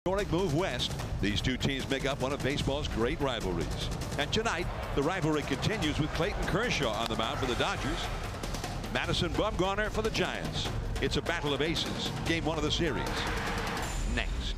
Historic move west. These two teams make up one of baseball's great rivalries. And tonight, the rivalry continues with Clayton Kershaw on the mound for the Dodgers. Madison Bumgarner for the Giants. It's a battle of aces. Game 1 of the series. Next.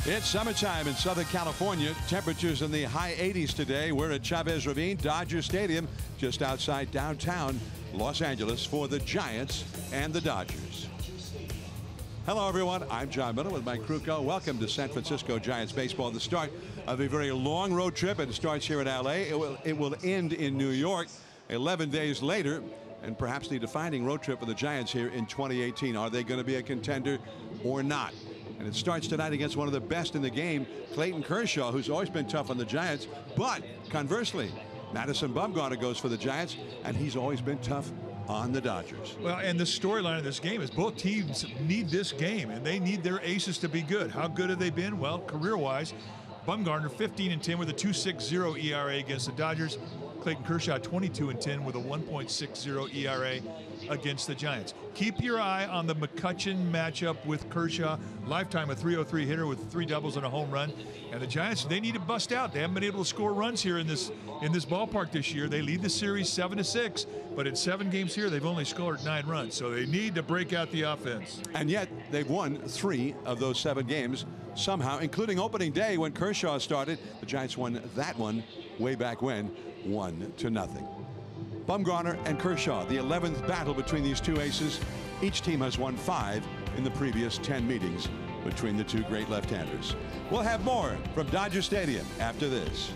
It's summertime in Southern California. Temperatures in the high 80s today. We're at Chavez Ravine Dodger Stadium, just outside downtown Los Angeles, for the Giants and the Dodgers. Hello, everyone. I'm John Miller with my crew co. Welcome to San Francisco Giants baseball. The start of a very long road trip. It starts here in LA. It will end in New York 11 days later, and perhaps the defining road trip for the Giants here in 2018. Are they going to be a contender or not? And it starts tonight against one of the best in the game, Clayton Kershaw, who's always been tough on the Giants. But conversely, Madison Bumgarner goes for the Giants, and he's always been tough on the Dodgers. Well, and the storyline of this game is both teams need this game, and they need their aces to be good. How good have they been? Well, career-wise, Bumgarner 15-10 with a 2.60 ERA against the Dodgers. Clayton Kershaw 22-10 with a 1.60 ERA against the Giants. Keep your eye on the McCutchen matchup with Kershaw. Lifetime a 303 hitter with 3 doubles and a home run. And the Giants, they need to bust out. They haven't been able to score runs here in this ballpark this year. They lead the series 7-6, but in 7 games here, they've only scored 9 runs. So they need to break out the offense. And yet they've won 3 of those 7 games somehow, including opening day when Kershaw started. The Giants won that one way back when, 1-0. Bumgarner and Kershaw, the 11th battle between these two aces. Each team has won 5 in the previous 10 meetings between the two great left-handers. We'll have more from Dodger Stadium after this.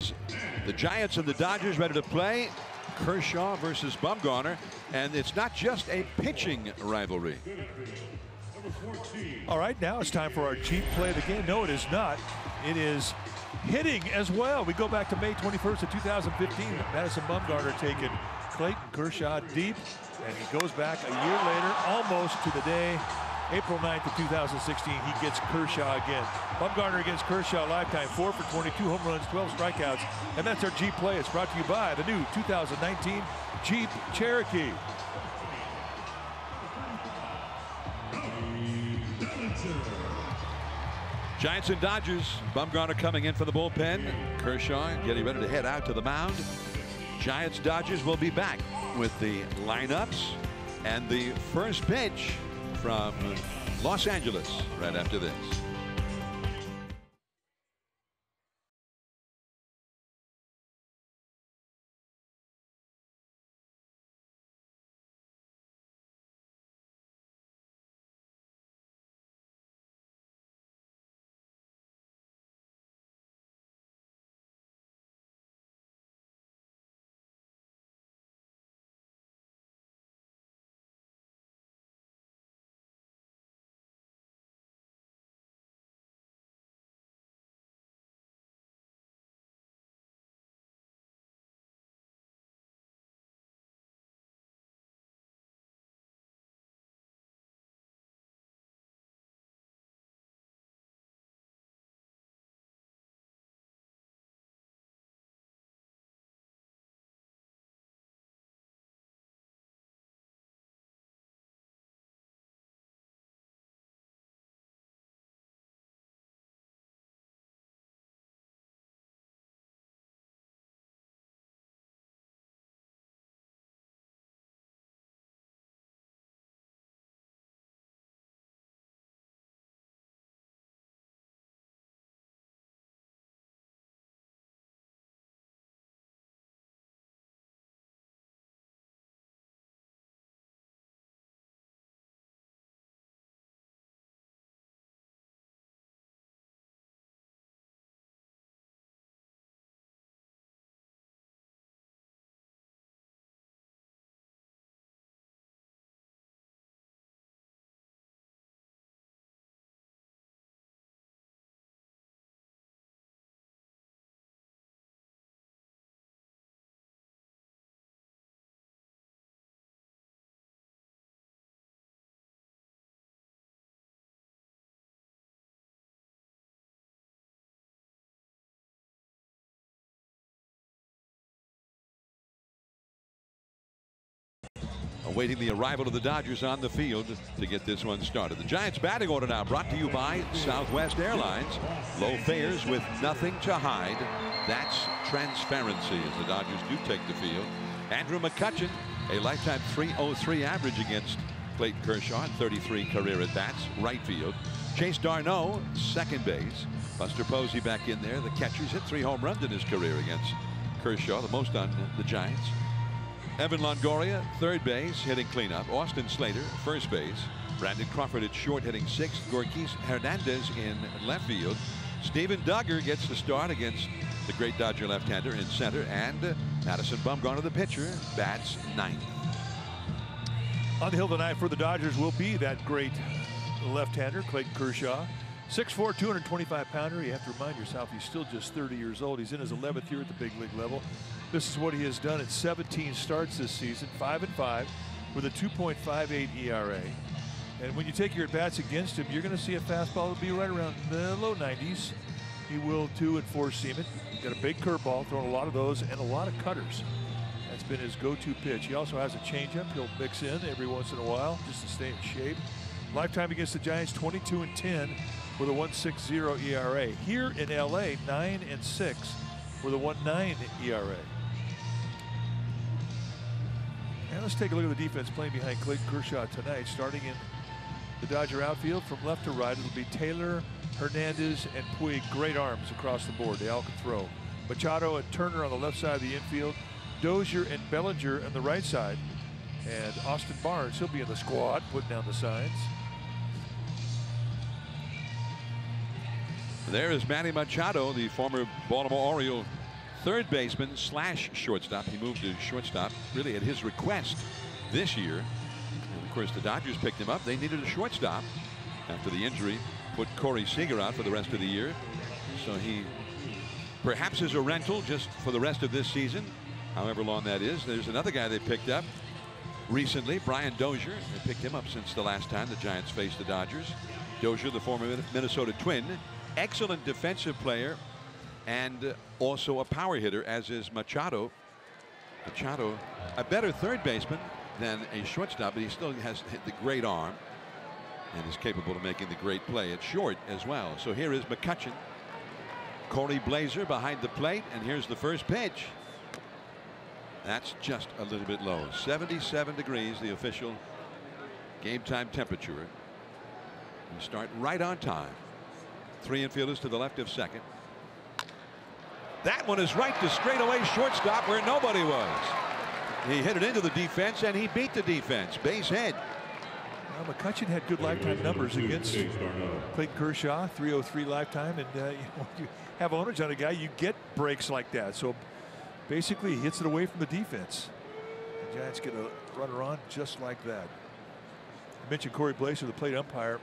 As the Giants and the Dodgers ready to play. Kershaw versus Bumgarner, and it's not just a pitching rivalry. All right, now it's time for our cheap play of the game. No, it is not. It is Hitting as well. We go back to May 21st of 2015. Madison Bumgarner taking Clayton Kershaw deep, and he goes back a year later, almost to the day, April 9th of 2016. He gets Kershaw again. Bumgarner against Kershaw lifetime, 4 for 22 home runs, 12 strikeouts, and that's our Jeep play. It's brought to you by the new 2019 Jeep Cherokee. Giants and Dodgers. Bumgarner coming in for the bullpen. Kershaw getting ready to head out to the mound. Giants Dodgers will be back with the lineups and the first pitch from Los Angeles right after this. Awaiting the arrival of the Dodgers on the field to get this one started. The Giants batting order now brought to you by Southwest Airlines. Low fares with nothing to hide. That's transparency as the Dodgers do take the field. Andrew McCutchen, a lifetime .303 average against Clayton Kershaw and 33 career at bats, right field. Chase Darno, second base. Buster Posey back in there. The catcher's hit 3 home runs in his career against Kershaw, the most on the Giants. Evan Longoria, third base, hitting cleanup. Austin Slater, first base. Brandon Crawford at short, hitting sixth. Gorkis Hernandez in left field. Steven Duggar gets the start against the great Dodger left-hander in center. And Madison Bumgarner, the pitcher, bats ninth. On the hill tonight for the Dodgers will be that great left-hander, Clayton Kershaw. 6'4", 225-pounder. You have to remind yourself he's still just 30 years old. He's in his 11th year at the big league level. This is what he has done in 17 starts this season, 5-5, with a 2.58 ERA. And when you take your at-bats against him, you're going to see a fastball that'll be right around the low 90s. He will 2 and 4 seam it. He's got a big curveball, throwing a lot of those, and a lot of cutters. That's been his go-to pitch. He also has a changeup he'll mix in every once in a while just to stay in shape. Lifetime against the Giants, 22-10 with a 1.60 ERA. Here in LA, 9-6 with a 1.9 ERA. And let's take a look at the defense playing behind Clayton Kershaw tonight. Starting in the Dodger outfield from left to right, it'll be Taylor, Hernandez, and Puig. Great arms across the board. They all can throw. Machado and Turner on the left side of the infield. Dozier and Bellinger on the right side. And Austin Barnes, he'll be in the squad, putting down the signs. There is Manny Machado, the former Baltimore Oriole third baseman slash shortstop. He moved to shortstop really at his request this year. And of course, the Dodgers picked him up. They needed a shortstop after the injury. Put Corey Seager out for the rest of the year. So he perhaps as a rental just for the rest of this season, however long that is. There's another guy they picked up recently, Brian Dozier. They picked him up since the last time the Giants faced the Dodgers. Dozier, the former Minnesota Twin, excellent defensive player and also a power hitter, as is Machado. Machado, a better third baseman than a shortstop, but he still has the great arm and is capable of making the great play at short as well. So here is McCutchen. Corey Blazer behind the plate, and here's the first pitch. That's just a little bit low. 77 degrees, the official game time temperature. We start right on time. 3 infielders to the left of second. That one is right to straightaway shortstop where nobody was. He hit it into the defense and he beat the defense. Base hit. Well, McCutchen had good lifetime numbers against Clayton Kershaw, 303 lifetime, and you know, you have owners on a guy, you get breaks like that. So basically, he hits it away from the defense. The Giants get a runner on just like that. I mentioned Corey Blazer, the plate umpire.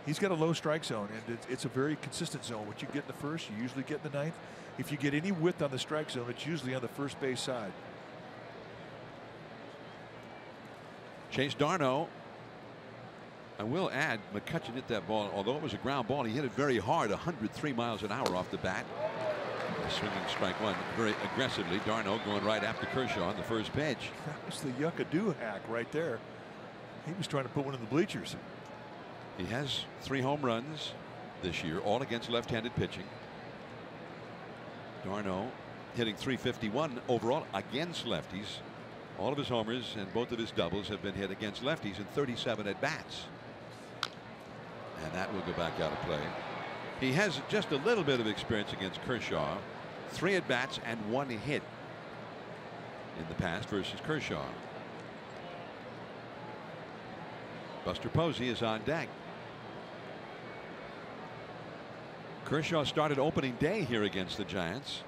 He's got a low strike zone, and it's a very consistent zone. What you get in the first, you usually get in the ninth. If you get any width on the strike zone, it's usually on the first base side. Chase Darno. I will add, McCutchen hit that ball, although it was a ground ball, he hit it very hard, 103 miles an hour off the bat. Swinging strike one very aggressively. Darno going right after Kershaw on the first pitch. That was the Yucca-Do hack right there. He was trying to put one in the bleachers. He has 3 home runs this year, all against left-handed pitching. Darno hitting .351 overall against lefties. All of his homers and both of his doubles have been hit against lefties in 37 at bats. And that will go back out of play. He has just a little bit of experience against Kershaw. 3 at bats and 1 hit in the past versus Kershaw. Buster Posey is on deck. Kershaw started opening day here against the Giants.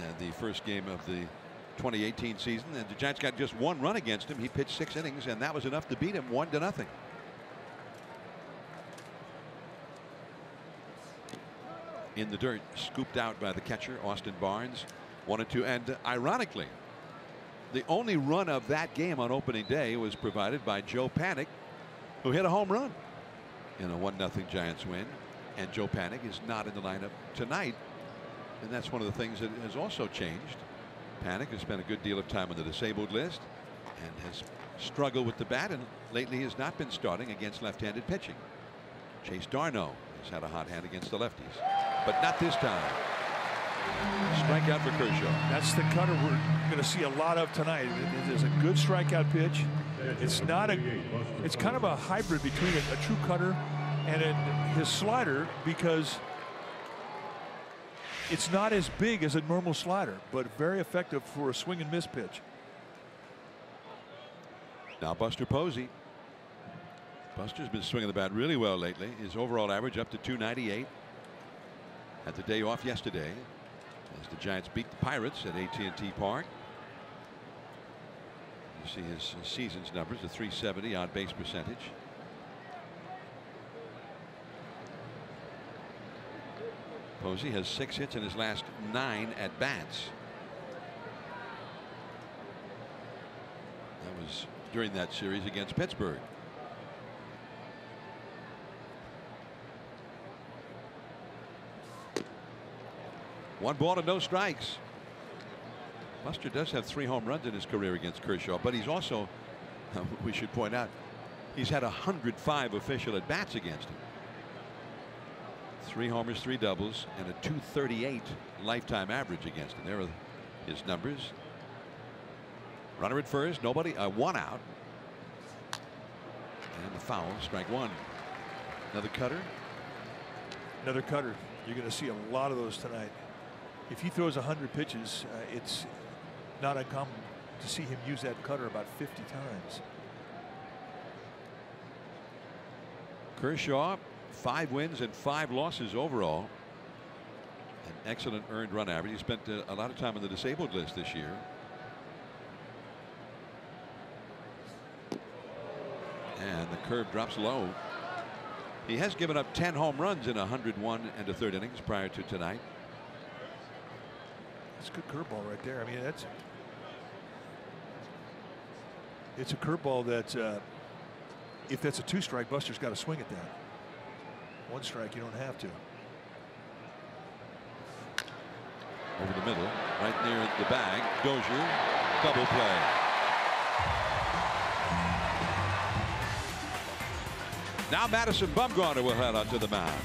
And the first game of the 2018 season, and the Giants got just 1 run against him. He pitched 6 innings, and that was enough to beat him 1-0. In the dirt, scooped out by the catcher, Austin Barnes. 1-2, and ironically, the only run of that game on opening day was provided by Joe Panik, who hit a home run in a 1-0 Giants win. And Joe Panik is not in the lineup tonight, and that's one of the things that has also changed. Panik has spent a good deal of time on the disabled list and has struggled with the bat, and lately has not been starting against left-handed pitching. Chase Darno has had a hot hand against the lefties, but not this time. Strikeout for Kershaw. That's the cutter we're going to see a lot of tonight. It is a good strikeout pitch. It's not a. It's kind of a hybrid between a true cutter and his slider, because it's not as big as a normal slider, but very effective for a swing and miss pitch. Now Buster Posey. Buster's been swinging the bat really well lately. His overall average up to .298. Had the day off yesterday as the Giants beat the Pirates at AT&T Park. You see his season's numbers, a .370 on base percentage. Posey has 6 hits in his last 9 at bats. That was during that series against Pittsburgh. One ball and no strikes. Buster does have 3 home runs in his career against Kershaw, but he's also, we should point out, he's had 105 official at bats against him. 3 homers, 3 doubles, and a .238 lifetime average against him. There are his numbers. Runner at first, nobody, 1 out. And the foul, strike 1. Another cutter. Another cutter. You're going to see a lot of those tonight. If he throws 100 pitches, it's not uncommon to see him use that cutter about 50 times. Kershaw, 5 wins and 5 losses overall. An excellent earned run average. He spent a lot of time on the disabled list this year. And the curve drops low. He has given up 10 home runs in 101 1/3 innings prior to tonight. It's a good curveball right there. I mean, it's a curveball that if that's a 2-strike, Buster's got to swing at that. 1 strike, you don't have to. Over the middle, right near the bag. Dozier, double play. Now Madison Bumgarner will head onto the mound.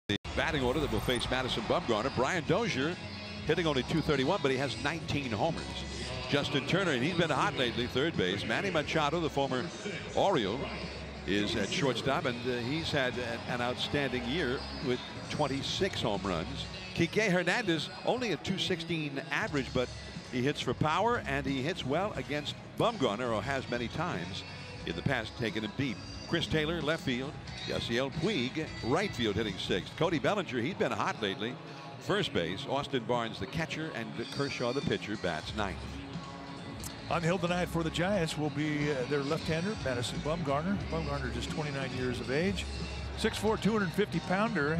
The batting order that will face Madison Bumgarner. Brian Dozier hitting only .231, but he has 19 homers. Justin Turner, and he's been hot lately, third base. Manny Machado, the former Oriole, is at shortstop, and he's had an outstanding year with 26 home runs. Kike Hernandez, only a .216 average, but he hits for power, and he hits well against Bumgarner, or has many times in the past, taken him deep. Chris Taylor, left field. Yasiel Puig, right field, hitting 6th. Cody Bellinger, he's been hot lately. First base. Austin Barnes, the catcher, and Kershaw, the pitcher, bats 9th. On the hill tonight for the Giants will be their left-hander, Madison Bumgarner. Bumgarner just 29 years of age. 6'4", 250-pounder,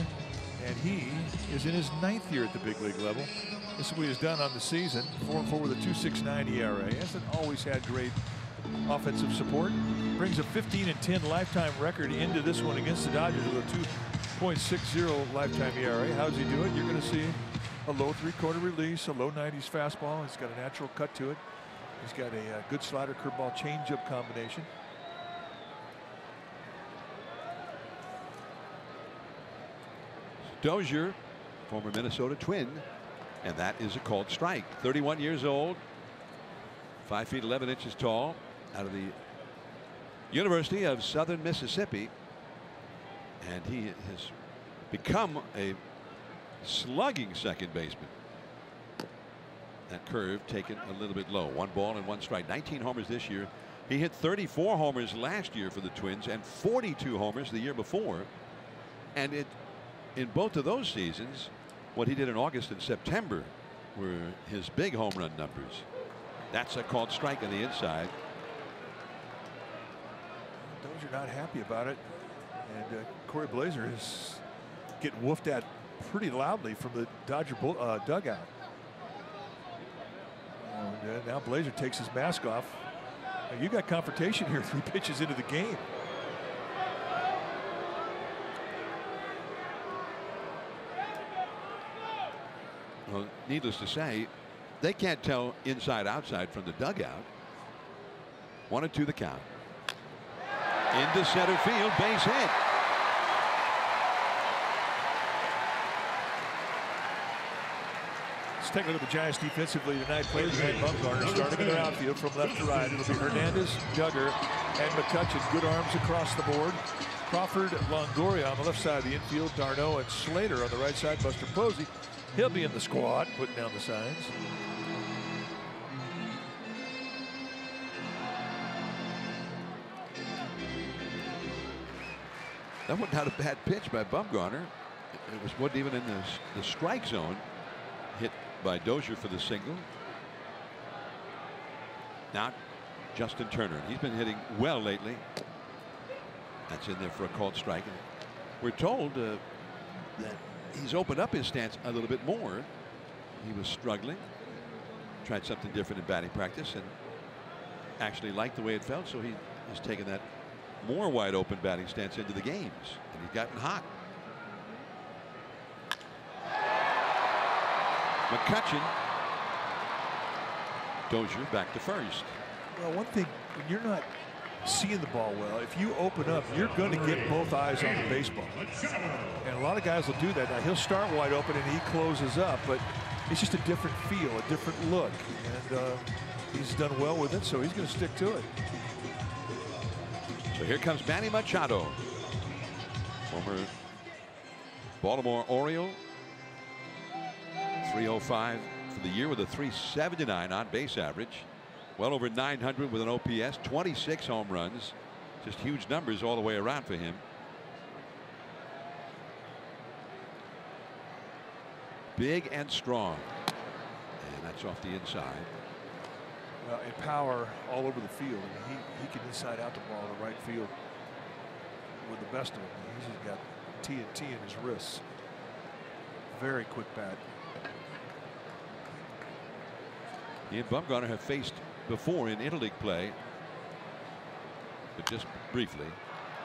and he is in his 9th year at the big league level. This is what he's done on the season. 4-4 with a 2.69 ERA. He hasn't always had great offensive support. Brings a 15-10 lifetime record into this one against the Dodgers with a 2.60 lifetime ERA. How does he do it? You're going to see a low 3/4 release, a low 90s fastball. He's got a natural cut to it. He's got a good slider, curveball, changeup combination. Dozier, former Minnesota Twin, and that is a called strike. 31 years old, 5 feet 11 inches tall, out of the University of Southern Mississippi, and he has become a slugging second baseman. That curve taken a little bit low. 1 ball and 1 strike. 19 homers this year. He hit 34 homers last year for the Twins and 42 homers the year before. And in both of those seasons, what he did in August and September were his big home run numbers. That's a called strike on the inside. Those are not happy about it. And Corey Blazer is getting woofed at pretty loudly from the Dodger dugout. And now Blazer takes his mask off. Now you got confrontation here 3 pitches into the game. Well, needless to say, they can't tell inside outside from the dugout. 1-2 the count. Into center field, base hit. Let's take a look at the Giants defensively tonight. Playing behind Bumgarner, starting in their outfield from left to right. It'll be Hernandez, Duggar, and McCutchen. Good arms across the board. Crawford, Longoria on the left side of the infield. Darno and Slater on the right side. Buster Posey, he'll be in the squad, putting down the signs. That was not a bad pitch by Bumgarner. It wasn't even in the strike zone. Hit by Dozier for the single. Now Justin Turner. He's been hitting well lately. That's in there for a called strike. And we're told that he's opened up his stance a little bit more. He was struggling. Tried something different in batting practice and actually liked the way it felt, so he has taken that more wide open batting stance into the games, and he's gotten hot. McCutcheon. Dozier back to first. Well, one thing, when you're not seeing the ball well, if you open up, you're going to get both eyes on the baseball. And a lot of guys will do that. Now, he'll start wide open and he closes up, but it's just a different feel, a different look. And he's done well with it, so he's going to stick to it. So here comes Manny Machado, former Baltimore Oriole. 305 for the year with a 379 on base average. Well over 900 with an OPS, 26 home runs. Just huge numbers all the way around for him. Big and strong. And that's off the inside. Well, and power all over the field. I mean, he can inside out the ball to right field with the best of them. He's just got TNT in his wrists. Very quick bat. He and Bumgarner have faced before in interleague play, but just briefly.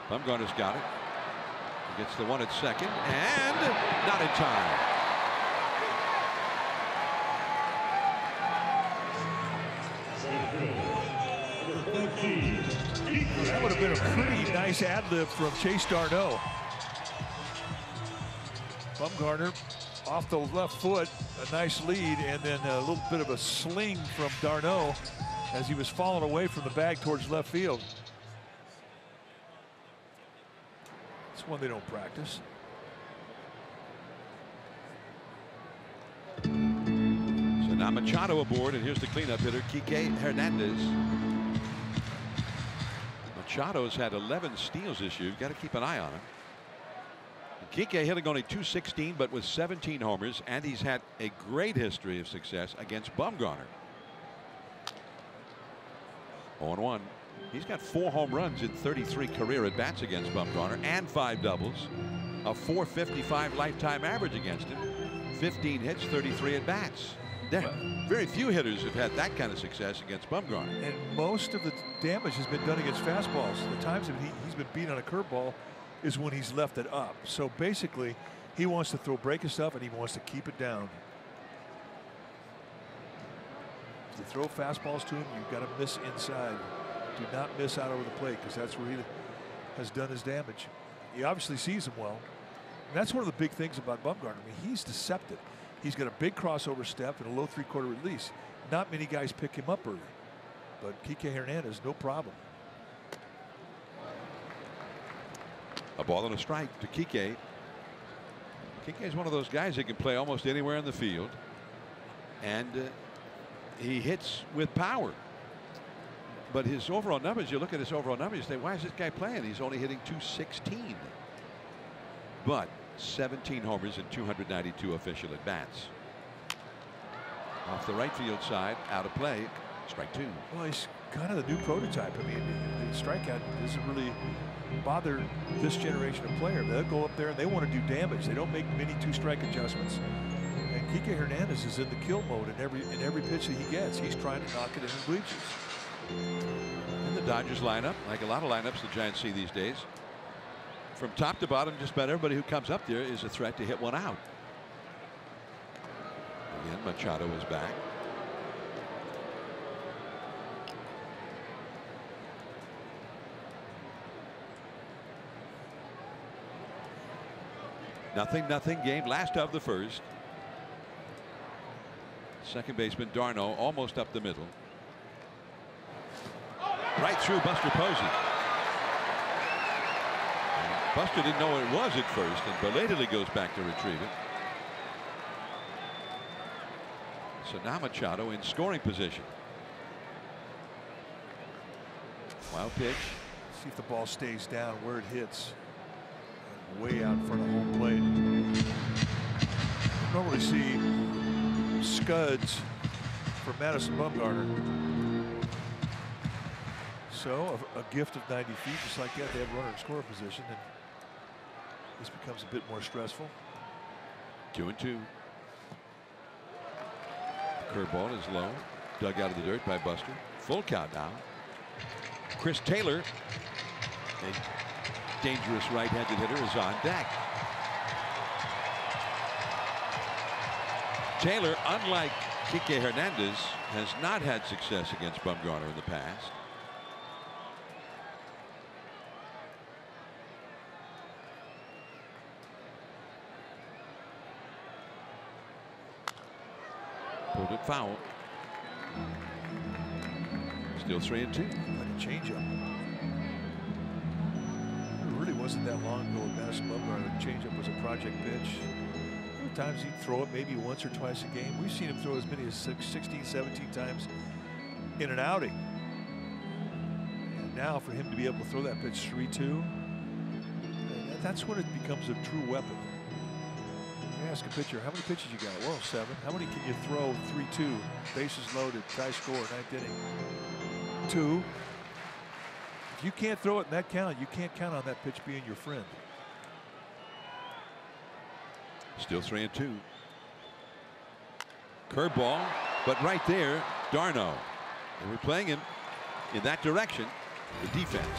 Bumgarner's got it. He gets the one at second and not in time. That would have been a pretty nice ad-lib from Chase Darno. Bumgarner off the left foot, a nice lead, and then a little bit of a sling from Darno as he was falling away from the bag towards left field. It's one they don't practice. So now Machado aboard, and here's the cleanup hitter, Kike Hernandez. Machado's had 11 steals this year. You've got to keep an eye on him. Kike hitting only .216, but with 17 homers, and he's had a great history of success against Bumgarner. 0-1. He's got 4 home runs in 33 career at bats against Bumgarner and 5 doubles. A .455 lifetime average against him. 15 hits, 33 at bats. Very few hitters have had that kind of success against Bumgarner. And most of the damage has been done against fastballs. The times that he's been beat on a curveball is when he's left it up. So basically, he wants to throw breaking stuff and he wants to keep it down. If you throw fastballs to him, you've got to miss inside. Do not miss out over the plate, because that's where he has done his damage. He obviously sees him well. And that's one of the big things about Bumgarner. I mean, he's deceptive. He's got a big crossover step and a low 3/4 release. Not many guys pick him up early. But Kike Hernandez, no problem. A ball and a strike to Kike. Kike is one of those guys that can play almost anywhere in the field. And he hits with power. But his overall numbers, you look at his overall numbers, you say, why is this guy playing? He's only hitting .216. But 17 homers and 292 official at bats. Off the right field side, out of play, strike 2. Well, he's kind of the new prototype. I mean, the strikeout doesn't really bother this generation of player. They'll go up there and they want to do damage. They don't make many 2-strike adjustments. And Kike Hernandez is in the kill mode in every pitch that he gets. He's trying to knock it in the bleachers. And the Dodgers lineup, like a lot of lineups the Giants see these days, from top to bottom, just about everybody who comes up there is a threat to hit one out. Again, Machado is back. Nothing game, last of the first. Second baseman Darno almost up the middle. Right through Buster Posey. And Buster didn't know what it was at first and belatedly goes back to retrieve it. So now Machado in scoring position. Wild pitch. See if the ball stays down where it hits. way out in front of home plate. Normally see scuds for Madison Bumgarner. So a gift of 90 feet, just like that, they have runner in score position, and this becomes a bit more stressful. 2-2. Curveball is low, dug out of the dirt by Buster. Full count now. Chris Taylor, a dangerous right-handed hitter, is on deck. Taylor, unlike Kike Hernandez, has not had success against Bumgarner in the past. Pulled it foul. Still 3-2. Like a changeup. It really wasn't that long ago with Madison Bumgarner. The changeup was a project pitch. Times he'd throw it maybe once or twice a game. We've seen him throw as many as 16, 17 times in an outing. And now for him to be able to throw that pitch 3-2, that's when it becomes a true weapon. You ask a pitcher, how many pitches you got? Well, 7. How many can you throw 3-2? Bases loaded, tie score, 9th inning. 2. If you can't throw it in that count, you can't count on that pitch being your friend. Still 3-2. Curveball, but right there, Darno. And we're playing him in that direction. The defense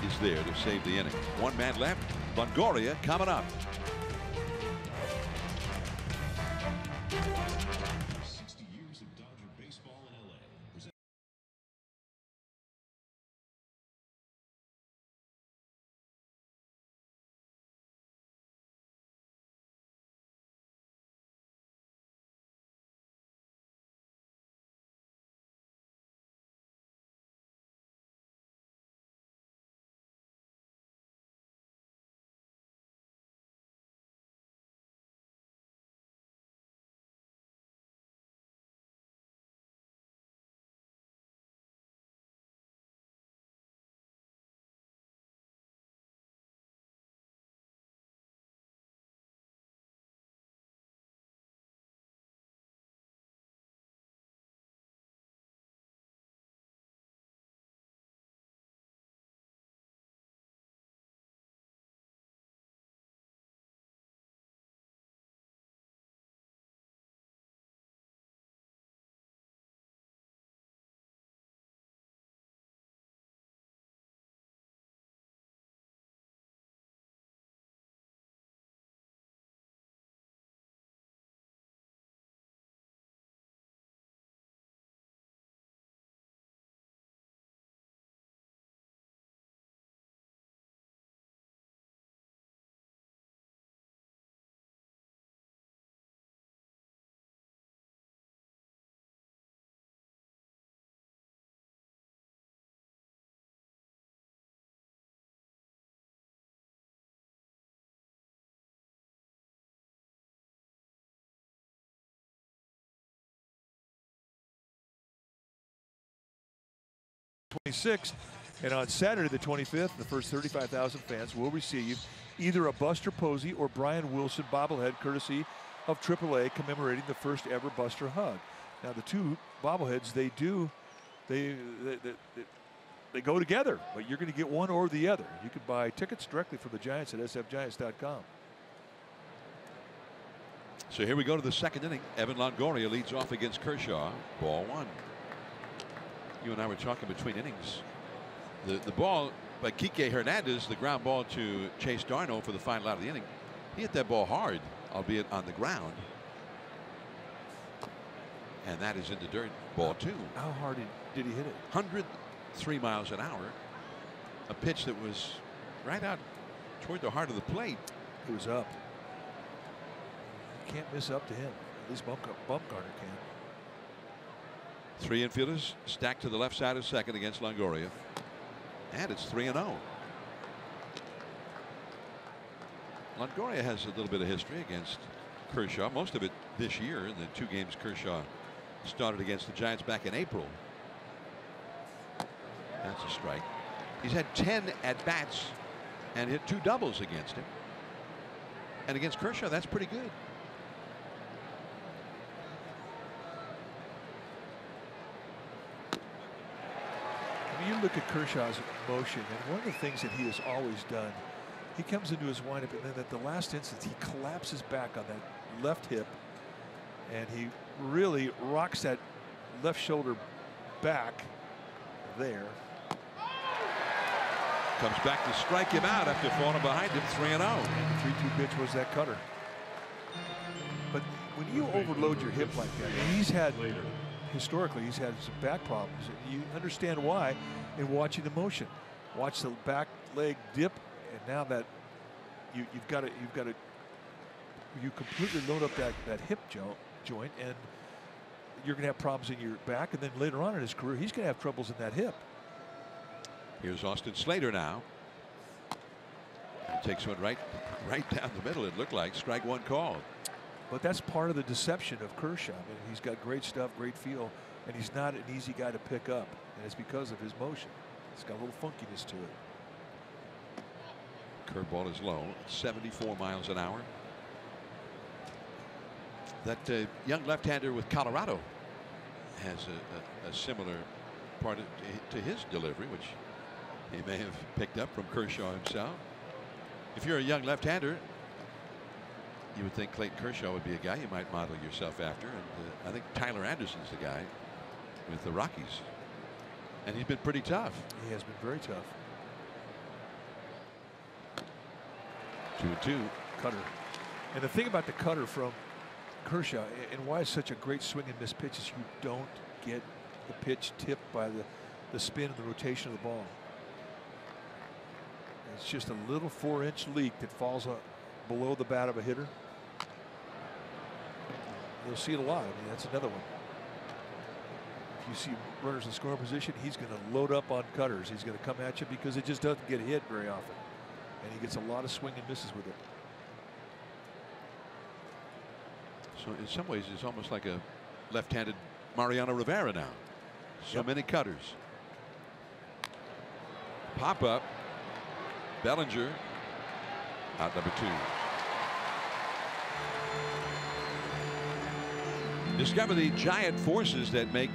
is there to save the inning. One man left. Longoria coming up. 60 years of Dodger baseball in LA. And on Saturday the 25th, the first 35,000 fans will receive either a Buster Posey or Brian Wilson bobblehead courtesy of AAA, commemorating the first ever Buster hug. Now the two bobbleheads, they go together, but you're going to get one or the other. You can buy tickets directly from the Giants at sfgiants.com. So here we go to the second inning. Evan Longoria leads off against Kershaw. Ball 1. You and I were talking between innings. The ball by Kike Hernandez, the ground ball to Chase Darno for the final out of the inning. He hit that ball hard, albeit on the ground. And that is in the dirt. Ball 2. How hard did he hit it? 103 miles an hour. A pitch that was right out toward the heart of the plate. It was up. You can't miss up to him. At least Bumgarner can. 3 infielders stacked to the left side of second against Longoria. And it's 3-0. Longoria has a little bit of history against Kershaw, most of it this year in the 2 games Kershaw started against the Giants back in April. That's a strike. He's had 10 at-bats and hit 2 doubles against him. And against Kershaw, that's pretty good. I mean, you look at Kershaw's motion, and one of the things that he has always done, he comes into his windup, and then at the last instance, he collapses back on that left hip, and he really rocks that left shoulder back there. Comes back to strike him out after falling behind him 3-0. And the 3-2 pitch was that cutter. But when you overload your hip like that, and he's had, historically, he's had some back problems. And you understand why in watching the motion. Watch the back leg dip, and now that you completely load up that hip joint, and you're going to have problems in your back, and then later on in his career, he's going to have troubles in that hip. Here's Austin Slater now. He takes one right down the middle, it looked like. Strike one called. But that's part of the deception of Kershaw. I mean, he's got great stuff, great feel, and he's not an easy guy to pick up. And it's because of his motion. It's got a little funkiness to it. Curveball is low, 74 miles an hour. That young left-hander with Colorado has a similar part to his delivery, which he may have picked up from Kershaw himself. If you're a young left-hander, you would think Clayton Kershaw would be a guy you might model yourself after. And I think Tyler Anderson's the guy with the Rockies. And he's been pretty tough. He has been very tough. 2-2. Cutter. And the thing about the cutter from Kershaw, and why it's such a great swing and miss pitch, is you don't get the pitch tipped by the spin and the rotation of the ball. It's just a little 4-inch leak that falls below the bat of a hitter. You'll see it a lot. I mean, that's another one. If you see runners in scoring position, he's going to load up on cutters. He's going to come at you because it just doesn't get hit very often. And he gets a lot of swing and misses with it. So in some ways, it's almost like a left-handed Mariano Rivera now. So many cutters. Pop up. Bellinger out number 2. Discover the giant forces that make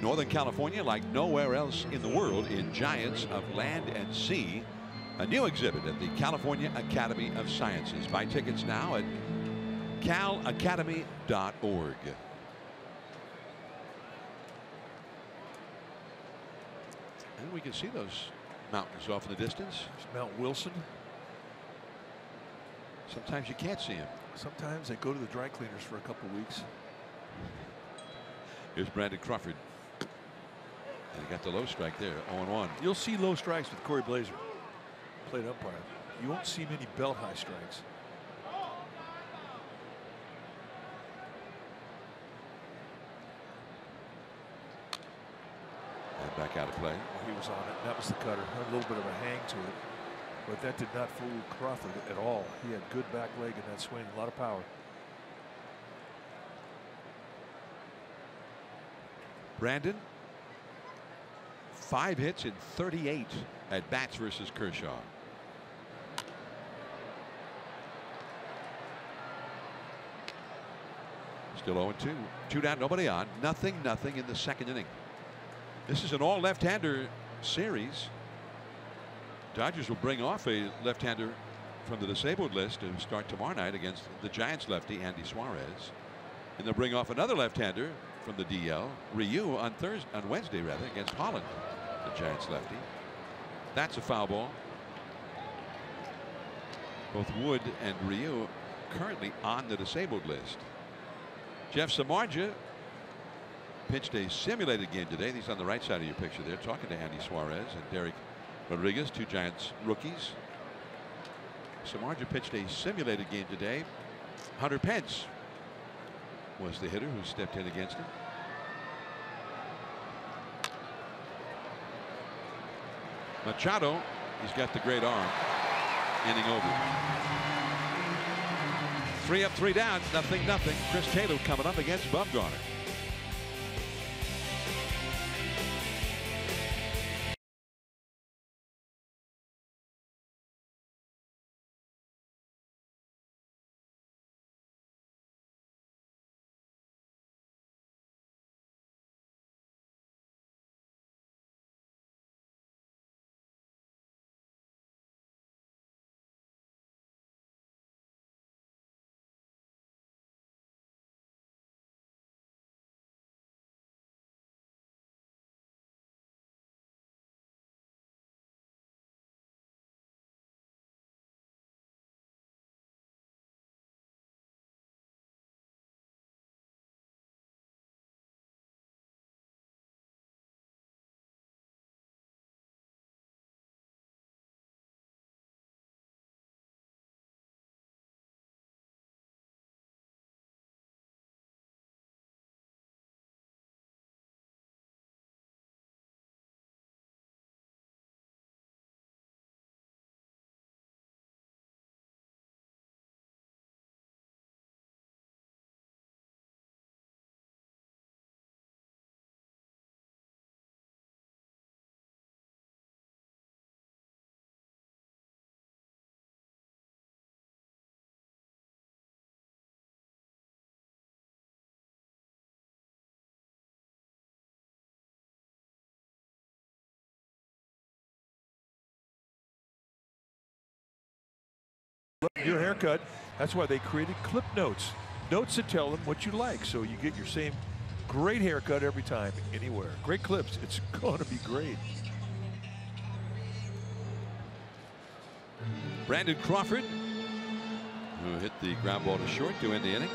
Northern California like nowhere else in the world in giants of land and sea. A new exhibit at the California Academy of Sciences. Buy tickets now at calacademy.org. And we can see those mountains off in the distance. There's Mount Wilson. Sometimes you can't see them. Sometimes they go to the dry cleaners for a couple of weeks. Here's Brandon Crawford. And he got the low strike there, 0-1. You'll see low strikes with Corey Blazer, plate umpire. You won't see many belt high strikes. And back out of play. He was on it. That was the cutter. Had a little bit of a hang to it. But that did not fool Crawford at all. He had good back leg in that swing. A lot of power. Brandon, 5 hits in 38 at bats versus Kershaw. Still 0-2. 2 down, nobody on. Nothing in the second inning. This is an all left-hander series. Dodgers will bring off a left-hander from the disabled list to start tomorrow night against the Giants lefty Andy Suarez. And they'll bring off another left-hander from the DL, Ryu, on Wednesday rather, against Holland, the Giants lefty. That's a foul ball. Both Wood and Ryu currently on the disabled list. Jeff Samardzija pitched a simulated game today. He's on the right side of your picture there, talking to Andy Suarez and Derek Rodriguez, 2 Giants rookies. Samardzija pitched a simulated game today. Hunter Pence was the hitter who stepped in against him. Machado, he's got the great arm. Inning over. 3 up, 3 down, nothing. Chris Taylor coming up against Bumgarner. your haircut. That's why they created clip notes. Notes that tell them what you like, so you get your same great haircut every time, anywhere. Great clips. It's going to be great. Brandon Crawford, who hit the ground ball to short to end the inning.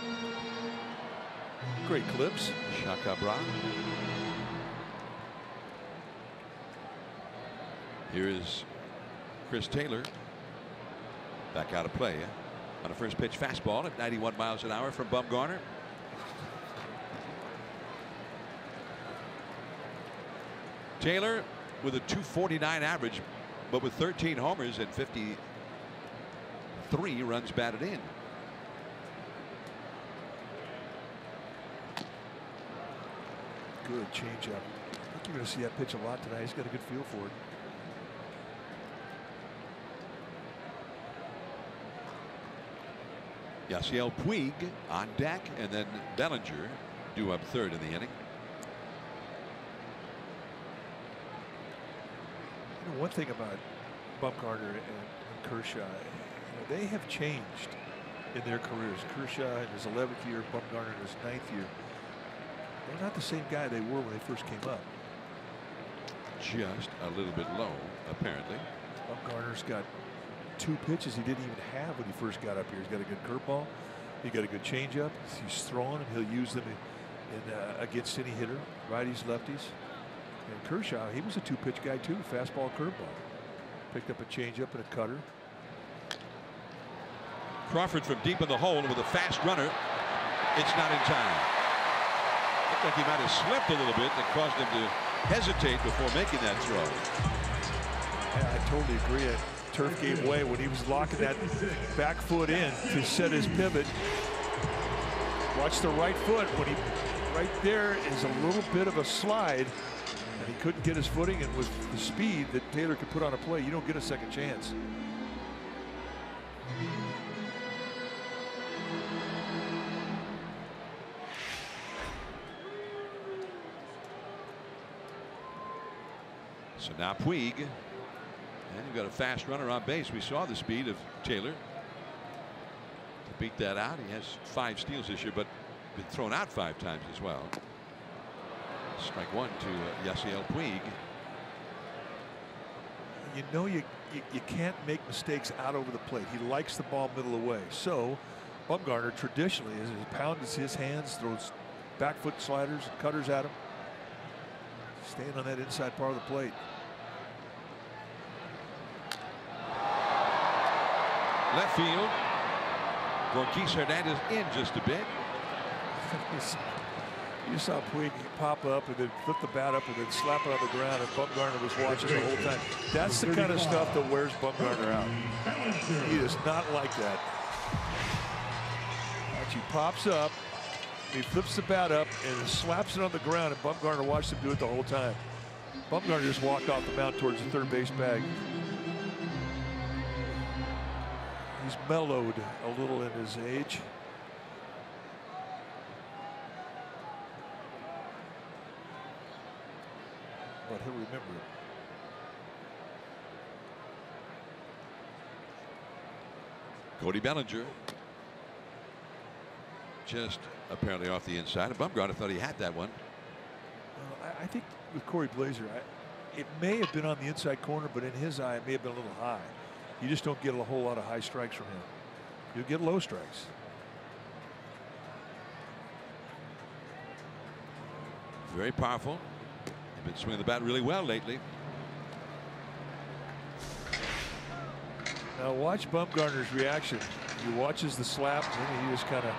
Great clips. Shaka Bra. Here is Chris Taylor. Back out of play on a first pitch fastball at 91 miles an hour from Bumgarner. Taylor with a .249 average, but with 13 homers and 53 runs batted in. Good changeup. I think you're going to see that pitch a lot tonight. He's got a good feel for it. Yasiel Puig on deck, and then Bellinger due up third in the inning. You know, one thing about Bumgarner and Kershaw, they have changed in their careers. Kershaw in his 11th year, Bumgarner in his 9th year. They're not the same guy they were when they first came up. Just a little bit low, apparently. Bumgarner's got 2 pitches he didn't even have when he first got up here. He's got a good curveball. He got a good changeup. He's throwing them. He'll use them in against any hitter, righties, lefties. And Kershaw, he was a 2-pitch guy too, fastball, curveball. Picked up a changeup and a cutter. Crawford from deep in the hole with a fast runner. It's not in time. Looked like he might have slipped a little bit that caused him to hesitate before making that throw. Yeah, I totally agree. Turf gave way when he was locking that back foot in to set his pivot. Watch the right foot. When he right there is a little bit of a slide, and he couldn't get his footing, and with the speed that Taylor could put on a play, you don't get a second chance. So now Puig, and you've got a fast runner on base. We saw the speed of Taylor to beat that out. He has 5 steals this year, but been thrown out 5 times as well. Strike 1 to Yasiel Puig. You know you can't make mistakes out over the plate. He likes the ball middle away. So Bumgarner traditionally is he pounds his hands, throws back foot sliders and cutters at him. Staying on that inside part of the plate. Left field. Gorkis Hernandez in just a bit. You saw Puig pop up and then flip the bat up and then slap it on the ground, and Bumgarner was watching the whole time. That's the kind of stuff that wears Bumgarner out. He does not like that. He pops up, he flips the bat up and slaps it on the ground, and Bumgarner watched him do it the whole time. Bumgarner just walked off the mound towards the third base bag. He's mellowed a little in his age. But he'll remember it. Cody Bellinger just apparently off the inside, and Bumgarner thought he had that one. I think with Corey Blazer, it may have been on the inside corner, but in his eye, it may have been a little high. You just don't get a whole lot of high strikes from him. You'll get low strikes. Very powerful. He's been swinging the bat really well lately. Now watch Bumgarner's reaction. He watches the slap, and then he just kind of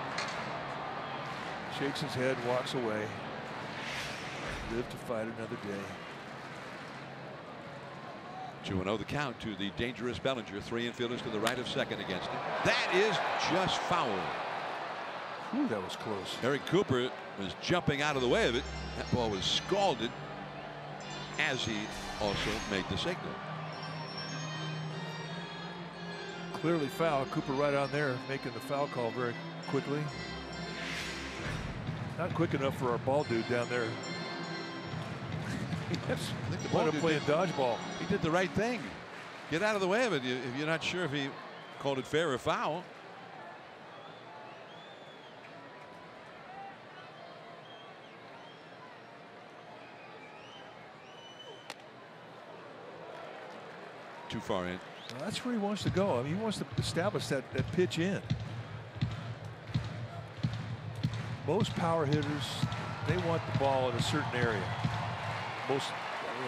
shakes his head, walks away. Live to fight another day. 2-0 the count to the dangerous Bellinger. 3 infielders to the right of second against him. That is just foul. Ooh, that was close. Eric Cooper was jumping out of the way of it. That ball was scalded as he also made the signal. Clearly foul. Cooper right on there making the foul call very quickly. Not quick enough for our ball dude down there. I think the ball playing dodgeball. He did the right thing. Get out of the way of it. If you're not sure if he called it fair or foul. Too far in. Well, that's where he wants to go. I mean, he wants to establish that pitch in. Most power hitters, they want the ball in a certain area. I mean,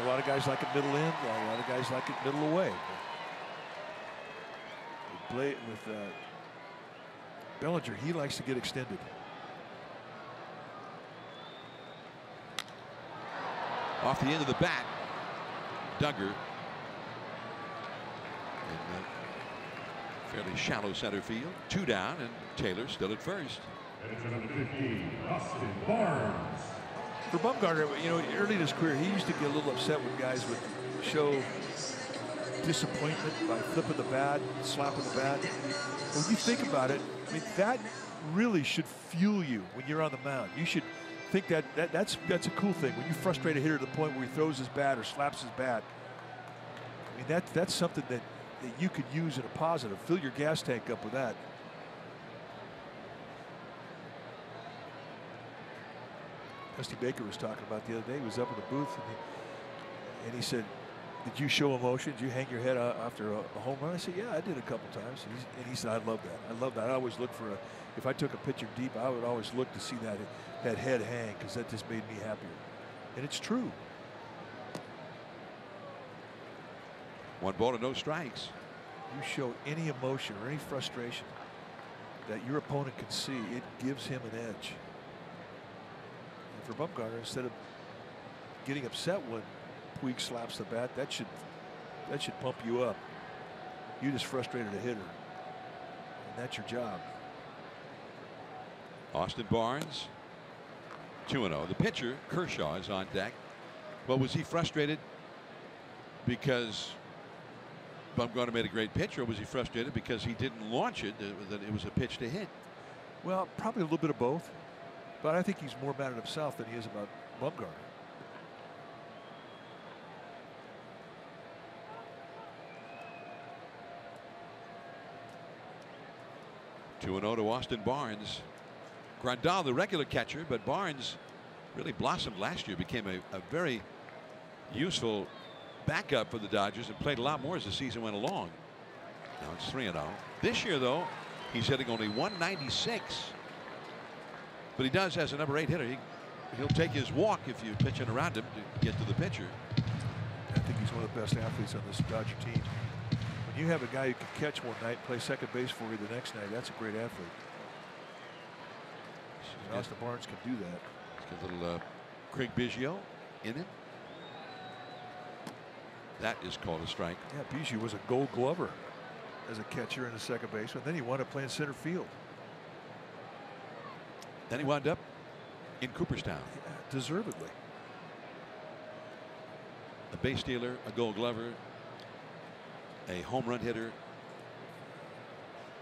a lot of guys like it middle in, a lot of guys like it middle away. With Bellinger, he likes to get extended. Off the end of the bat, Duggar. In fairly shallow center field. 2 down, and Taylor still at first. Number 15, Austin Barnes. For Bumgarner, you know, early in his career, he used to get a little upset when guys would show disappointment by flipping the bat, slapping the bat. When you think about it, I mean, that really should fuel you when you're on the mound. You should think that's a cool thing. When you frustrate a hitter to the point where he throws his bat or slaps his bat, I mean, that's something that you could use in a positive. Fill your gas tank up with that. Dusty Baker was talking about the other day. He was up in the booth and he said, "Did you show emotion? Did you hang your head after a home run?" I said, "Yeah, I did a couple times." And he said, "I love that. I love that. I always look for if I took a pitcher deep, I would always look to see that head hang because that just made me happier." And it's true. 1 ball and no strikes. You show any emotion or any frustration that your opponent can see, it gives him an edge. And for Bumgarner, instead of getting upset when Puig slaps the bat, that should pump you up. You just frustrated a hitter, and that's your job. Austin Barnes, 2-0. The pitcher, Kershaw, is on deck. Well, was he frustrated because Bumgarner made a great pitch, or was he frustrated because he didn't launch it, that it was a pitch to hit? Well, probably a little bit of both, but I think he's more mad at himself than he is about Bumgarner. Two 2-0 to Austin Barnes. Grandal, the regular catcher, but Barnes really blossomed last year, became a very useful backup for the Dodgers and played a lot more as the season went along. Now it's 3-0. This year, though, he's hitting only 196. But he does, as a number 8 hitter, he'll take his walk if you're pitching around him to get to the pitcher. I think he's one of the best athletes on this Dodger team. When you have a guy who can catch one night, play second base for you the next night, that's a great athlete. And Austin Barnes can do that. He's got a little Craig Biggio in it. That is called a strike. Yeah, Biggio was a Gold Glover as a catcher and a second baseman. Then he wound up playing center field. Then he wound up in Cooperstown. Yeah, deservedly. A base stealer, a Gold Glover, a home run hitter,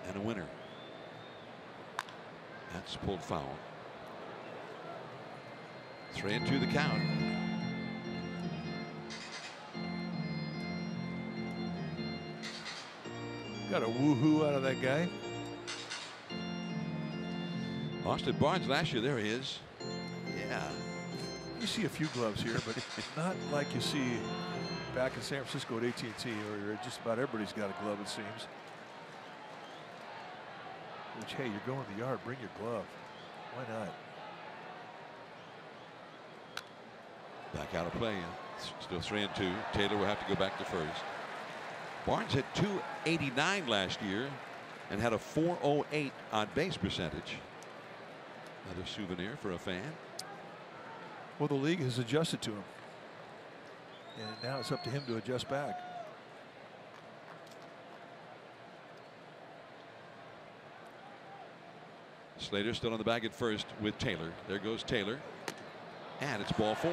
and a winner. That's pulled foul. 3-2 the count. Got a woohoo out of that guy. Austin Barnes last year, there he is. Yeah. You see a few gloves here, but not like you see back in San Francisco at AT&T, or just about everybody's got a glove, it seems. Which, hey, you're going to the yard, bring your glove. Why not? Back out of play. Still 3-2. Taylor will have to go back to first. Barnes had 289 last year and had a 408 on base percentage. Another souvenir for a fan. Well, the league has adjusted to him, and now it's up to him to adjust back. Slater still on the bag at first with Taylor. There goes Taylor, and it's ball 4.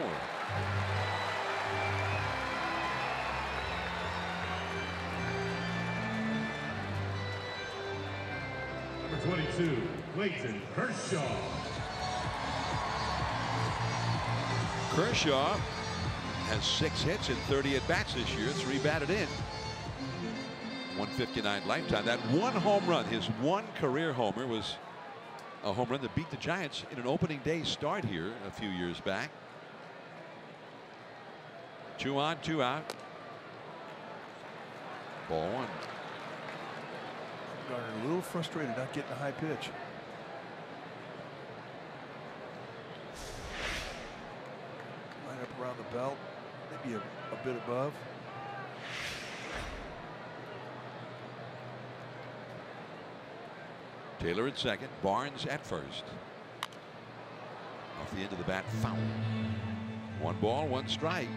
Number 22, Clayton Kershaw. Kershaw has 6 hits in 30 at bats this year, 3 batted in. 159 lifetime. That one home run, his one career homer, was a home run that beat the Giants in an opening day start here a few years back. 2 on, 2 out. Ball 1. Garner a little frustrated not getting a high pitch. Line up around the belt, maybe a bit above. Taylor at second, Barnes at first. Off the end of the bat, foul. 1 ball, 1 strike.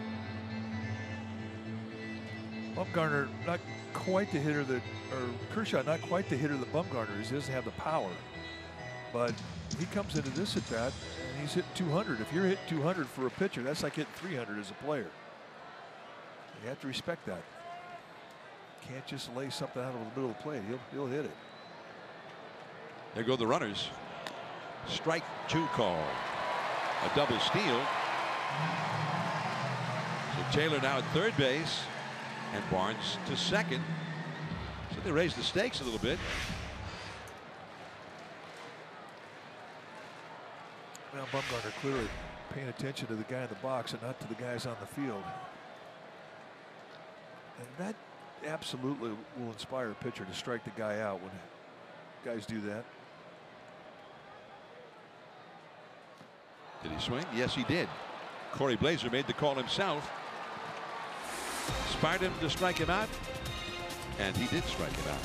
Bumgarner not quite the hitter that, or Kershaw not quite the hitter that Bumgarner is. He doesn't have the power, but he comes into this at bat and he's hitting 200. If you're hitting 200 for a pitcher, that's like hitting 300 as a player. You have to respect that. Can't just lay something out of the middle of the plate. He'll hit it. There go the runners. Strike 2 call. A double steal. So Taylor now at third base and Barnes to second. So they raised the stakes a little bit. Now Bumgarner clearly paying attention to the guy in the box and not to the guys on the field. And that absolutely will inspire a pitcher to strike the guy out when guys do that. Did he swing? Yes, he did. Corey Blazer made the call himself. Inspired him to strike him out, and he did strike him out.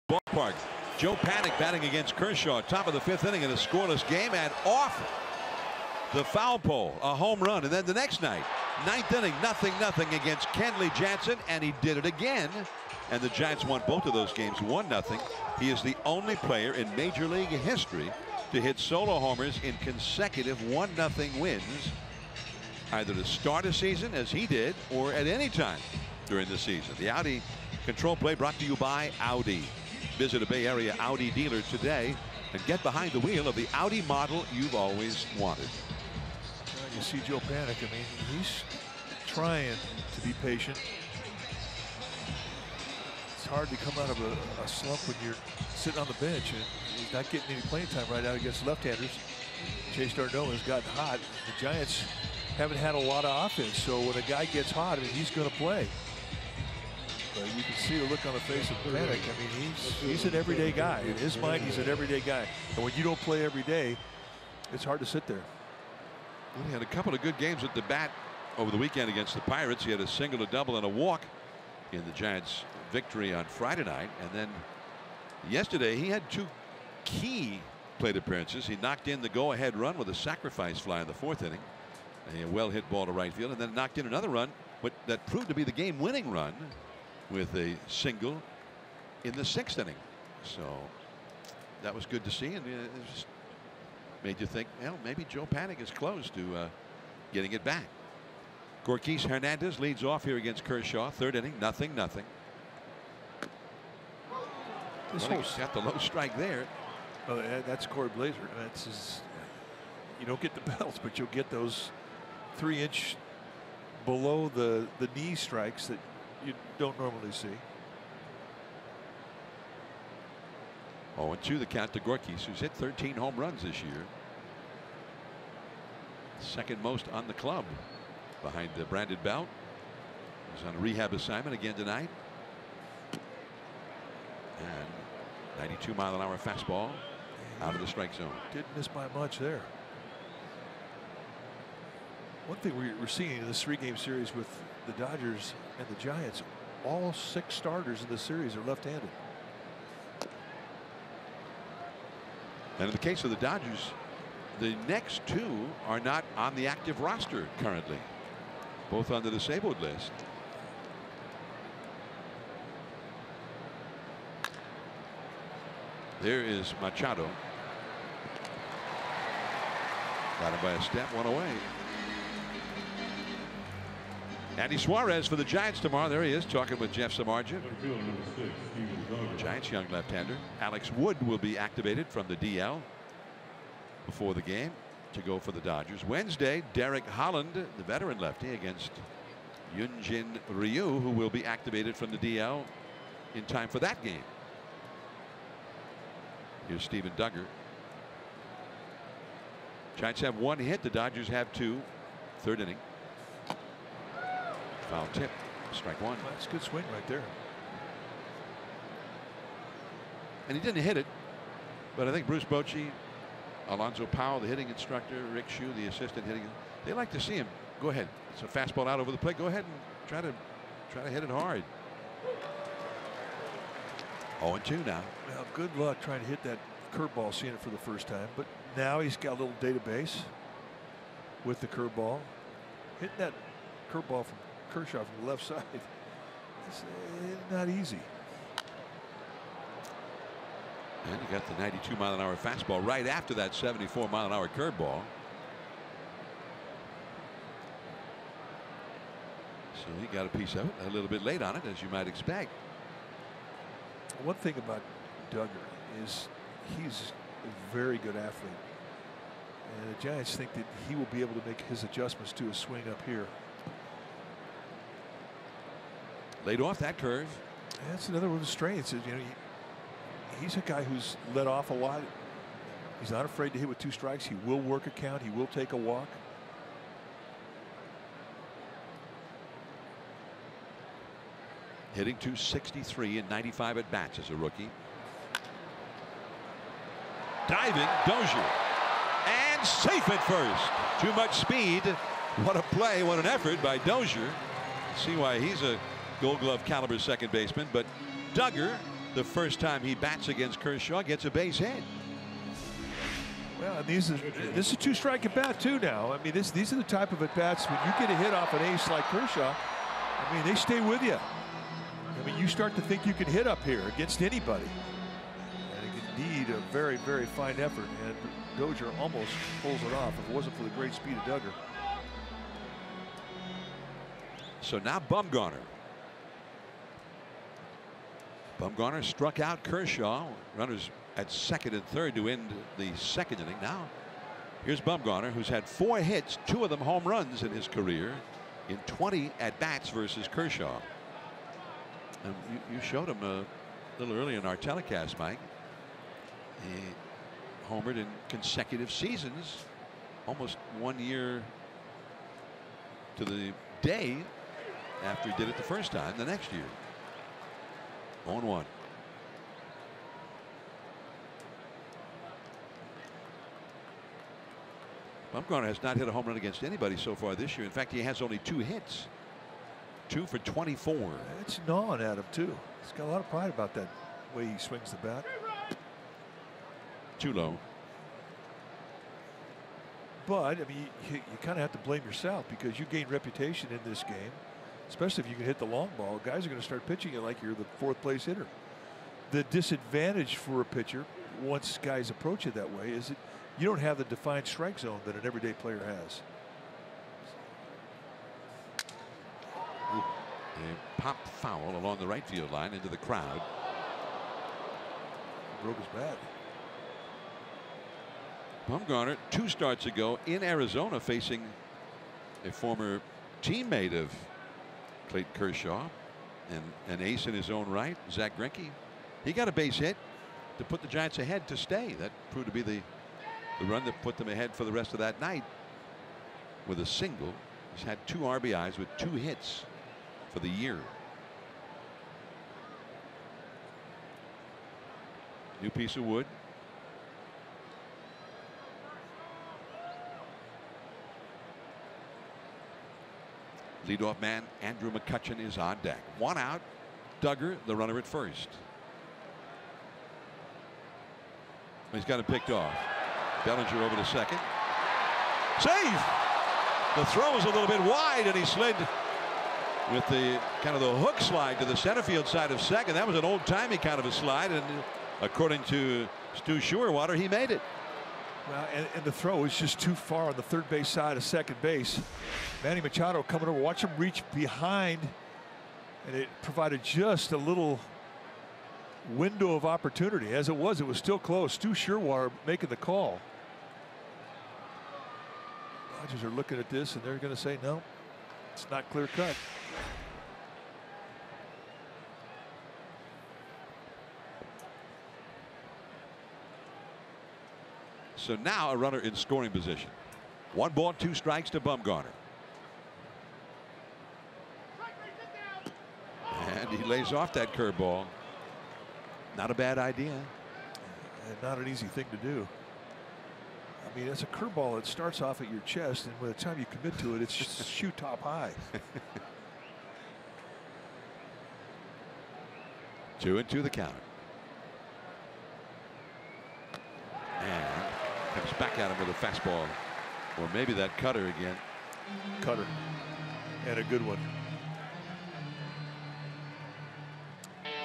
Ballpark. Joe Panik batting against Kershaw, top of the 5th inning in a scoreless game, and off the foul pole, a home run. And then the next night, 9th inning, 0-0 against Kenley Jansen, and he did it again. And the Giants won both of those games 1-0. He is the only player in Major League history to hit solo homers in consecutive 1-0 wins, either to start a season as he did or at any time during the season. The Audi control play brought to you by Audi. Visit a Bay Area Audi dealer today and get behind the wheel of the Audi model you've always wanted. You see Joe Panik. I mean, he's trying to be patient. It's hard to come out of a slump when you're sitting on the bench and he's not getting any playing time right now against left-handers. Chase Darno has gotten hot. The Giants haven't had a lot of offense, so when a guy gets hot, I mean, he's going to play. But you can see the look on the face of Panik. I mean, he's an everyday guy. In his mind, he's an everyday guy. And when you don't play every day, it's hard to sit there. Well, he had a couple of good games at the bat over the weekend against the Pirates. He had a single, a double, and a walk in the Giants' victory on Friday night. And then yesterday, he had 2 key plate appearances. He knocked in the go-ahead run with a sacrifice fly in the 4th inning. A well-hit ball to right field, and then knocked in another run, but that proved to be the game-winning run with a single in the 6th inning. So that was good to see, and it just made you think, well, maybe Joe Panik is close to getting it back. Gorkis Hernandez leads off here against Kershaw. 3rd inning, 0-0. This got the low strike there. Oh, that's Corey Blazer. That's his, you don't get the belts, but you'll get those 3-inch below the knee strikes that you don't normally see. 0-2 the count to Gorkis, who's hit 13 home runs this year. 2nd most on the club, behind Brandon Belt. He's on a rehab assignment again tonight. And 92-mile-an-hour fastball out of the strike zone. Didn't miss by much there. One thing we're seeing in this 3-game series with the Dodgers and the Giants, all 6 starters in the series are left-handed. And in the case of the Dodgers, the next 2 are not on the active roster currently, both on the disabled list. There is Machado. Got him by a step, 1 away. Andy Suarez for the Giants tomorrow. There he is, talking with Jeff Samardzija. Giants young left-hander. Alex Wood will be activated from the DL before the game to go for the Dodgers. Wednesday, Derek Holland, the veteran lefty, against Yunjin Ryu, who will be activated from the DL in time for that game. Here's Steven Duggar. Giants have 1 hit. The Dodgers have 2. 3rd inning. Foul tip. Strike 1. That's a good swing right there. And he didn't hit it, but I think Bruce Bochy, Alonzo Powell, the hitting instructor, Rick Shue, the assistant hitting, they like to see him. Go ahead. It's a fastball out over the plate. Go ahead and try to hit it hard. 0-2 now. Well, good luck trying to hit that curveball, seeing it for the first time. But now he's got a little database with the curveball. Hitting that curveball from Kershaw from the left side, it's not easy. And you got the 92-mile-an-hour fastball right after that 74-mile-an-hour curveball. So he got a piece of it a little bit late on it, as you might expect. One thing about Duggar is he's a very good athlete. And the Giants think that he will be able to make his adjustments to a swing up here. Laid off that curve. That's another one of the strengths. You know, he's a guy who's let off a lot. He's not afraid to hit with 2 strikes. He will work a count. He will take a walk. Hitting .263 in 95 at bats as a rookie. Diving Dozier, and safe at first. Too much speed. What a play, what an effort by Dozier. See why he's a Gold Glove caliber second baseman. But Duggar, the first time he bats against Kershaw, gets a base hit. Well, this is a 2-strike at bat too now. I mean, these are the type of at bats when you get a hit off an ace like Kershaw. I mean, they stay with you. I mean, you start to think you can hit up here against anybody. And indeed, a very, very fine effort. And Dozier almost pulls it off if it wasn't for the great speed of Duggar. So now Bumgarner. Bumgarner struck out Kershaw. Runners at 2nd and 3rd to end the 2nd inning. Now here's Bumgarner, who's had 4 hits, 2 of them home runs in his career, in 20 at bats versus Kershaw. And you showed him a little earlier in our telecast, Mike. He homered in consecutive seasons, almost 1 year to the day after he did it the first time the next year. 0-1. Bumgarner has not hit a home run against anybody so far this year. In fact, he has only 2 hits. 2 for 24. It's gnawing at him too. He's got a lot of pride about that way he swings the bat. Too low. But I mean, you kind of have to blame yourself because you gain reputation in this game, especially if you can hit the long ball. Guys are going to start pitching it like you're the 4th place hitter. The disadvantage for a pitcher, once guys approach it that way, is that you don't have the defined strike zone that an everyday player has. A pop foul along the right field line into the crowd. Broke his bat. Bumgarner 2 starts ago in Arizona facing a former teammate of Clayton Kershaw and an ace in his own right, Zach Greinke. He got a base hit to put the Giants ahead to stay. That proved to be the run that put them ahead for the rest of that night with a single. He's had 2 RBIs with 2 hits for the year. New piece of wood. Leadoff man Andrew McCutchen is on deck. 1 out. Duggar, the runner at first. He's got him picked off. Bellinger over to second. Save! The throw is a little bit wide, and he slid with the kind of the hook slide to the center field side of second. That was an old-timey kind of a slide, and according to Stu Schuerwater, he made it. Well, and the throw was just too far on the 3rd base side of second base. Manny Machado coming over, watch him reach behind, and it provided just a little window of opportunity. As it was still close. Stu Schuerwater making the call. Dodgers are looking at this, and they're going to say, no, it's not clear cut. So now a runner in scoring position. 1 ball, 2 strikes to Bumgarner. And he lays off that curveball. Not a bad idea. And not an easy thing to do. I mean, it's a curveball that starts off at your chest, and by the time you commit to it, it's just shoot top high. 2-2 the count. And comes back at him with a fastball, or maybe that cutter again. Cutter, and a good one.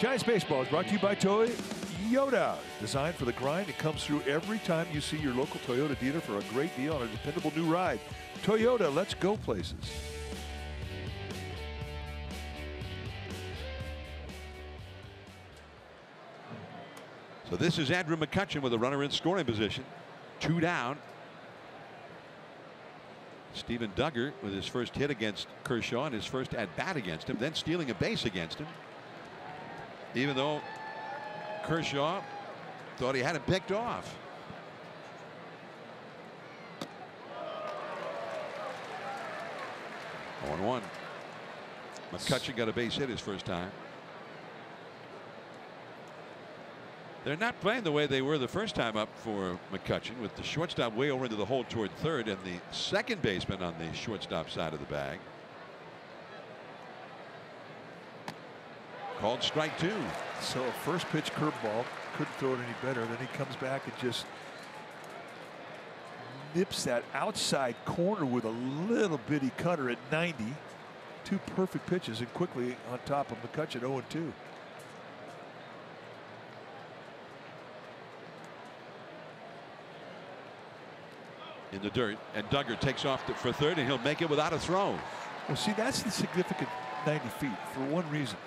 Giants Baseball is brought to you by Toyota. Designed for the grind, it comes through every time you see your local Toyota dealer for a great deal on a dependable new ride. Toyota, let's go places. So this is Andrew McCutchen with a runner in scoring position. 2 down. Steven Duggar with his first hit against Kershaw and his first at bat against him, then stealing a base against him. Even though Kershaw thought he had him picked off. On 1. McCutchen got a base hit his first time. They're not playing the way they were the first time up for McCutchen, with the shortstop way over into the hole toward third and the second baseman on the shortstop side of the bag. Called strike 2. So a first pitch curveball, couldn't throw it any better. Then he comes back and just nips that outside corner with a little bitty cutter at 90. 2 perfect pitches, and quickly on top of McCutchen, 0-2. In the dirt, and Duggar takes off for third, and he'll make it without a throw. Well, see, that's the significant 90 feet for one reason.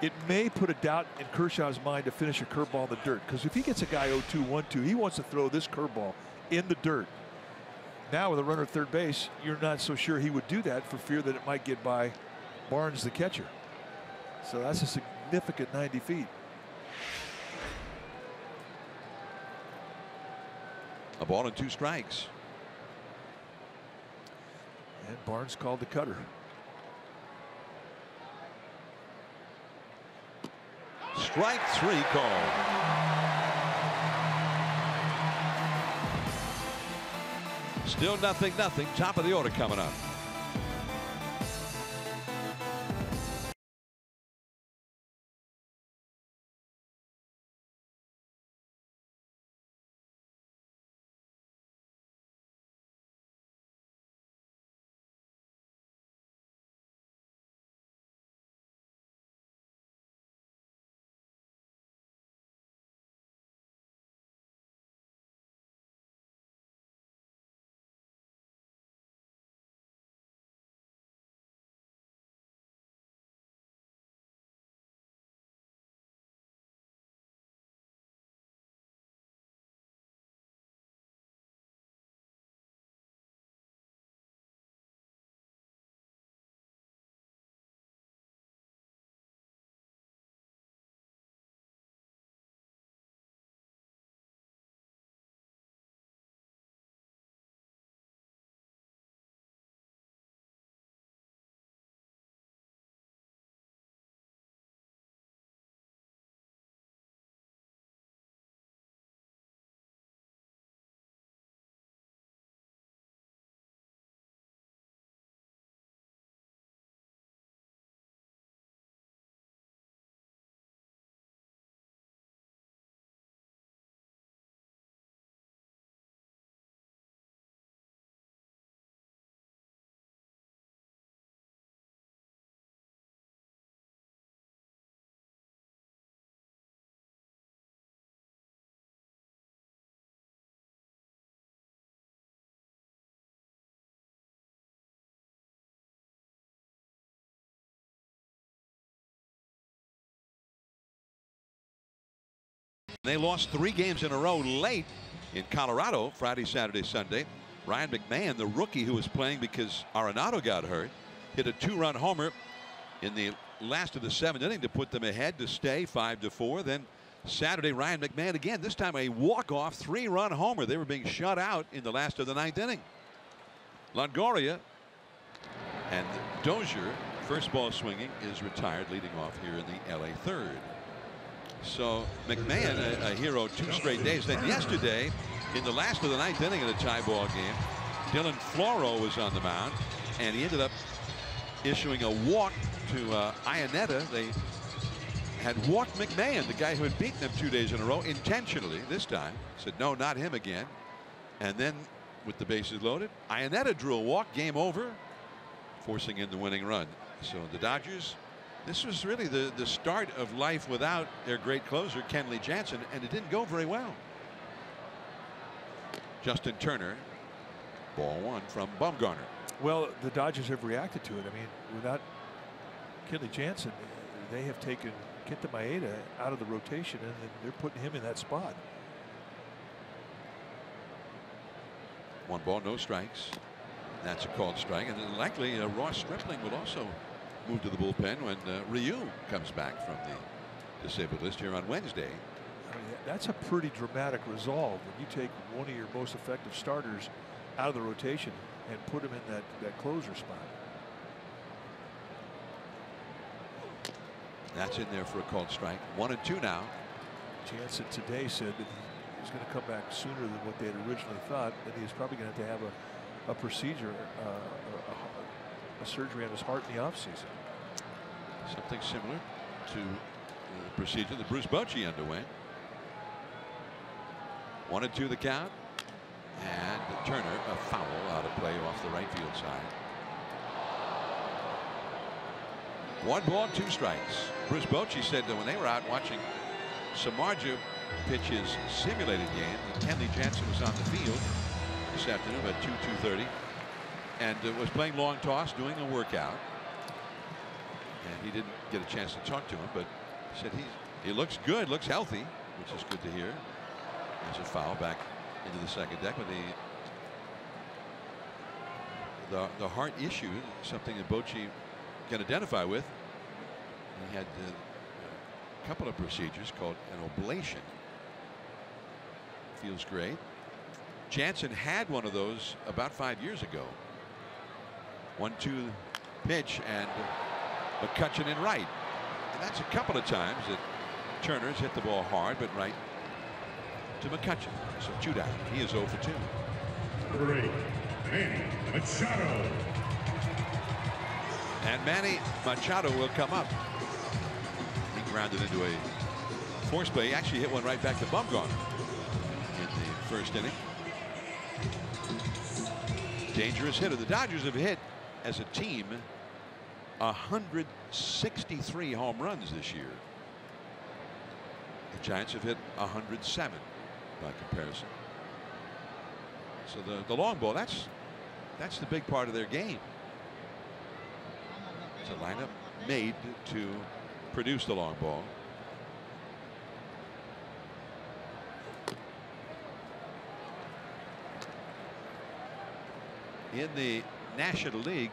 It may put a doubt in Kershaw's mind to finish a curveball in the dirt, because if he gets a guy 0-2, 1-2, he wants to throw this curveball in the dirt. Now with a runner at third base, you're not so sure he would do that for fear that it might get by Barnes, the catcher. So that's a significant 90 feet. A ball and 2 strikes. And Barnes called the cutter. Strike 3 called. Still 0-0. Top of the order coming up. They lost 3 games in a row late in Colorado, Friday, Saturday, Sunday. Ryan McMahon, the rookie who was playing because Arenado got hurt, hit a 2-run homer in the last of the 7th inning to put them ahead to stay 5-4. Then Saturday, Ryan McMahon again, this time a walk-off 3-run homer. They were being shut out in the last of the 9th inning. Longoria and Dozier, first ball swinging, is retired, leading off here in the LA 3rd. So McMahon, a hero 2 straight days. Then yesterday, in the last of the 9th inning of the tie ball game, Dylan Floro was on the mound, and he ended up issuing a walk to Iannetta. They had walked McMahon, the guy who had beaten them 2 days in a row, intentionally this time. Said, no, not him again. And then, with the bases loaded, Iannetta drew a walk, game over, forcing in the winning run. So the Dodgers, this was really the start of life without their great closer, Kenley Jansen, and it didn't go very well. Justin Turner, ball 1 from Bumgarner. Well, the Dodgers have reacted to it. I mean, without Kenley Jansen, they have taken Kenta Maeda out of the rotation, and they're putting him in that spot. 1 ball, no strikes. That's a called strike, and then likely Ross Stripling will also move to the bullpen when Ryu comes back from the disabled list here on Wednesday. I mean, that's a pretty dramatic resolve when you take one of your most effective starters out of the rotation and put him in that closer spot. That's in there for a called strike. 1-2 now. Jansen today said that he was going to come back sooner than what they had originally thought, that he was probably going to have a procedure, a surgery on his heart in the offseason. Something similar to the procedure that Bruce Bochy underwent. 1-2 the count, and Turner, a foul out of play off the right field side. 1 ball, 2 strikes. Bruce Bochy said that when they were out watching Samardzija pitch his simulated game, that Kenley Jansen was on the field this afternoon at 2:30 and was playing long toss, doing a workout. And he didn't get a chance to talk to him, but he said he looks good, looks healthy, which is good to hear. There's a foul back into the second deck with the heart issue, something that Bochy can identify with. He had a couple of procedures called an ablation. Feels great. Jansen had one of those about 5 years ago. 1-2 pitch, and McCutchen in right. And that's a couple of times that Turner's hit the ball hard, but right to McCutchen. So 2 down. He is 0 for 2. Number 8, Manny Machado. And Manny Machado will come up. He grounded into a force play. He actually hit one right back to Bumgarner in the first inning. Dangerous hitter. The Dodgers have hit as a team 163 home runs this year. The Giants have hit 107 by comparison. So the long ball, that's the big part of their game. It's a lineup made to produce the long ball. In the National League,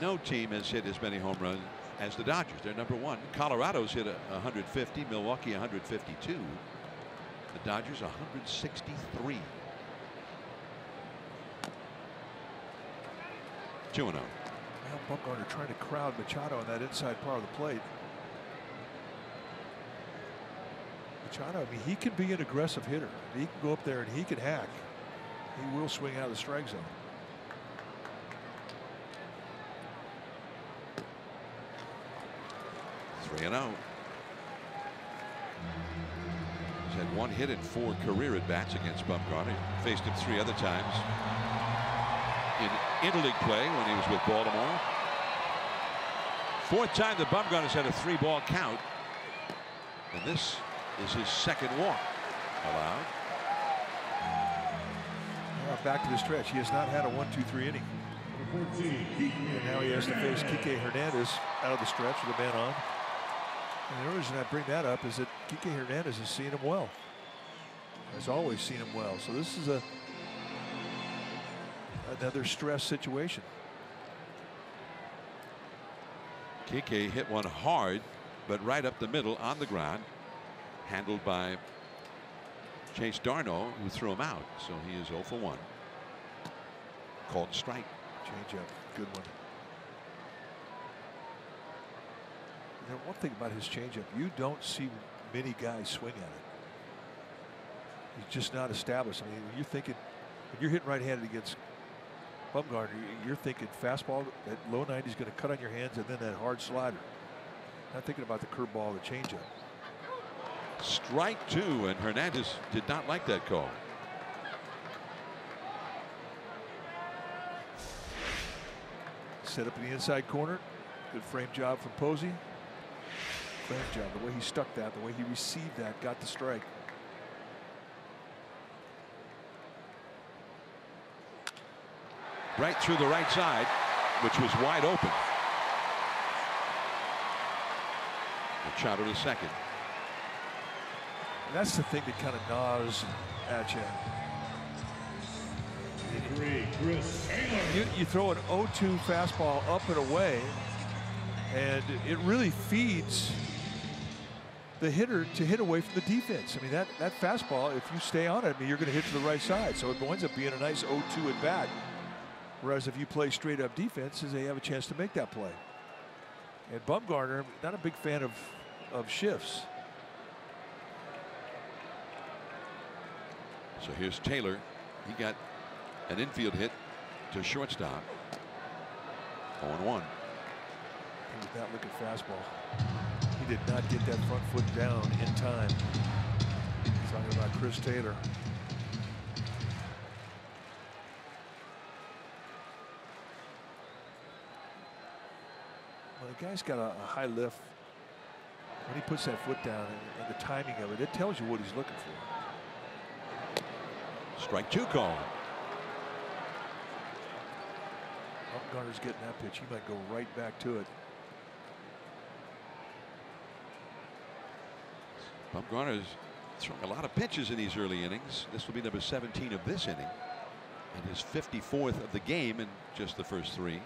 no team has hit as many home runs as the Dodgers. They're number 1. Colorado's hit 150, Milwaukee 152. The Dodgers 163. 2-0. Now Bumgarner trying to crowd Machado on that inside part of the plate. Machado, I mean, he can be an aggressive hitter. He can go up there and he can hack. He will swing out of the strike zone. He's had 1 hit in 4 career at bats against Bumgarner. Faced him 3 other times in interleague play when he was with Baltimore. 4th time that Bumgarner's had a 3-ball count, and this is his 2nd walk allowed. Back to the stretch. He has not had a 1-2-3 inning. And now he has to face Kike Hernandez out of the stretch with a man on. And the reason I bring that up is that Kike Hernandez has seen him well. Has always seen him well. So this is another stress situation. Kike hit one hard, but right up the middle on the ground, handled by Chase Darno, who threw him out. So he is 0 for 1. Called strike. Change up, good one. You know, one thing about his changeup, you don't see many guys swing at it. He's just not established. I mean, when you're hitting right-handed against Bumgarner, you're thinking fastball at low 90s going to cut on your hands, and then that hard slider. Not thinking about the curveball, the changeup. Strike 2, and Hernandez did not like that call. Set up in the inside corner. Good frame job from Posey. Frame job, the way he stuck that, the way he received that, got the strike. Right through the right side, which was wide open. Machado to second. And that's the thing that kind of gnaws at you. You throw an 0-2 fastball up and away, and it really feeds the hitter to hit away from the defense. I mean, that fastball, if you stay on it, I mean, you're going to hit to the right side. So it winds up being a nice 0-2 at bat. Whereas if you play straight up defense, they have a chance to make that play. And Bumgarner, not a big fan of shifts. So here's Taylor. He got an infield hit to shortstop. 0-1. With that looking fastball, he did not get that front foot down in time. Talking about Chris Taylor. Well, the guy's got a high lift. When he puts that foot down and the timing of it, it tells you what he's looking for. Strike 2 call. Bumgarner's getting that pitch. He might go right back to it. Bumgarner's throwing a lot of pitches in these early innings. This will be number 17 of this inning, and his 54th of the game in just the first 3.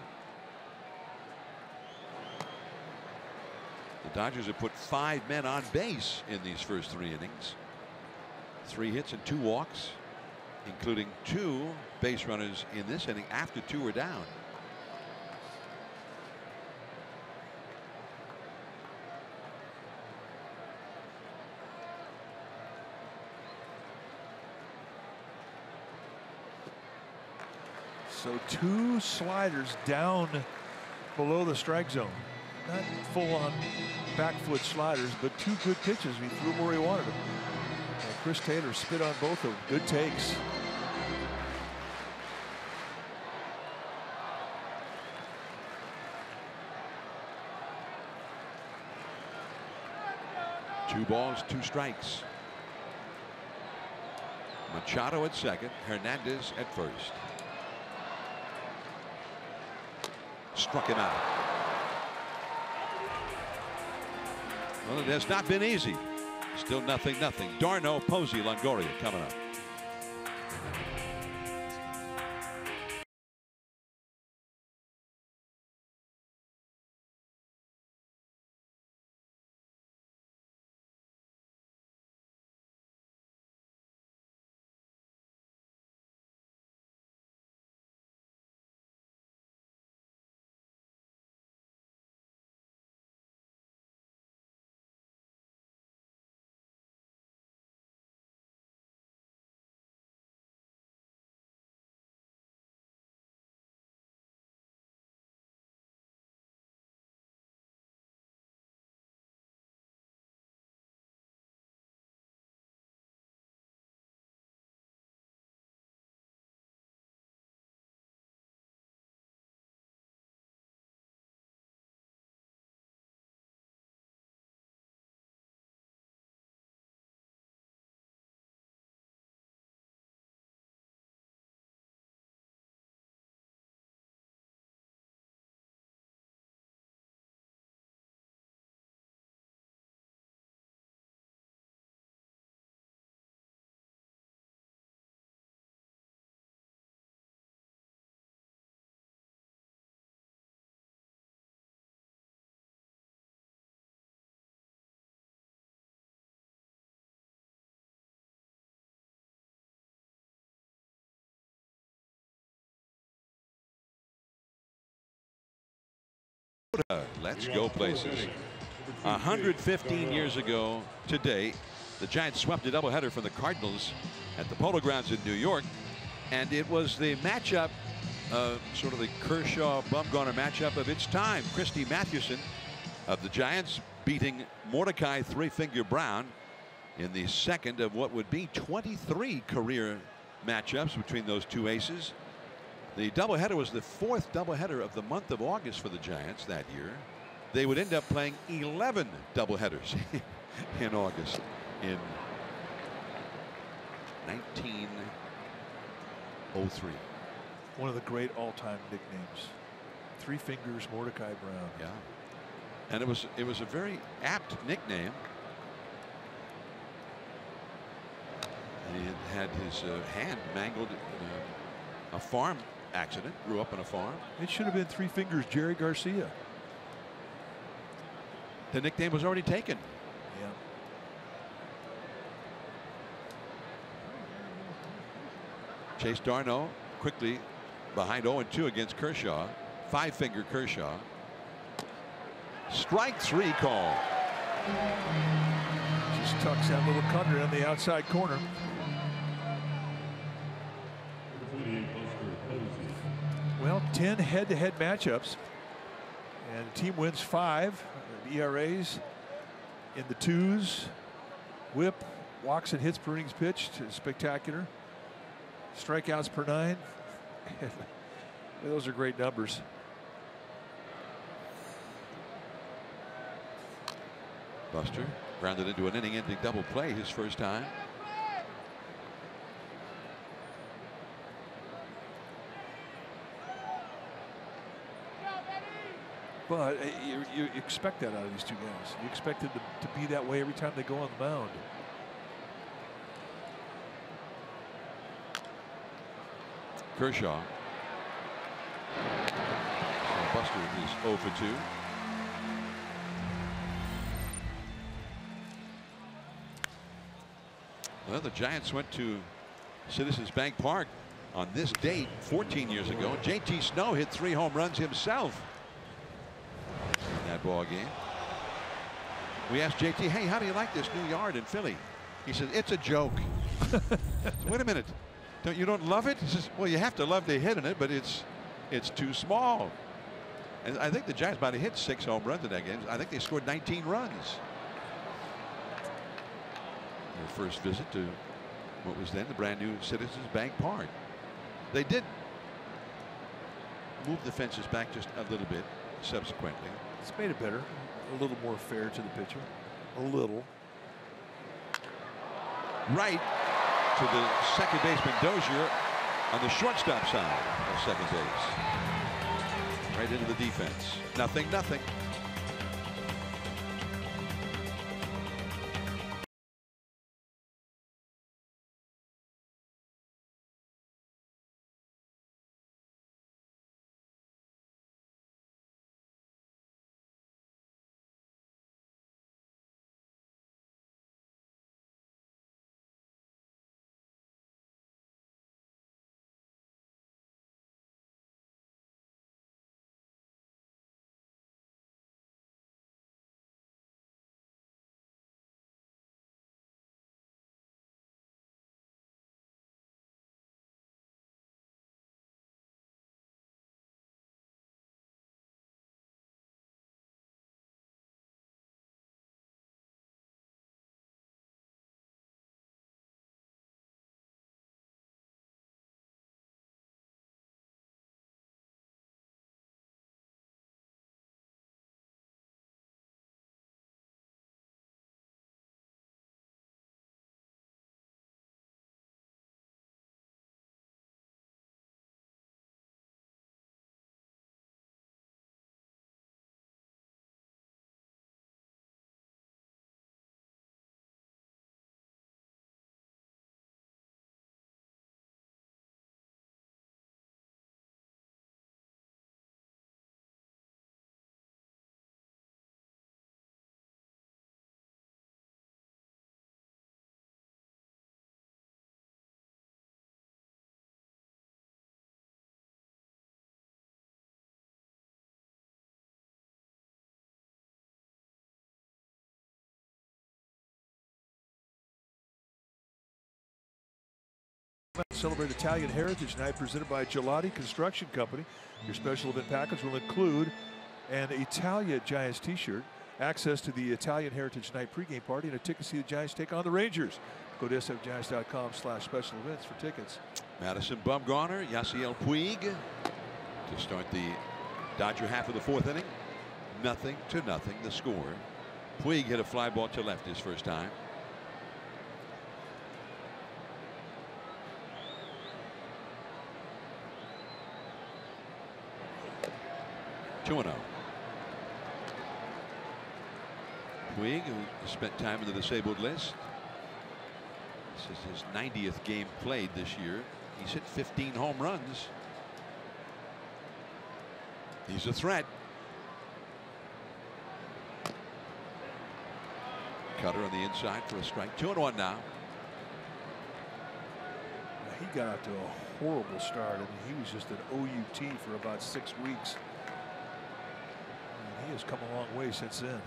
The Dodgers have put 5 men on base in these first 3 innings. 3 hits and 2 walks, including 2 base runners in this inning after 2 were down. So 2 sliders down below the strike zone. Not full on back foot sliders, but 2 good pitches. He threw them where he wanted them. And Chris Taylor spit on both of them. Good takes. Two balls, 2 strikes. Machado at second, Hernandez at first. Struck him out. Well, it has not been easy. Still 0-0. Darno, Posey, Longoria coming up. Let's go places. 115 years ago today, the Giants swept a doubleheader from the Cardinals at the Polo Grounds in New York, and it was the matchup, sort of the Kershaw-Bumgarner matchup of its time. Christy Mathewson of the Giants beating Mordecai Three-Finger Brown in the second of what would be 23 career matchups between those two aces. The doubleheader was the fourth doubleheader of the month of August for the Giants that year. They would end up playing 11 doubleheaders in August in 1903. One of the great all-time nicknames. Three Fingers Mordecai Brown. Yeah. And it was a very apt nickname. He had his hand mangled in a farm accident. Grew up on a farm. It should have been Three Fingers Jerry Garcia. The nickname was already taken. Yeah. Chase Darno quickly behind 0-2 against Kershaw. Five-finger Kershaw. Strike three call. Just tucks that little cutter on the outside corner. Well, 10 head-to-head matchups, and the team wins 5. ERAs in the 2s. Whip, walks and hits per innings pitched, spectacular. Strikeouts per 9. Those are great numbers. Buster grounded into an inning-ending double play his first time. But you expect that out of these two guys. You expect them to be that way every time they go on the mound. Kershaw. So Buster is 0 for 2. Well, the Giants went to Citizens Bank Park on this date 14 years ago. JT Snow hit 3 home runs himself in that ball game. We asked JT, hey, how do you like this new yard in Philly? He said, it's a joke. So, wait a minute. You don't love it? He says, well, you have to love the hit in it, but it's too small. And I think the Giants might have hit 6 home runs in that game. I think they scored 19 runs. Their first visit to what was then the brand new Citizens Bank Park. They did move the fences back just a little bit subsequently. It's made it better, a little more fair to the pitcher, a little. Right to the second baseman Dozier on the shortstop side of second base. Right into the defense. 0-0. Celebrate Italian Heritage Night presented by Gelati Construction Company. Your special event package will include an Italia Giants t-shirt, access to the Italian Heritage Night pregame party, and a ticket to see the Giants take on the Rangers. Go to sfgiants.com/special events for tickets. Madison Bumgarner, Yasiel Puig to start the Dodger half of the fourth inning. 0-0 the score. Puig hit a fly ball to left his first time. Puig, who spent time in the disabled list. This is his 90th game played this year. He's hit 15 home runs. He's a threat. Cutter on the inside for a strike. 2-1 now. He got out to a horrible start. I mean, he was just an OUT for about 6 weeks. And he has come a long way since then.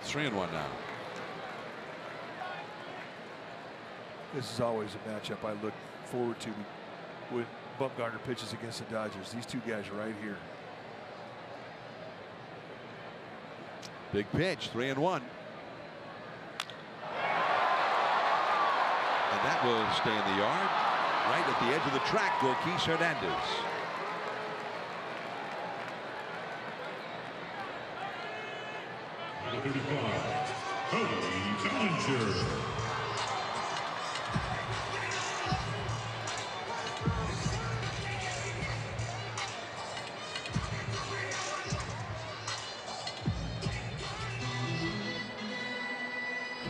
3-1 now. This is always a matchup I look forward to when Bumgarner pitches against the Dodgers. These two guys right here. Big pitch, 3-1. And that will stay in the yard. Right at the edge of the track, Gorkis Hernandez. Number 35, Cody Bellinger.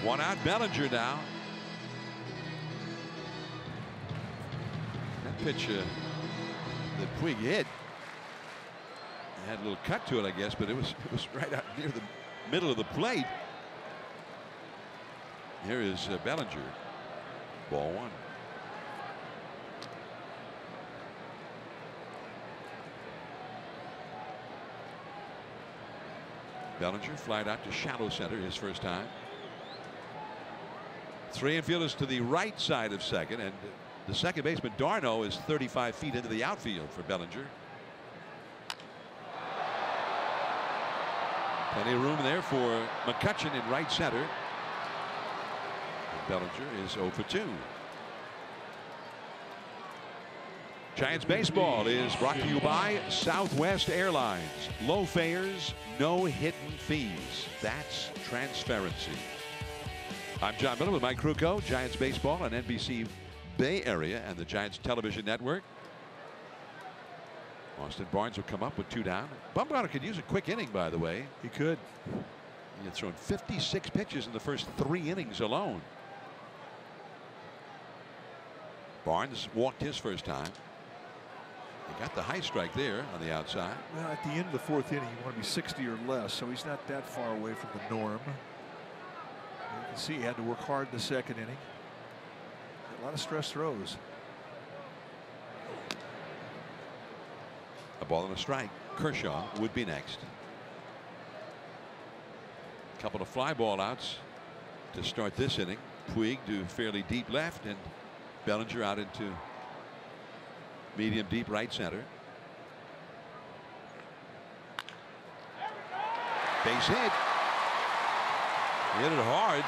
One out, Bellinger now. That pitch that Puig hit had a little cut to it, I guess, but it was right out near the middle of the plate. Here is Bellinger. Ball one. Bellinger flied out to shallow center his first time. 3 infielders to the right side of second, and the second baseman Darno is 35 feet into the outfield for Bellinger. Plenty of room there for McCutchen in right center. And Bellinger is 0 for 2. Giants baseball is brought to you by Southwest Airlines. Low fares, no hidden fees. That's transparency. I'm John Miller with Mike Krukow. Giants baseball on NBC Bay Area and the Giants television network. Austin Barnes will come up with 2 down. Bumgarner could use a quick inning, by the way. He could. He had thrown 56 pitches in the first 3 innings alone. Barnes walked his first time. He got the high strike there on the outside. Well, at the end of the 4th inning, you want to be 60 or less, so he's not that far away from the norm. You can see he had to work hard in the 2nd inning. A lot of stress throws. A ball and a strike. Kershaw would be next. A couple of fly ball outs to start this inning. Puig to fairly deep left, and Bellinger out into medium deep right center. Base hit. He hit it hard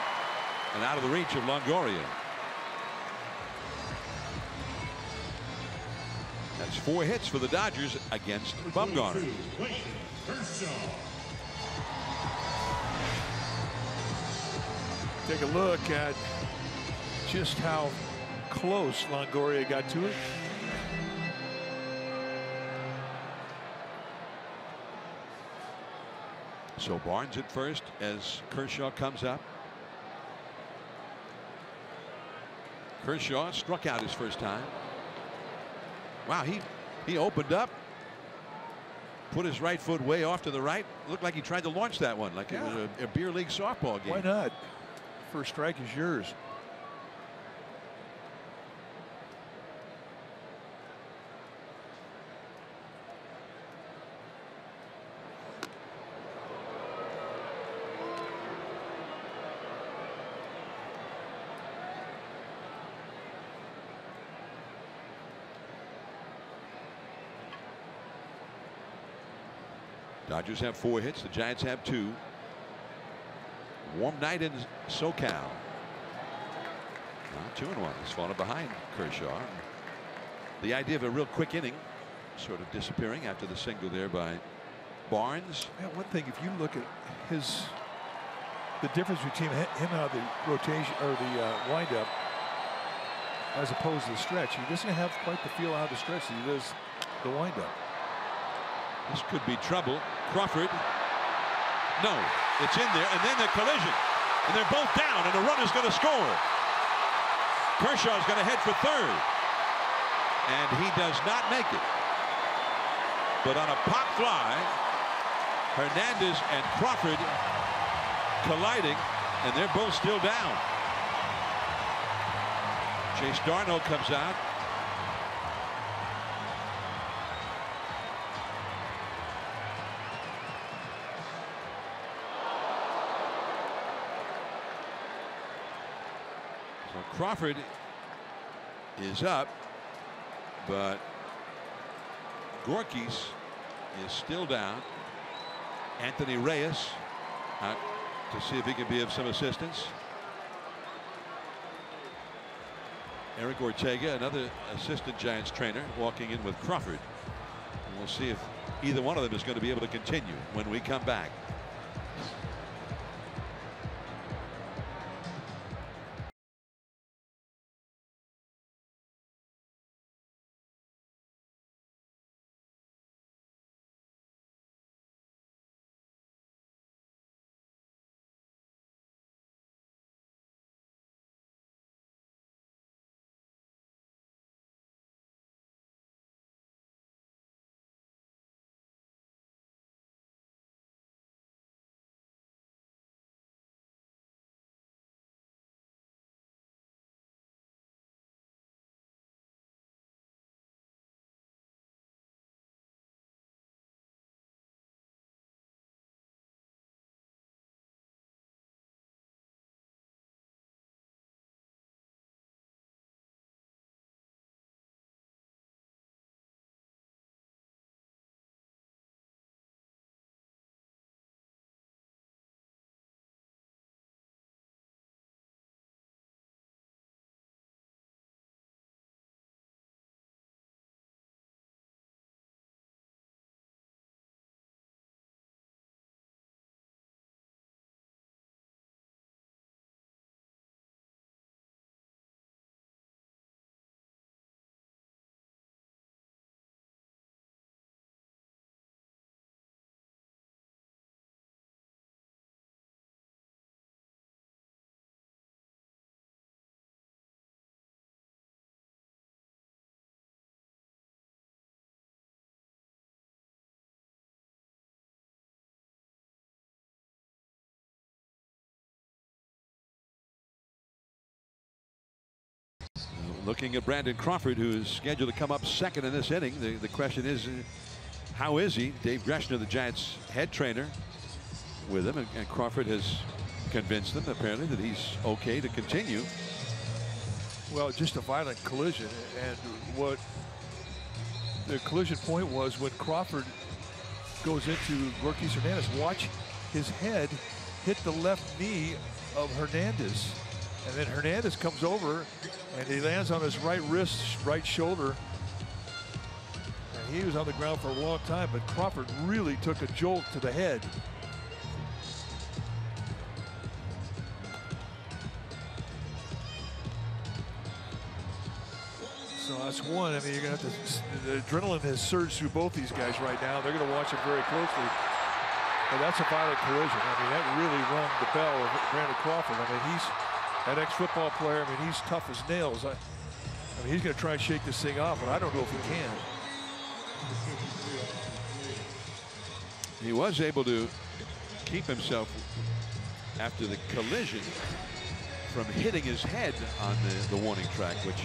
and out of the reach of Longoria. That's 4 hits for the Dodgers against Bumgarner. Take a look at just how close Longoria got to it. So Barnes at first as Kershaw comes up. Kershaw struck out his first time. Wow, he opened up, put his right foot way off to the right. Looked like he tried to launch that one like it was a beer league softball game. Why not? First strike is yours. Dodgers have 4 hits. The Giants have 2. Warm night in SoCal. Now 2-1. He's fallen behind Kershaw. The idea of a real quick inning sort of disappearing after the single there by Barnes. Yeah, one thing, if you look at the difference between him out of the rotation or the windup as opposed to the stretch, he doesn't have quite the feel out of the stretch that he does the windup. This could be trouble. Crawford. No, it's in there, and then the collision. And they're both down, and the runner's going to score. Kershaw's going to head for third. And he does not make it. But on a pop fly, Hernandez and Crawford colliding, and they're both still down. Chase Darno comes out. So Crawford is up, but Gorkis is still down. Anthony Reyes out to see if he can be of some assistance. Eric Ortega, another assistant Giants trainer, walking in with Crawford. And we'll see if either one of them is going to be able to continue when we come back. Looking at Brandon Crawford, who is scheduled to come up second in this inning. The question is, how is he? Dave Greshner, the Giants head trainer, with him, and Crawford has convinced them apparently that he's okay to continue. Well, just a violent collision, and what the collision point was when Crawford goes into Gorkis Hernandez. Watch his head hit the left knee of Hernandez, and then Hernandez comes over and he lands on his right wrist, right shoulder, and he was on the ground for a long time, but Crawford really took a jolt to the head. So that's one. I mean, you're going to have to, the adrenaline has surged through both these guys right now. They're going to watch it very closely. But that's a violent collision. I mean, that really rung the bell of Brandon Crawford. I mean, he's an ex-football player. I mean, he's tough as nails. I mean, he's going to try and shake this thing off, but I don't know if he can. He was able to keep himself after the collision from hitting his head on the warning track, which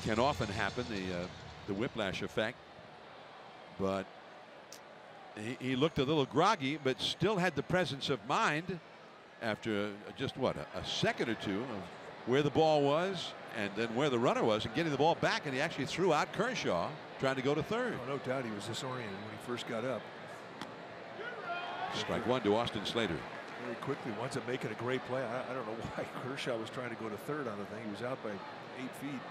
can often happen, the whiplash effect. But he looked a little groggy, but still had the presence of mind after just what, a second or two of where the ball was and then where the runner was and getting the ball back, and he actually threw out Kershaw trying to go to third. Oh, no doubt he was disoriented when he first got up. Strike one to Austin Slater. Very quickly winds up making a great play. I don't know why Kershaw was trying to go to third on the thing. He was out by 8 feet.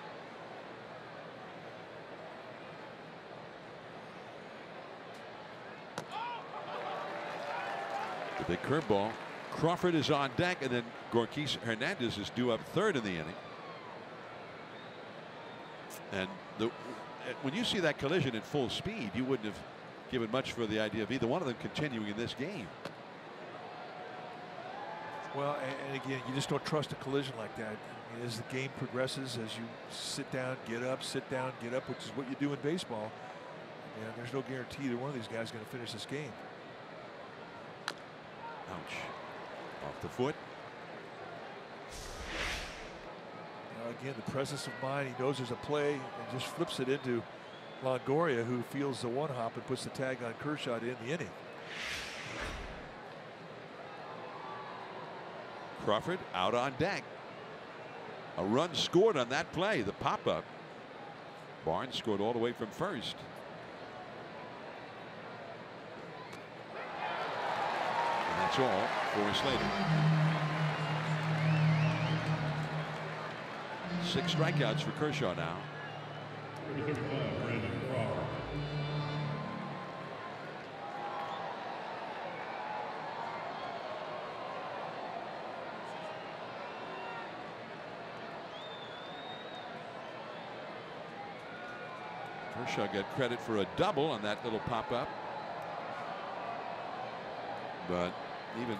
The big curveball. Crawford is on deck, and then Gorkis Hernandez is due up third in the inning. And when you see that collision at full speed, you wouldn't have given much for the idea of either one of them continuing in this game. Well, and again, you just don't trust a collision like that. I mean, as the game progresses, as you sit down, get up, which is what you do in baseball, and there's no guarantee that one of these guys is going to finish this game. Ouch. Off the foot. Now again, the presence of mind. He knows there's a play and just flips it into Longoria, who feels the one hop and puts the tag on Kershaw to end the inning. Crawford out on deck. A run scored on that play, the pop-up. Barnes scored all the way from first. And that's all for Slater. 6 strikeouts for Kershaw now. Kershaw got credit for a double on that little pop-up. But even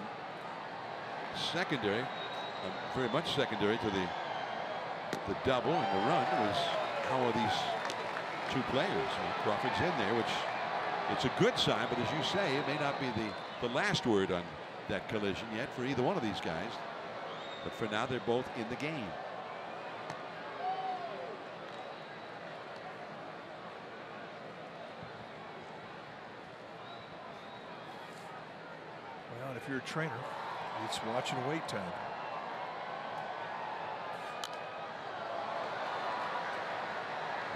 secondary, very much secondary to the double and the run was how are these two players. Crawford's in there, which it's a good sign, but as you say, it may not be the last word on that collision yet for either one of these guys. But for now, they're both in the game. Well, if you're a trainer, it's watch and wait time.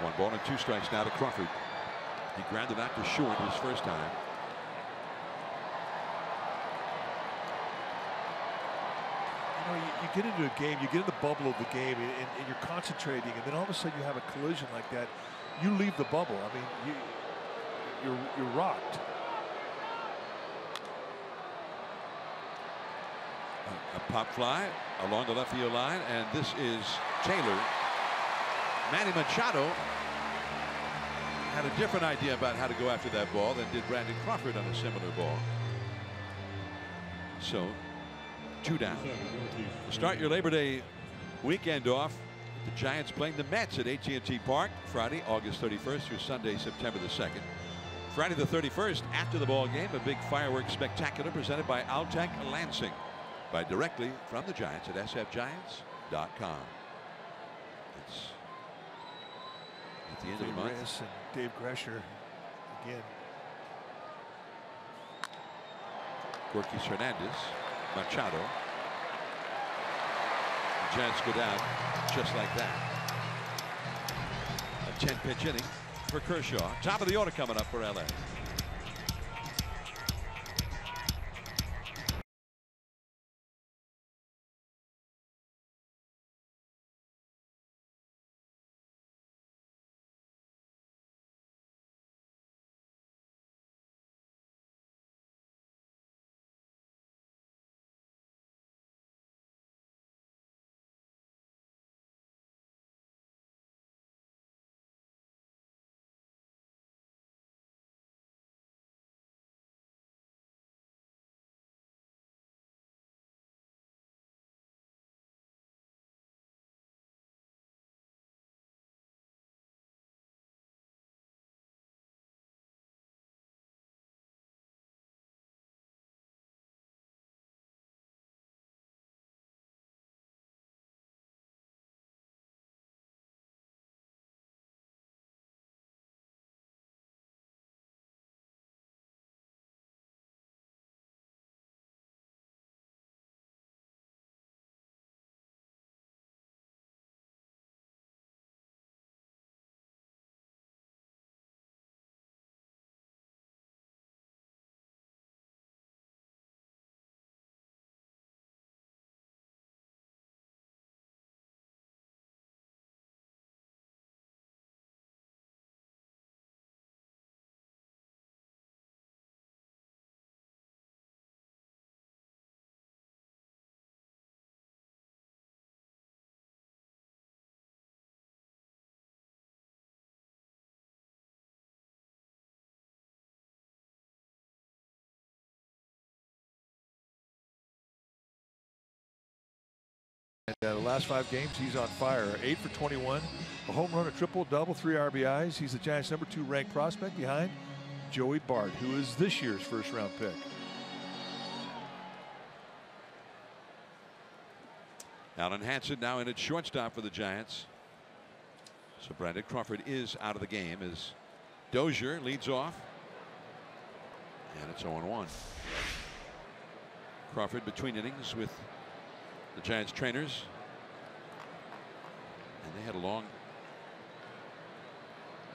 One ball and 2 strikes now to Crawford. He grounded out to short his first time. You know, you get into a game, you get in the bubble of the game, and you're concentrating, and then all of a sudden you have a collision like that. You leave the bubble. I mean, you're rocked. A pop fly along the left field line, and this is Taylor. Manny Machado had a different idea about how to go after that ball than did Brandon Crawford on a similar ball. So 2 down. Start your Labor Day weekend off. The Giants playing the Mets at AT&T Park Friday, August 31st through Sunday, September the 2nd. Friday the 31st, after the ball game, a big fireworks spectacular presented by Altec Lansing. Buy directly from the Giants at sfgiants.com. It's at the end of the month. Reyes and Dave Gresher again. Gorkis Hernandez, Machado. The Giants go down just like that. A 10-pitch inning for Kershaw. Top of the order coming up for LA. The last 5 games, he's on fire. 8 for 21, a home run, a triple, double, 3 RBIs. He's the Giants' #2 ranked prospect behind Joey Bart, who is this year's first-round pick. Alan Hansen now in at shortstop for the Giants. So Brandon Crawford is out of the game as Dozier leads off. And it's 0-1. Crawford between innings with the Giants trainers. And they had a long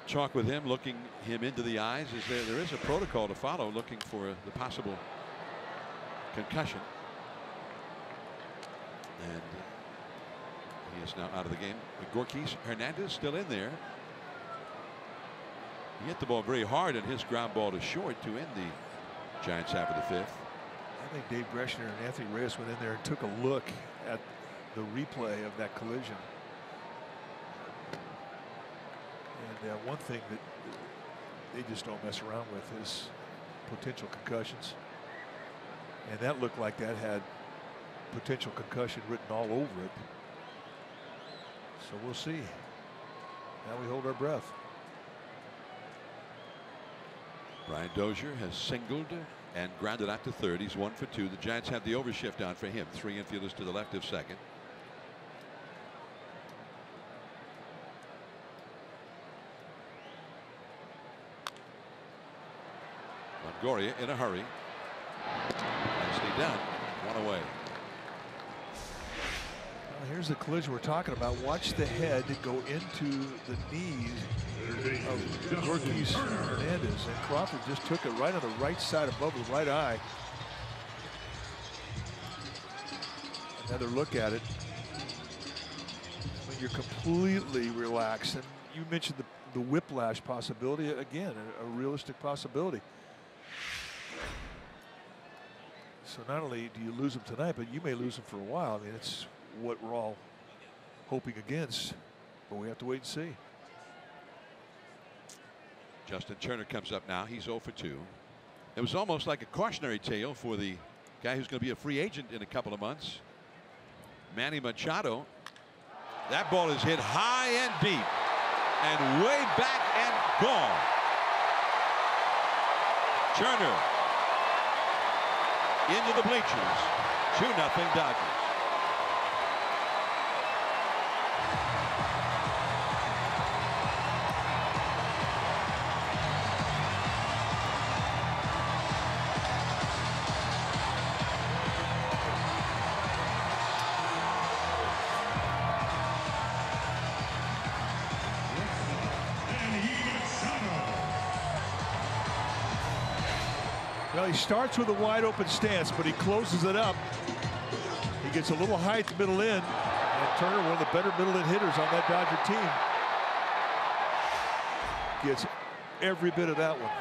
talk with him, looking him into the eyes, as there is a protocol to follow, looking for the possible concussion. And he is now out of the game. Gorkis Hernandez still in there. He hit the ball very hard, and his ground ball to short to end the Giants half of the 5th. I think Dave Greshner and Anthony Reyes went in there and took a look at the replay of that collision. And one thing that they just don't mess around with is potential concussions. And that looked like that had potential concussion written all over it. So we'll see. Now we hold our breath. Brian Dozier has singled and grounded out to third. He's 1 for 2. The Giants have the overshift on for him. 3 infielders to the left of second. Longoria in a hurry. Nicely done. 1 away. Well, here's the collision we're talking about. Watch the head go into the knees of Gorkis Hernandez, and Crawford just took it right on the right side above the right eye. Another look at it. When you're completely relaxed, and you mentioned the whiplash possibility, again, a realistic possibility. So not only do you lose him tonight, but you may lose him for a while. I mean, it's what we're all hoping against, but we have to wait and see. Justin Turner comes up now. He's 0 for 2. It was almost like a cautionary tale for the guy who's going to be a free agent in a couple of months, Manny Machado. That ball is hit high and deep and way back and gone. Turner into the bleachers. 2-0 Dodgers. Well, he starts with a wide open stance, but he closes it up. He gets a little height middle in, and Turner, one of the better middle in hitters on that Dodger team, gets every bit of that one.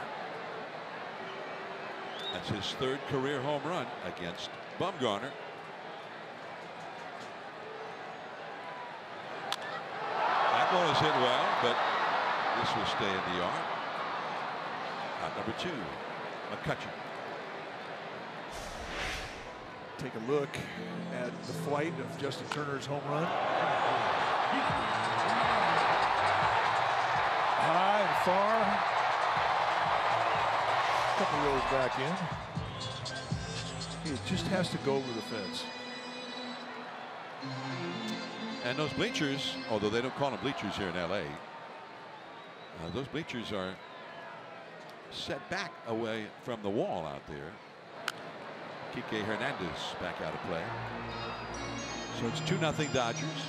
That's his 3rd career home run against Bumgarner. That ball is hit well, but this will stay in the yard. Out number 2, McCutcheon. Take a look at the flight of Justin Turner's home run. High and far. A couple rows back in. He just has to go over the fence. And those bleachers, although they don't call them bleachers here in LA, those bleachers are set back away from the wall out there. Kike Hernandez back out of play. So it's 2-0 Dodgers.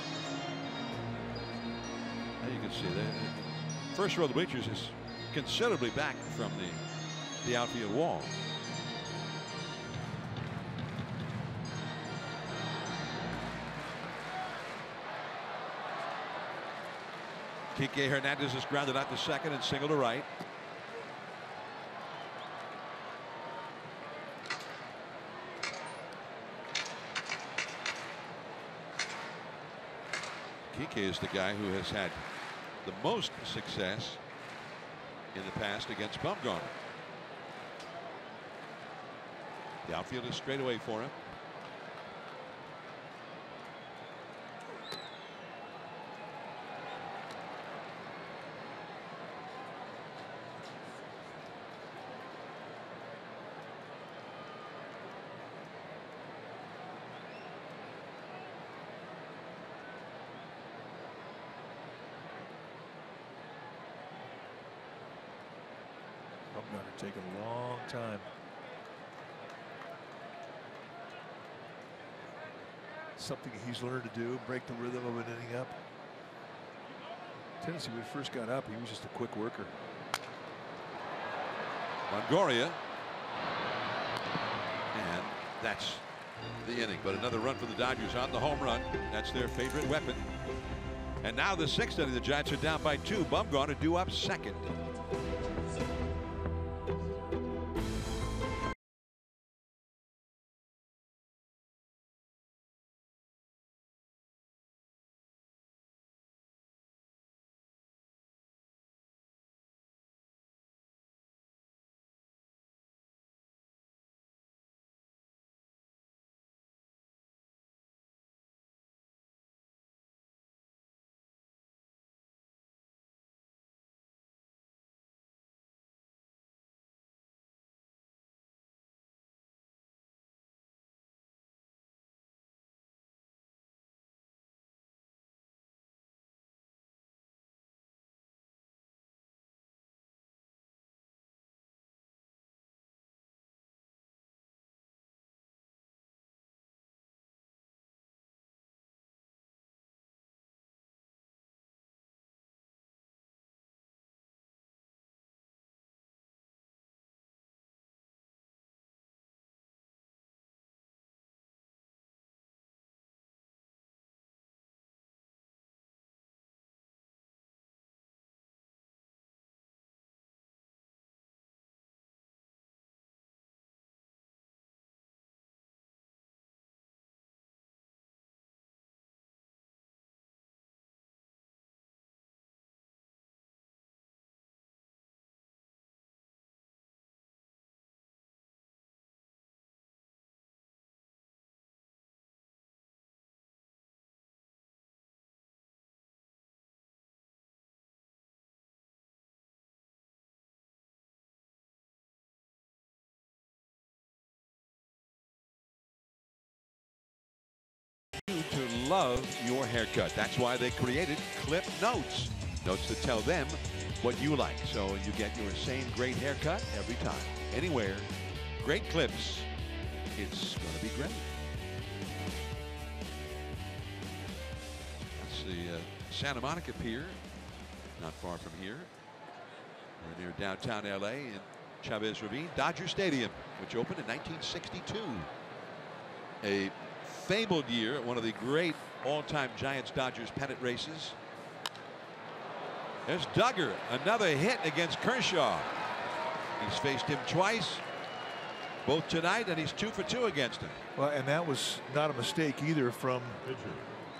Now you can see the first row of the bleachers is considerably back from the outfield wall. Kike Hernandez is grounded out to second and single to right. Kike is the guy who has had the most success in the past against Bumgarner. The outfield is straight away for him. Bumgarner taking a long time. Something he's learned to do, break the rhythm of an inning up. Tennessee, when he first got up, he was just a quick worker. Longoria. And that's the inning. But another run for the Dodgers on the home run. That's their favorite weapon. And now the sixth inning, the Giants are down by 2. Bumgarner due up second. To love your haircut. That's why they created Clip Notes. Notes that tell them what you like. So you get your same great haircut every time. Anywhere. Great clips. It's going to be great. That's the Santa Monica Pier. Not far from here. We're near downtown LA in Chavez Ravine. Dodger Stadium, which opened in 1962. A fabled year at one of the great all-time Giants-Dodgers pennant races. There's Duggar, another hit against Kershaw. He's faced him twice, both tonight, and he's 2 for 2 against him. Well, and that was not a mistake either from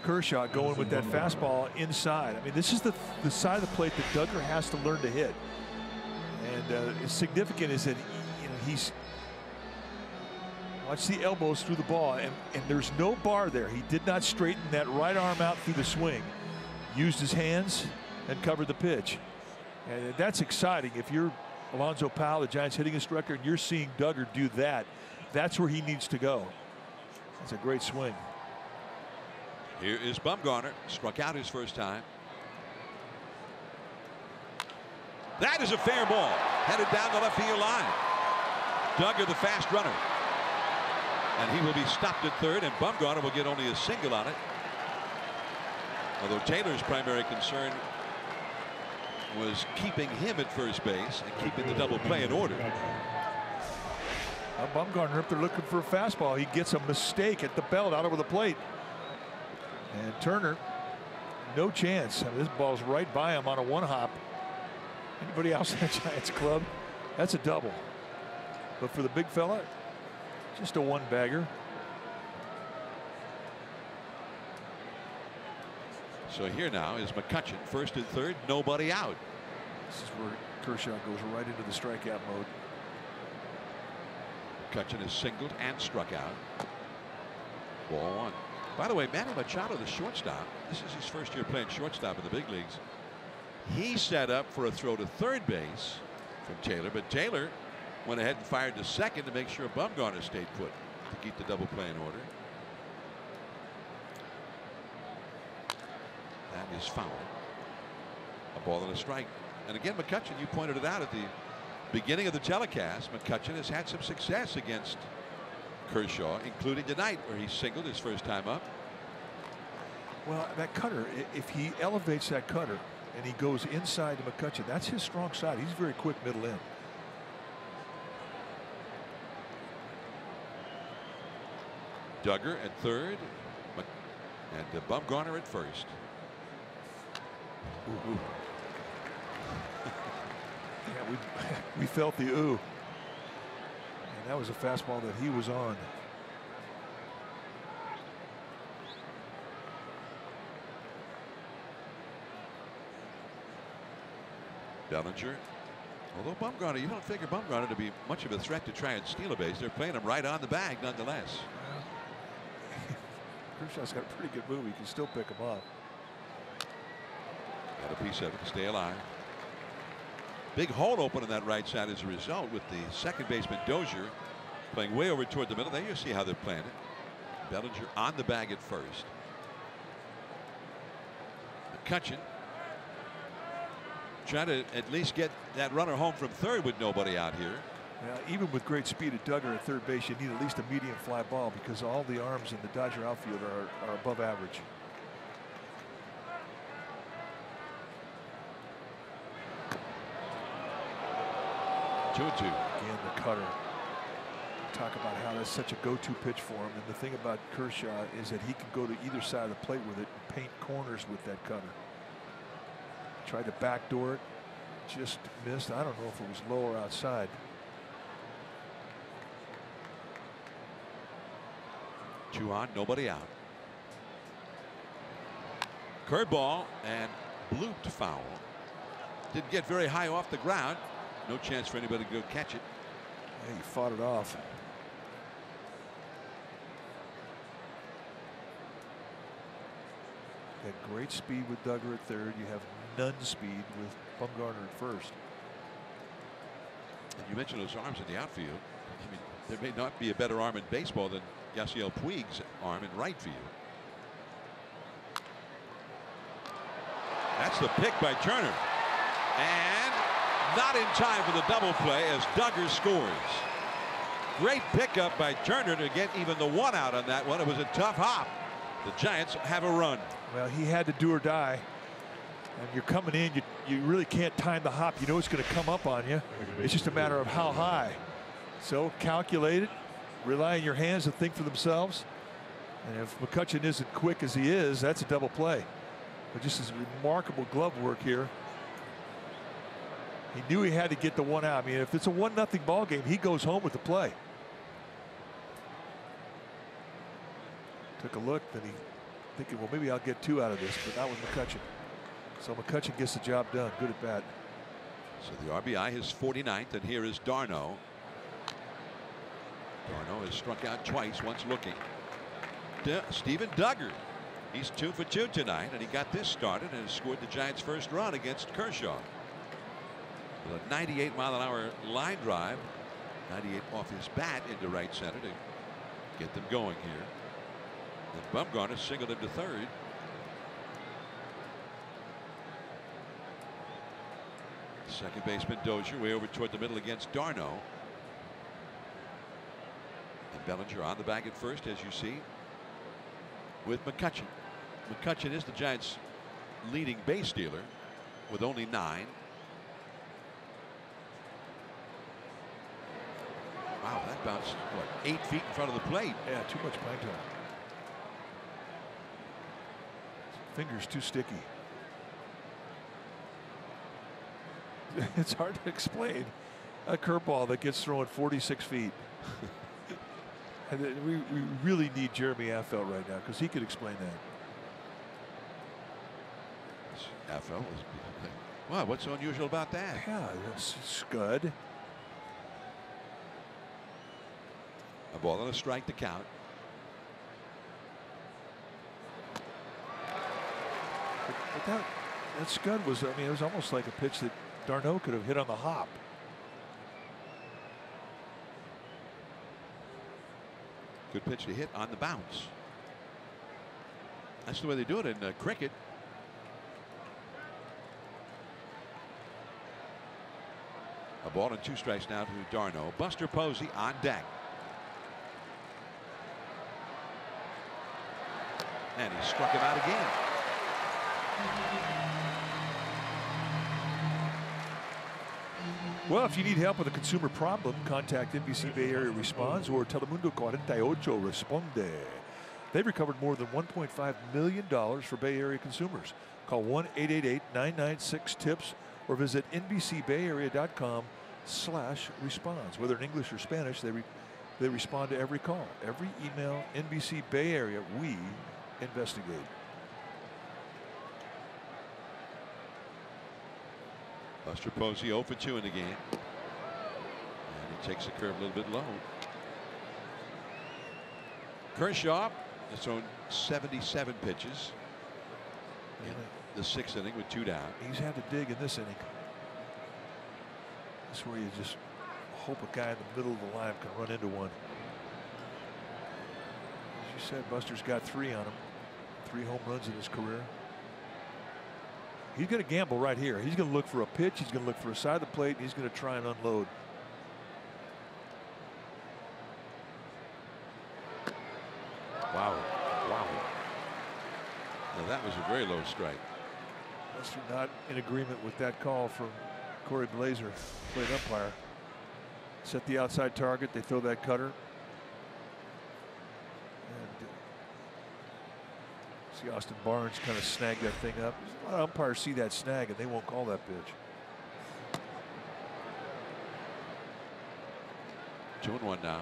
Kershaw going with that fastball inside. I mean, this is the side of the plate that Duggar has to learn to hit. And significant is that he's watch the elbows through the ball, and there's no bar there. He did not straighten that right arm out through the swing. Used his hands and covered the pitch. And that's exciting. If you're Alonzo Powell, the Giants hitting his record, and you're seeing Duggar do that, that's where he needs to go. It's a great swing. Here is Bumgarner. Struck out his first time. That is a fair ball. Headed down the left field line. Duggar, the fast runner. And he will be stopped at third, and Bumgarner will get only a single on it. Although Taylor's primary concern was keeping him at first base and keeping the double play in order. Well, Bumgarner, if they're looking for a fastball, he gets a mistake at the belt out over the plate. And Turner, no chance. I mean, this ball's right by him on a one-hop. Anybody else in the Giants club, that's a double. But for the big fella, just a one-bagger. So here now is McCutchen, first and third, nobody out. This is where Kershaw goes right into the strikeout mode. McCutchen is singled and struck out. Ball 1. By the way, Manny Machado, the shortstop, this is his first year playing shortstop in the big leagues. He set up for a throw to third base from Taylor, but Taylor went ahead and fired to second to make sure Bumgarner stayed put to keep the double play in order. That is foul. A ball and a strike. And again, McCutchen, you pointed it out at the beginning of the telecast, McCutchen has had some success against Kershaw, including tonight where he singled his first time up. Well, that cutter, if he elevates that cutter and he goes inside to McCutchen, that's his strong side. He's very quick middle in. Duggar at third, and Bumgarner at first. Ooh. Yeah, we felt the ooh. And that was a fastball that he was on. Bellinger. Although Bumgarner, you don't figure Bumgarner to be much of a threat to try and steal a base. They're playing him right on the bag nonetheless. Kershaw's got a pretty good move. He can still pick him up. Got a piece of it to stay alive. Big hole open on that right side as a result, with the second baseman Dozier playing way over toward the middle. There you see how they're playing it. Bellinger on the bag at first. McCutchen trying to at least get that runner home from third with nobody out here. Yeah, even with great speed at Duggar at third base, you need at least a medium fly ball because all the arms in the Dodger outfield are above average. 2-2. Again, the cutter. Talk about how that's such a go-to pitch for him. And the thing about Kershaw is that he can go to either side of the plate with it and paint corners with that cutter. Tried to backdoor it, just missed. I don't know if it was low or outside. Two on, nobody out. Curveball and blooped foul. Didn't get very high off the ground. No chance for anybody to go catch it. Yeah, he fought it off. Had great speed with Duggar at third. You have none speed with Bumgarner at first. And you mentioned those arms in the outfield. I mean, there may not be a better arm in baseball than Yasiel Puig's arm in right field. That's the pick by Turner. And not in time for the double play as Duggar scores. Great pickup by Turner to get even the one out on that one. It was a tough hop. The Giants have a run. Well, he had to do or die. And you're coming in, you really can't time the hop. You know it's going to come up on you. It's just a matter of how high. So calculate it, rely on your hands to think for themselves. And if McCutchen isn't quick as he is, that's a double play. But just his remarkable glove work here. He knew he had to get the one out. I mean, if it's a 1-0 ball game, he goes home with the play. Took a look, then he thinking, well, maybe I'll get 2 out of this, but not with McCutchen. So McCutchen gets the job done. Good at bat. So the RBI, his 49th, and here is Darno. Darno has struck out twice, once looking. Steven Duggar. He's 2 for 2 tonight, and he got this started and has scored the Giants' first run against Kershaw. With a 98-mile-an-hour line drive, 98 off his bat into right center to get them going here. And Bumgarner singled him to third. Second baseman Dozier way over toward the middle against Darno. And Bellinger on the bag at first, as you see, with McCutchen. McCutchen is the Giants' leading base stealer with only 9. Wow, that bounced, what, 8 feet in front of the plate. Yeah, too much pine tar. Fingers too sticky. It's hard to explain a curveball that gets thrown 46 feet. And we really need Jeremy Affeldt right now because he could explain that. Affeldt was, wow, what's so unusual about that? Yeah, it's Scud. A ball and a strike to count. But that Scud was, I mean, it was almost like a pitch that Darno could have hit on the hop. Good pitch to hit on the bounce. That's the way they do it in cricket. A ball and 2 strikes now to Darno. Buster Posey on deck. And he struck him out again. Well, if you need help with a consumer problem, contact NBC Bay Area Responds or Telemundo 48 Responde. They've recovered more than $1.5 million for Bay Area consumers. Call 1-888-996-TIPS or visit nbcbayarea.com/responds. Whether in English or Spanish, they respond to every call. Every email, NBC Bay Area, we investigate. Buster Posey 0 for 2 in the game. And he takes the curve a little bit low. Kershaw has thrown 77 pitches in the 6th inning with 2 down. He's had to dig in this inning. This is where you just hope a guy in the middle of the line can run into one. As you said, Buster's got 3 on him. 3 home runs in his career. He's going to gamble right here. He's going to look for a pitch. He's going to look for a side of the plate. And he's going to try and unload. Wow. Wow. Now that was a very low strike. Buster not in agreement with that call from Corey Blazer, plate umpire. Set the outside target. They throw that cutter. And see Austin Barnes kind of snag that thing up. A lot of umpires see that snag and they won't call that pitch. 2-1 now.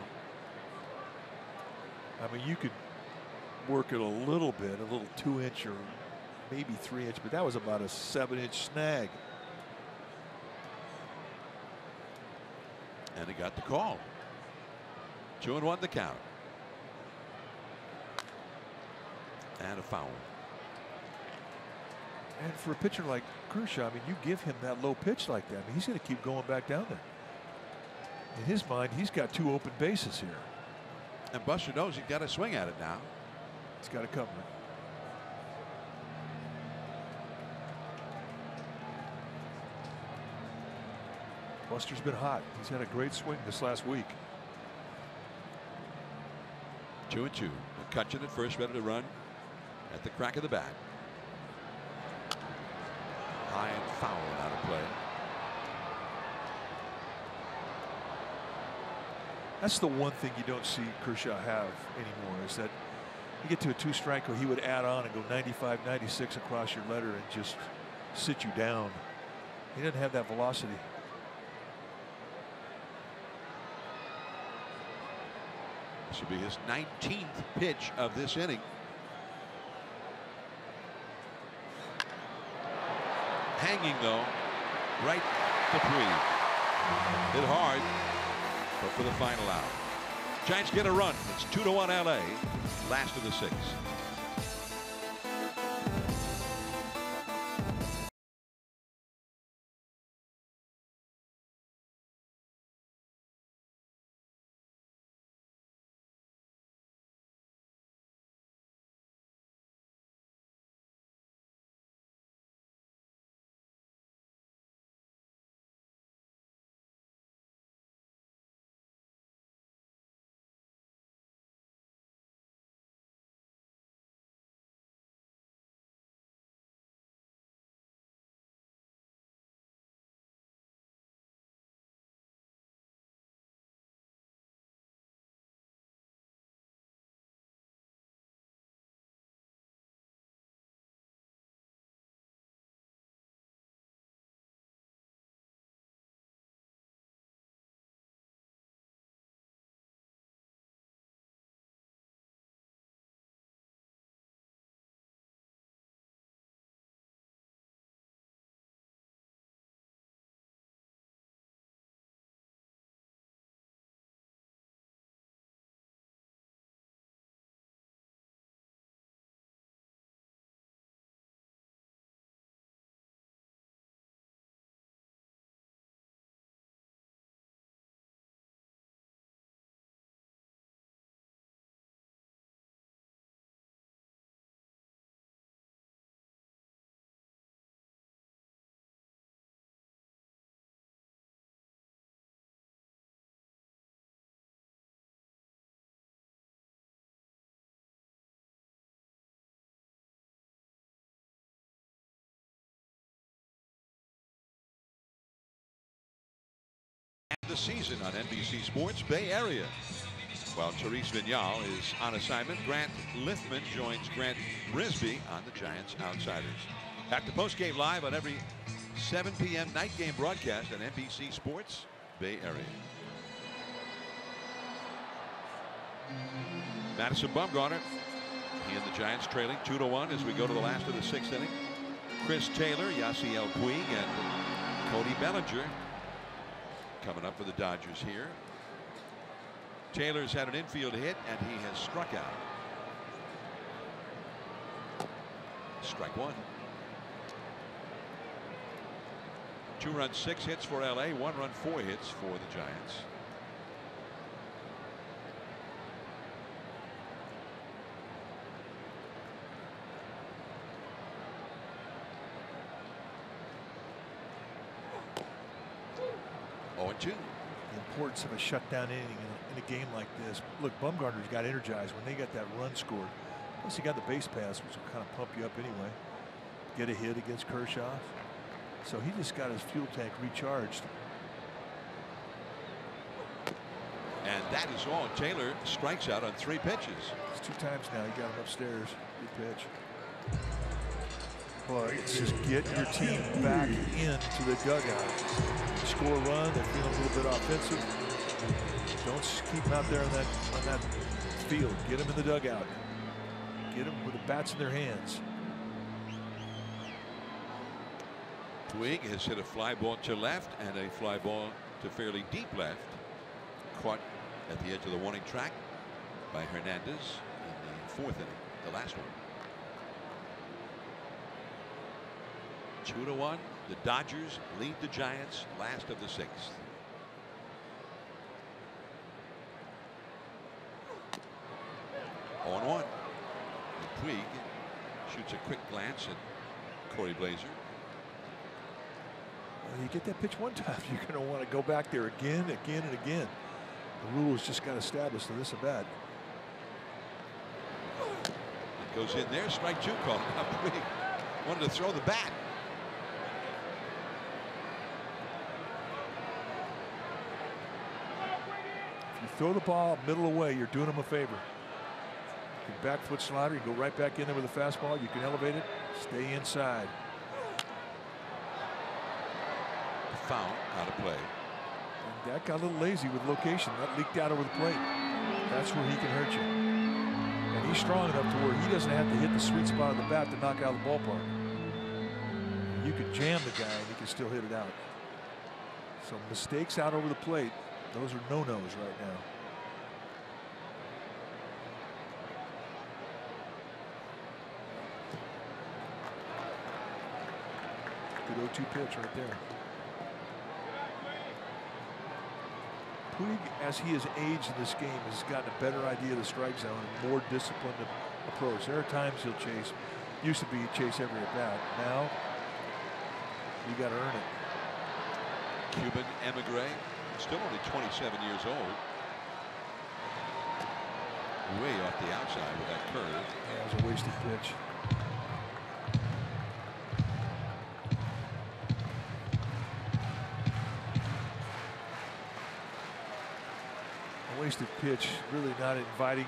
I mean, you could work it a little bit, a little 2-inch or maybe 3-inch, but that was about a 7-inch snag. And he got the call. 2-1 the count. And a foul. And for a pitcher like Kershaw, I mean, you give him that low pitch like that, I mean, he's going to keep going back down there. In his mind, he's got 2 open bases here. And Buster knows he's got to swing at it now. He's got to cover it. Buster's been hot. He's had a great swing this last week. 2-2. McCutcheon at first, ready to run at the crack of the bat. High and foul out of play. That's the one thing you don't see Kershaw have anymore, is that you get to a 2-strike where he would add on and go 95, 96 across your letter and just sit you down. He doesn't have that velocity. This will be his 19th pitch of this inning. Hanging though, right to 3. Hit hard, but for the final out. Giants get a run. It's 2-1 LA. Last of the 6th. the season on NBC Sports Bay Area. While Therese Vignal is on assignment, Grant Liffman joins Grant Brisby on the Giants Outsiders. Back to postgame live on every 7 p.m. night game broadcast on NBC Sports Bay Area. Madison Bumgarner. He and the Giants trailing 2-1 as we go to the last of the 6th inning. Chris Taylor, Yasiel Puig, and Cody Bellinger coming up for the Dodgers here. Taylor's had an infield hit and he has struck out. Strike one. 2 runs, 6 hits for LA, 1 run, 4 hits for the Giants. The importance of a shutdown inning in a game like this. Look, Bumgarner's got energized when they got that run scored. Plus he got the base pass, which will kind of pump you up anyway. Get a hit against Kershaw. So he just got his fuel tank recharged. And that is all. Taylor strikes out on 3 pitches. It's 2 times now. He got him upstairs. Good pitch. But it's just get your team back into the dugout. Score a run, they're feeling a little bit offensive. Don't keep them out there on that field. Get them in the dugout. Get them with the bats in their hands. Puig has hit a fly ball to left and a fly ball to fairly deep left. Caught at the edge of the warning track by Hernandez in the 4th inning, the last one. 2-1. The Dodgers lead the Giants, last of the 6th. On 1. Puig shoots a quick glance at Corey Blazer. Well, you get that pitch one time, you're going to want to go back there again, again, and again. The rules just got established in this at bat. It goes in there. Strike 2 called. Puig wanted to throw the bat. If you throw the ball middle away, you're doing them a favor. Your back foot slider, you go right back in there with a fastball. You can elevate it, stay inside. Foul, out of play. And that got a little lazy with location. That leaked out over the plate. That's where he can hurt you. And he's strong enough to where he doesn't have to hit the sweet spot of the bat to knock out the ballpark. You could jam the guy and he can still hit it out. So mistakes out over the plate, those are no-nos right now. Good 0-2 pitch right there. Puig, as he has aged in this game, has gotten a better idea of the strike zone and more disciplined approach. There are times he'll chase. Used to be chase every at bat. Now you got to earn it. Cuban emigre, still only 27 years old. Way off the outside with that curve. Yeah, it was a wasted pitch. Wasted pitch, really not inviting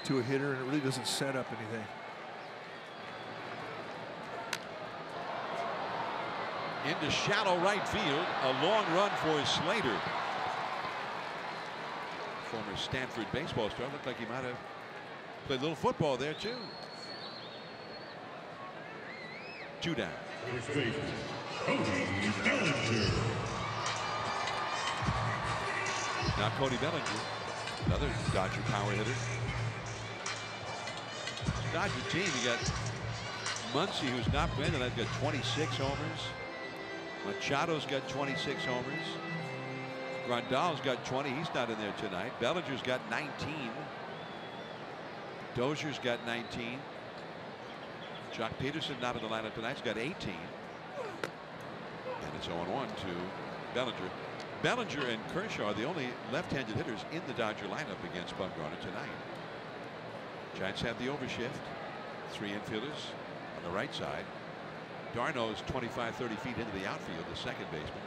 to a hitter, and it really doesn't set up anything. Into shallow right field, a long run for Slater. Former Stanford baseball star, looked like he might have played a little football there too. 2 down. First baseman, Cody Bellinger. Now Cody Bellinger, another Dodger power hitter. Dodger team, you got Muncy, who's not playing, and I've got 26 homers. Machado's got 26 homers. Grandal's got 20. He's not in there tonight. Bellinger's got 19. Dozier's got 19. Jock Peterson not in the lineup tonight. He's got 18. And it's 0-1 to Bellinger. Bellinger and Kershaw are the only left-handed hitters in the Dodger lineup against Bumgarner tonight. Giants have the overshift. 3 infielders on the right side. Darno's 25-30 feet into the outfield, the second baseman.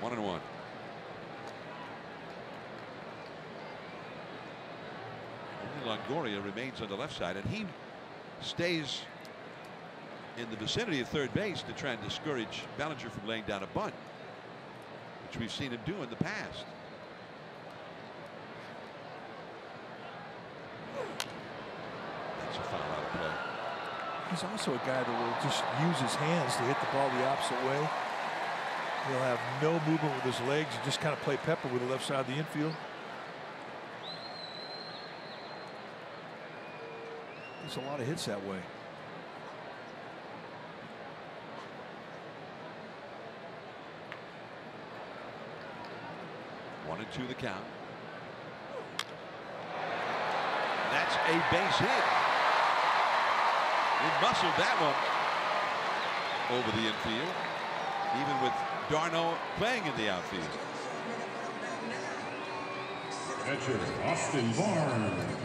1-1. Longoria remains on the left side, and he stays in the vicinity of third base to try and discourage Bellinger from laying down a bunt, which we've seen him do in the past. That's a foul out of play. He's also a guy that will just use his hands to hit the ball the opposite way. He'll have no movement with his legs and just kind of play pepper with the left side of the infield. There's a lot of hits that way. One and two the count. That's a base hit. He muscled that one over the infield, even with Darno playing in the outfield. Catcher, Austin Barnes.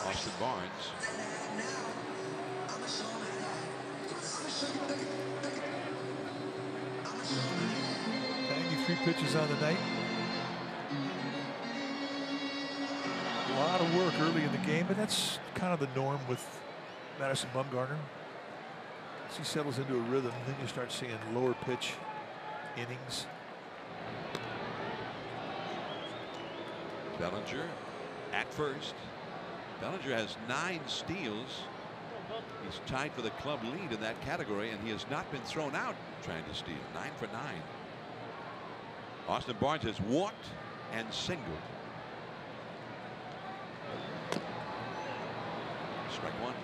Austin Barnes. 93 pitches on the night. A lot of work early in the game, but that's kind of the norm with Madison Bumgarner. As he settles into a rhythm, then you start seeing lower pitch innings. Bellinger at first. Bellinger has 9 steals. He's tied for the club lead in that category, and he has not been thrown out trying to steal. 9 for 9. Austin Barnes has walked and singled. Strike one.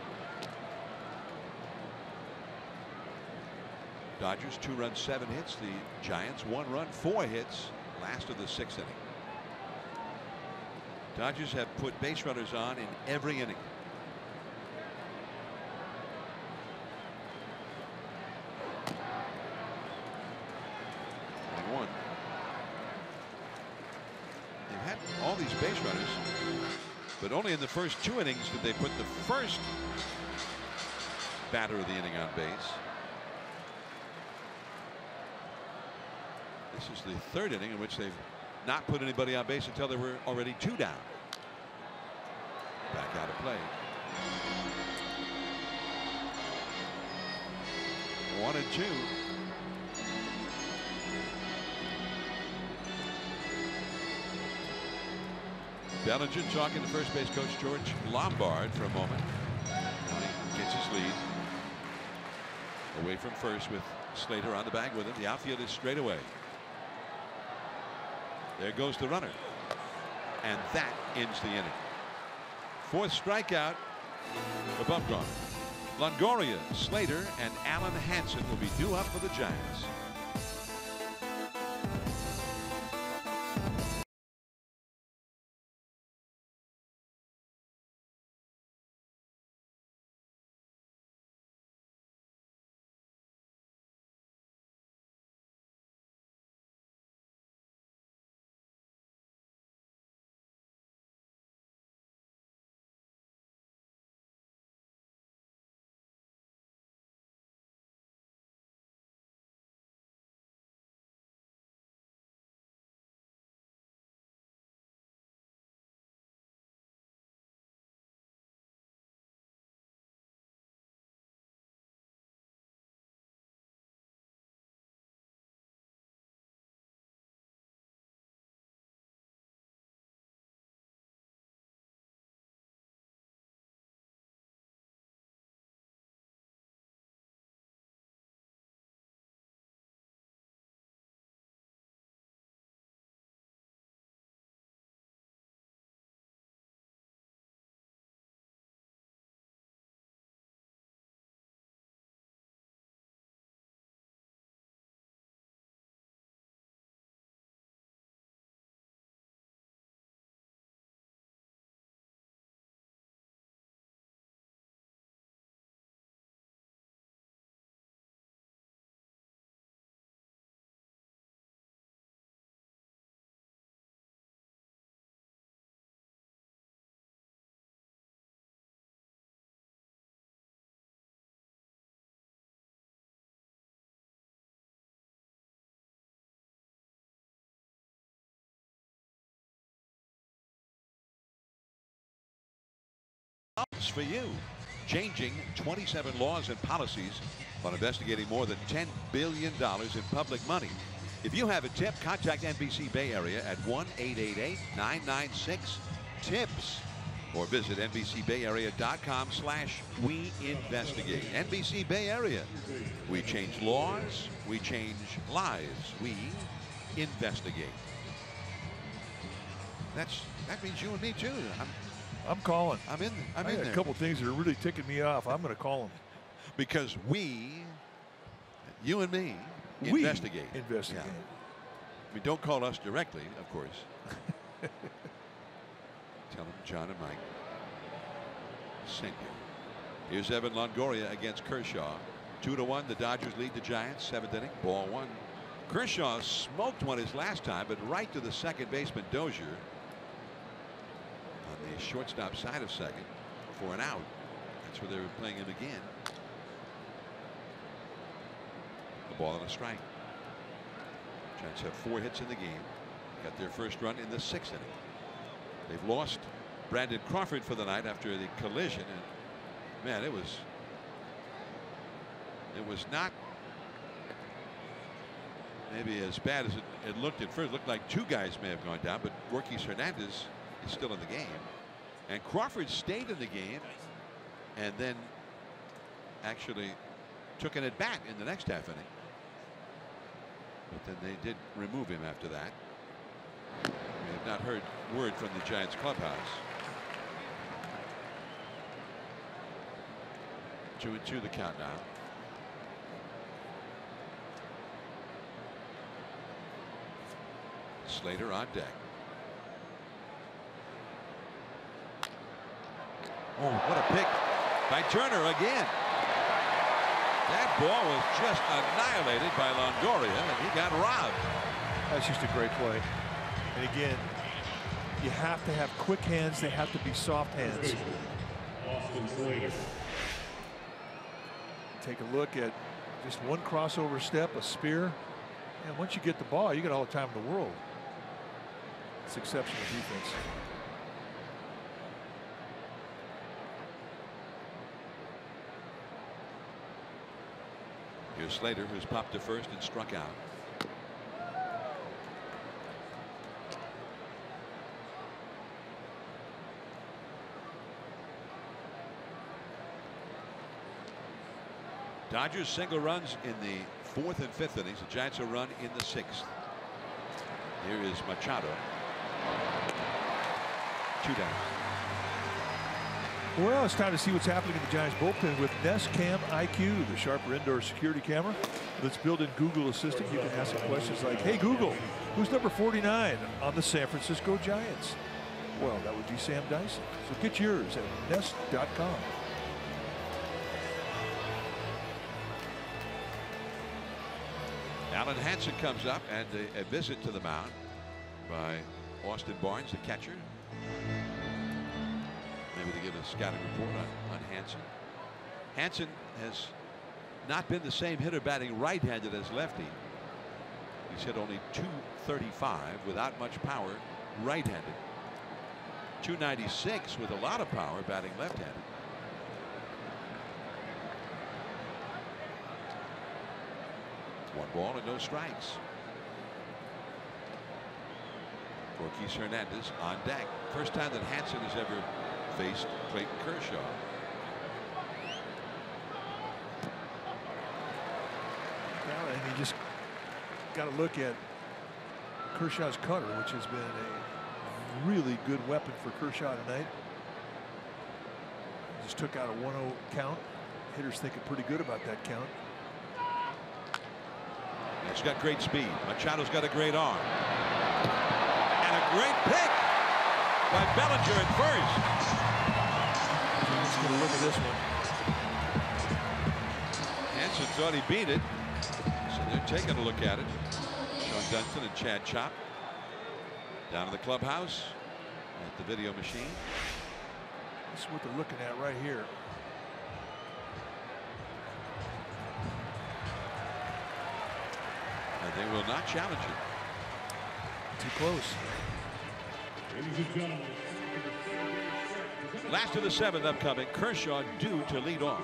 Dodgers 2 runs 7 hits. The Giants 1 run 4 hits. Last of the 6th inning. Dodgers have put base runners on in every inning. They've had all these base runners, but only in the first 2 innings did they put the first batter of the inning on base. This is the 3rd inning in which they've not put anybody on base until there were already 2 down. Back out of play. 1-2. Bellinger talking to first base coach George Lombard for a moment. He gets his lead. Away from first with Slater on the bag with him. The outfield is straight away. There goes the runner. And that ends the inning. 4th strikeout for Bumgarner. Longoria, Slater, and Allen Hansen will be due up for the Giants. for you. Changing 27 laws and policies on investigating more than $10 billion in public money. If you have a tip, contact NBC Bay Area at 1-888-996-TIPS or visit NBCBayArea.com/WeInvestigate. NBC Bay Area. We change laws, we change lives, we investigate. That means you and me too. I'm calling. I'm in I there. got a couple things that are really ticking me off. I'm going to call them. Because you and me, investigate. Investigate. Yeah. I mean, don't call us directly, of course. Tell them John and Mike sent you. Here's Evan Longoria against Kershaw. 2-1. The Dodgers lead the Giants. 7th inning. Ball 1. Kershaw smoked one his last time, but right to the second baseman Dozier on the shortstop side of second for an out. That's where they were playing him again. The ball and a strike. Giants have 4 hits in the game. Got their first run in the 6th inning. They've lost Brandon Crawford for the night after the collision, and man, it was not maybe as bad as it looked at first. It looked like 2 guys may have gone down, but Yorkis Hernandez is still in the game, and Crawford stayed in the game and then actually took an at bat in the next half inning. But then they did remove him after that. We have not heard word from the Giants clubhouse. 2-2 the count now. Slater on deck. Oh, what a pick by Turner again. That ball was just annihilated by Longoria, and he got robbed. That's just a great play. And again, you have to have quick hands. They have to be soft hands. Take a look at just one crossover step, a spear, and once you get the ball, you got all the time in the world. It's exceptional defense. Here's Slater, who's popped to first and struck out. Dodgers single runs in the 4th and 5th innings. The Giants a run in the 6th. Here is Machado. 2 down. Well, it's time to see what's happening in the Giants bullpen with Nest Cam IQ, the sharper indoor security camera that's built in Google Assistant. You can ask it questions like, hey Google, who's number 49 on the San Francisco Giants? Well, that would be Sam Dyson. So get yours at nest.com. Alan Hansen comes up, and a visit to the mound by Austin Barnes, the catcher. Maybe to give a scouting report on Hansen. Hansen has not been the same hitter batting right-handed as lefty. He's hit only .235 without much power right-handed. .296 with a lot of power batting left-handed. One ball and no strikes. Yorkis Hernandez on deck. First time that Hansen has ever faced Clayton Kershaw. Well, and you just got to look at Kershaw's cutter, which has been a really good weapon for Kershaw tonight. Just took out a 1-0 count. Hitters thinking pretty good about that count. He's got great speed. Machado's got a great arm. And a great pick by Bellinger at first. Let's get a look at this one. Hansen thought he beat it, so they're taking a look at it. Sean Dunston and Chad Chop down in the clubhouse at the video machine. This is what they're looking at right here. And they will not challenge it. Too close. Ladies and gentlemen, Last of the 7th upcoming. Kershaw due to lead off.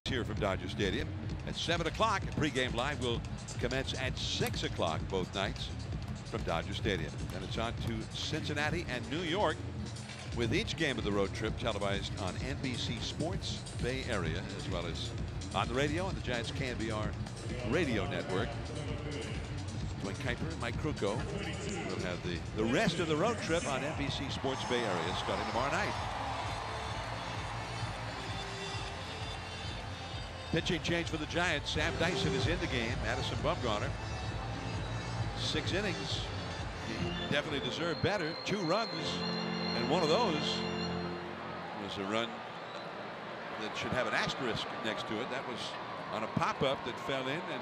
Here from Dodger Stadium at 7 o'clock. Pregame live will commence at 6 o'clock both nights from Dodger Stadium. Then it's on to Cincinnati and New York, with each game of the road trip televised on NBC Sports Bay Area, as well as on the radio on the Giants KNBR radio network. Dwayne Kuiper and Mike Krukow will have the rest of the road trip on NBC Sports Bay Area starting tomorrow night. Pitching change for the Giants. Sam Dyson is in the game. Madison Bumgarner. 6 innings. He definitely deserved better. 2 runs, and one of those was a run that should have an asterisk next to it. That was on a pop-up that fell in and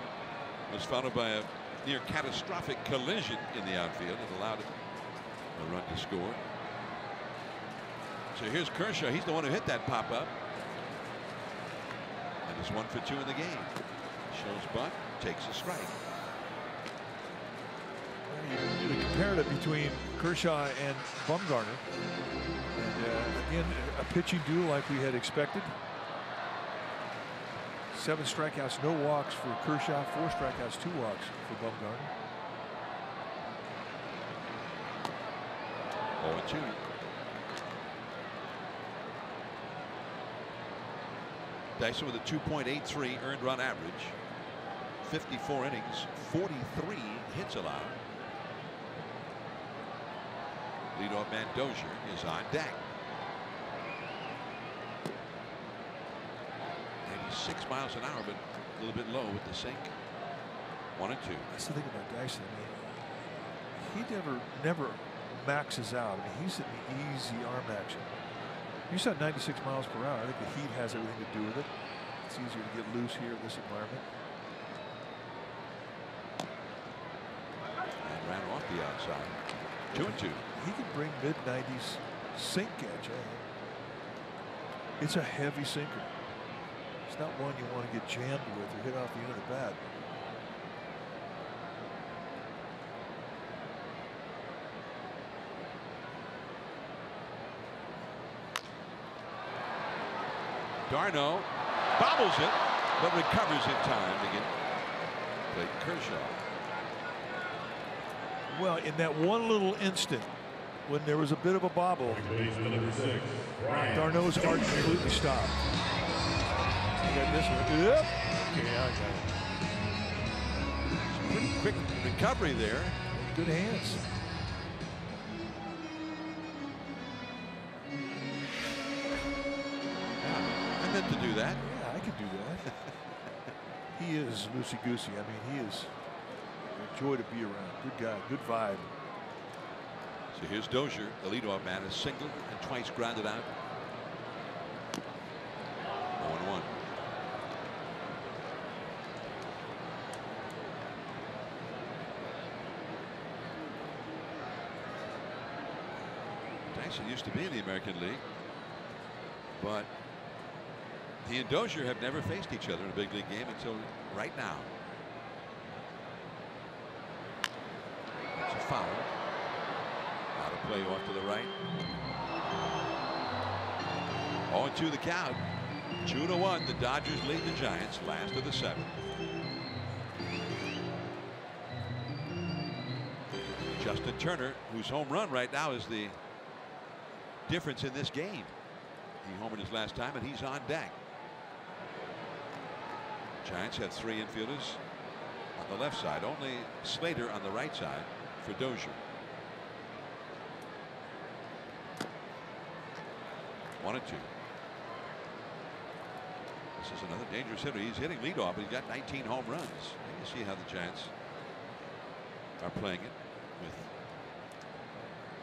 was followed by a near catastrophic collision in the outfield. It allowed a run to score. So here's Kershaw. He's the one who hit that pop-up. And it's 1 for 2 in the game. Shows bunt, takes a strike. You did a comparative between Kershaw and Bumgarner. And again, a pitching duel like we had expected. 7 strikeouts, no walks for Kershaw, 4 strikeouts, 2 walks for Bumgarner. 0-2. Dyson with a 2.83 earned run average, 54 innings, 43 hits allowed. Leadoff man Dozier is on deck. 86 miles an hour, but a little bit low with the sink. 1-2. That's the thing about Dyson. I mean, he never maxes out. I mean, he's in the easy arm action. You said 96 miles per hour. I think the heat has everything to do with it. It's easier to get loose here in this environment. And ran off the outside. 2-2. He can bring mid-90s sink catch. It's a heavy sinker. It's not one you want to get jammed with or hit off the end of the bat. Darno bobbles it, but recovers in time to get Clayton Kershaw. Well, in that one little instant when there was a bit of a bobble, Darno's heart completely stopped. I got this one. Yep. Okay, I got it. Pretty quick recovery there. Good hands. To do that. Yeah, I could do that. He is loosey-goosey. I mean, he is a joy to be around. Good guy, good vibe. So here's Dozier, the leadoff man, is singled and twice grounded out. 0-1. as it used to be in the American League. But he and Dozier have never faced each other in a big league game until right now. That's a foul. Out of play off to the right. 0-2 the count. 2-1. The Dodgers lead the Giants, last of the 7th. Justin Turner, whose home run right now is the difference in this game. He homered his last time, and he's on deck. Giants have 3 infielders on the left side. Only Slater on the right side for Dozier. 1-2. This is another dangerous hitter. He's hitting leadoff, but he's got 19 home runs. You see how the Giants are playing it, with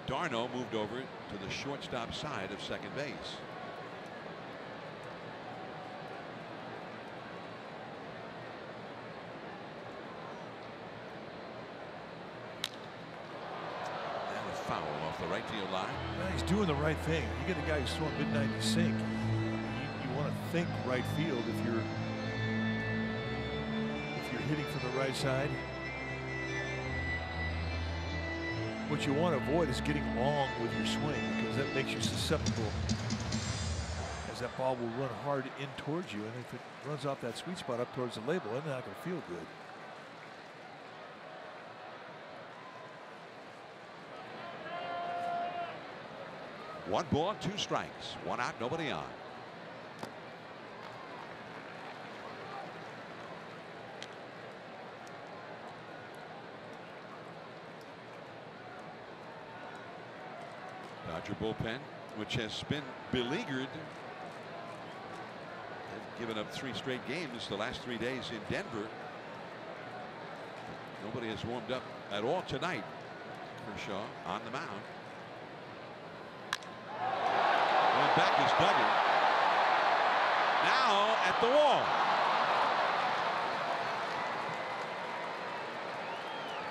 Darno moved over to the shortstop side of second base. And a foul off the right field line. Yeah, he's doing the right thing. You get a guy who's throwing mid-90 sink. You want to think right field if you're hitting from the right side. What you want to avoid is getting long with your swing, because that makes you susceptible, as that ball will run hard in towards you, and if it runs off that sweet spot up towards the label, it's not going to feel good. One ball, 2 strikes, 1 out, nobody on. Dodger bullpen, which has been beleaguered. They've given up 3 straight games the last 3 days in Denver. Nobody has warmed up at all tonight. Kershaw on the mound. Going back is Duggan. Now at the wall.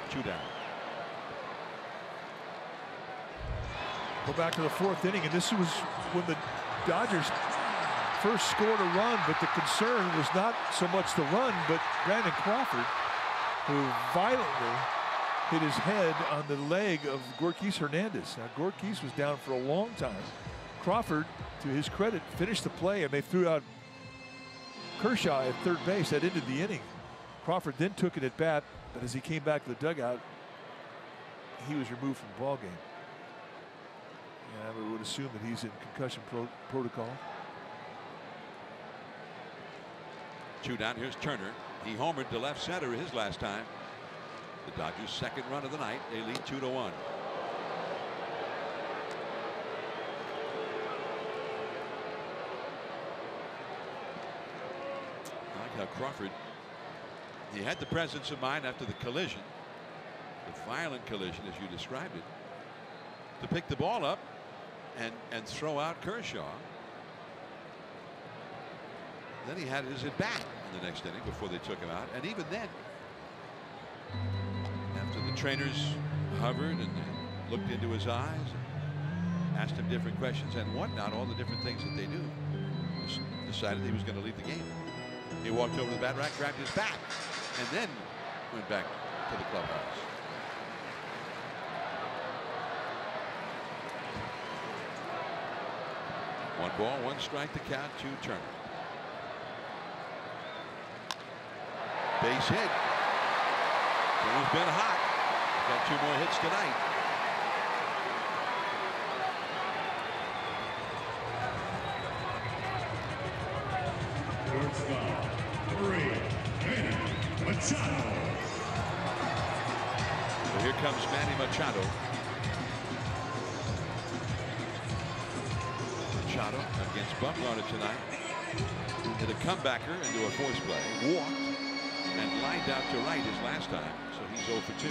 2 down. Go back to the 4th inning, and this was when the Dodgers first scored a run, but the concern was not so much the run, but Brandon Crawford, who violently hit his head on the leg of Gorkis Hernandez. Now, Gorkis was down for a long time. Crawford, to his credit, finished the play, and they threw out Kershaw at third base. That ended the inning. Crawford then took it at bat, but as he came back to the dugout, he was removed from the ball game. And I would assume that he's in concussion protocol. 2 down. Here's Turner. He homered to left center his last time. The Dodgers' 2nd run of the night. They lead 2-1. I like how Crawford, he had the presence of mind after the collision, the violent collision as you described it, to pick the ball up and throw out Kershaw. Then he had his at bat in the next inning before they took him out, and even then, after the trainers hovered and looked into his eyes, asked him different questions and whatnot, all the different things that they do, decided he was going to leave the game. He walked over to the bat rack, grabbed his bat, and then went back to the clubhouse. One ball, 1 strike to count to Turner. Base hit. Turner's been hot. He's got 2 more hits tonight. Machado. So here comes Manny Machado. Machado against Bumgarner tonight. Hit a comebacker into a force play. Walked and lined out to right his last time. So he's 0 for 2.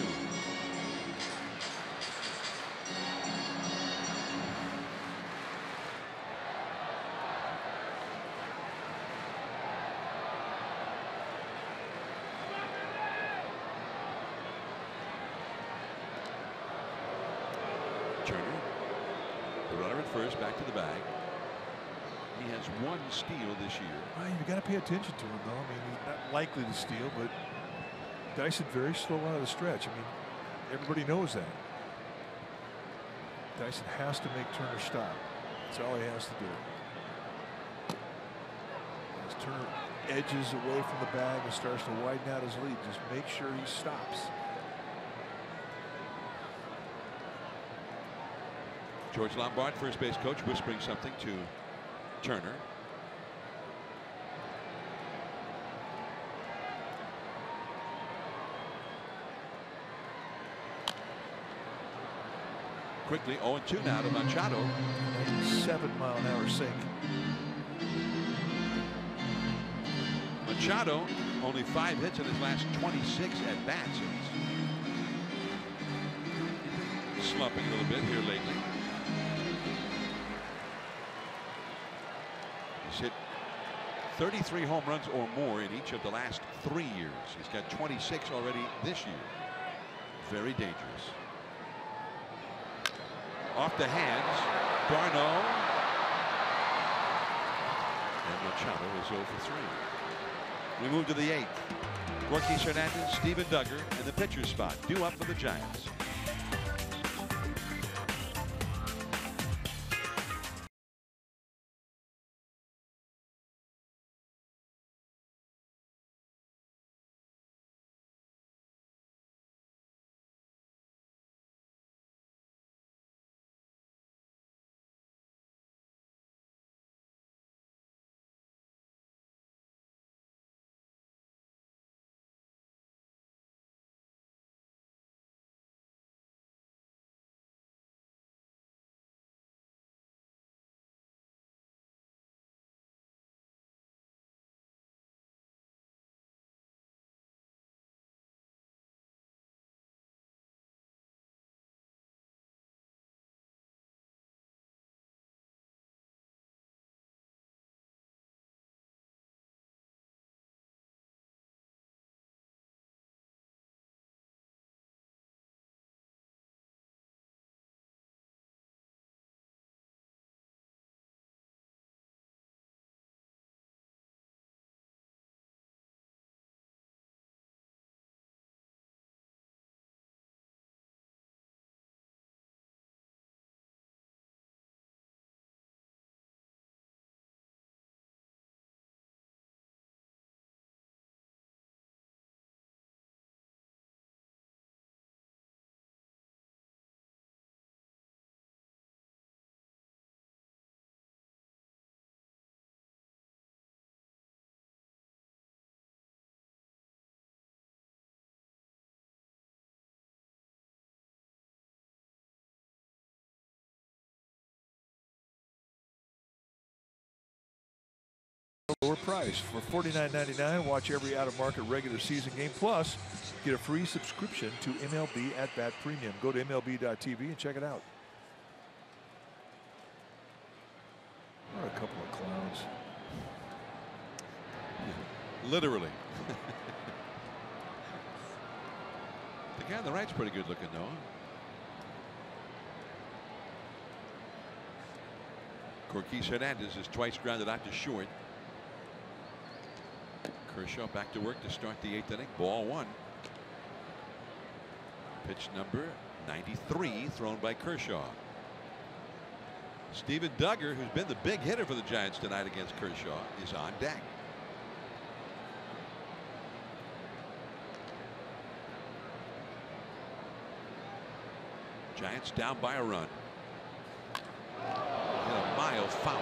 first, back to the bag. He has 1 steal this year. Well, you got to pay attention to him, though. I mean, he's not likely to steal, but Dyson very slow out of the stretch. I mean, everybody knows that. Dyson has to make Turner stop. That's all he has to do. As Turner edges away from the bag and starts to widen out his lead, just make sure he stops. George Lombard, first base coach, whispering something to Turner. Quickly 0-2 now to Machado. 7-mile-an-hour sink. Machado only 5 hits in his last 26 at bats. He's slumping a little bit here lately. He's hit 33 home runs or more in each of the last 3 years. He's got 26 already this year. Very dangerous. Off the hands, Darno. And Machado is 0 for 3. We move to the 8th. Gorky Hernandez, Steven Duggar in the pitcher's spot, due up for the Giants. Lower price for $49.99. Watch every out-of-market regular season game. Plus, get a free subscription to MLB At Bat Premium. Go to MLB.tv and check it out. What a couple of clowns. Literally. The guy on the right's pretty good looking, though. Gorky Hernandez is twice grounded out to short. Kershaw back to work to start the 8th inning. Ball 1. Pitch number 93 thrown by Kershaw. Steven Duggar, who's been the big hitter for the Giants tonight against Kershaw, is on deck. Giants down by a run. Hit a mile foul.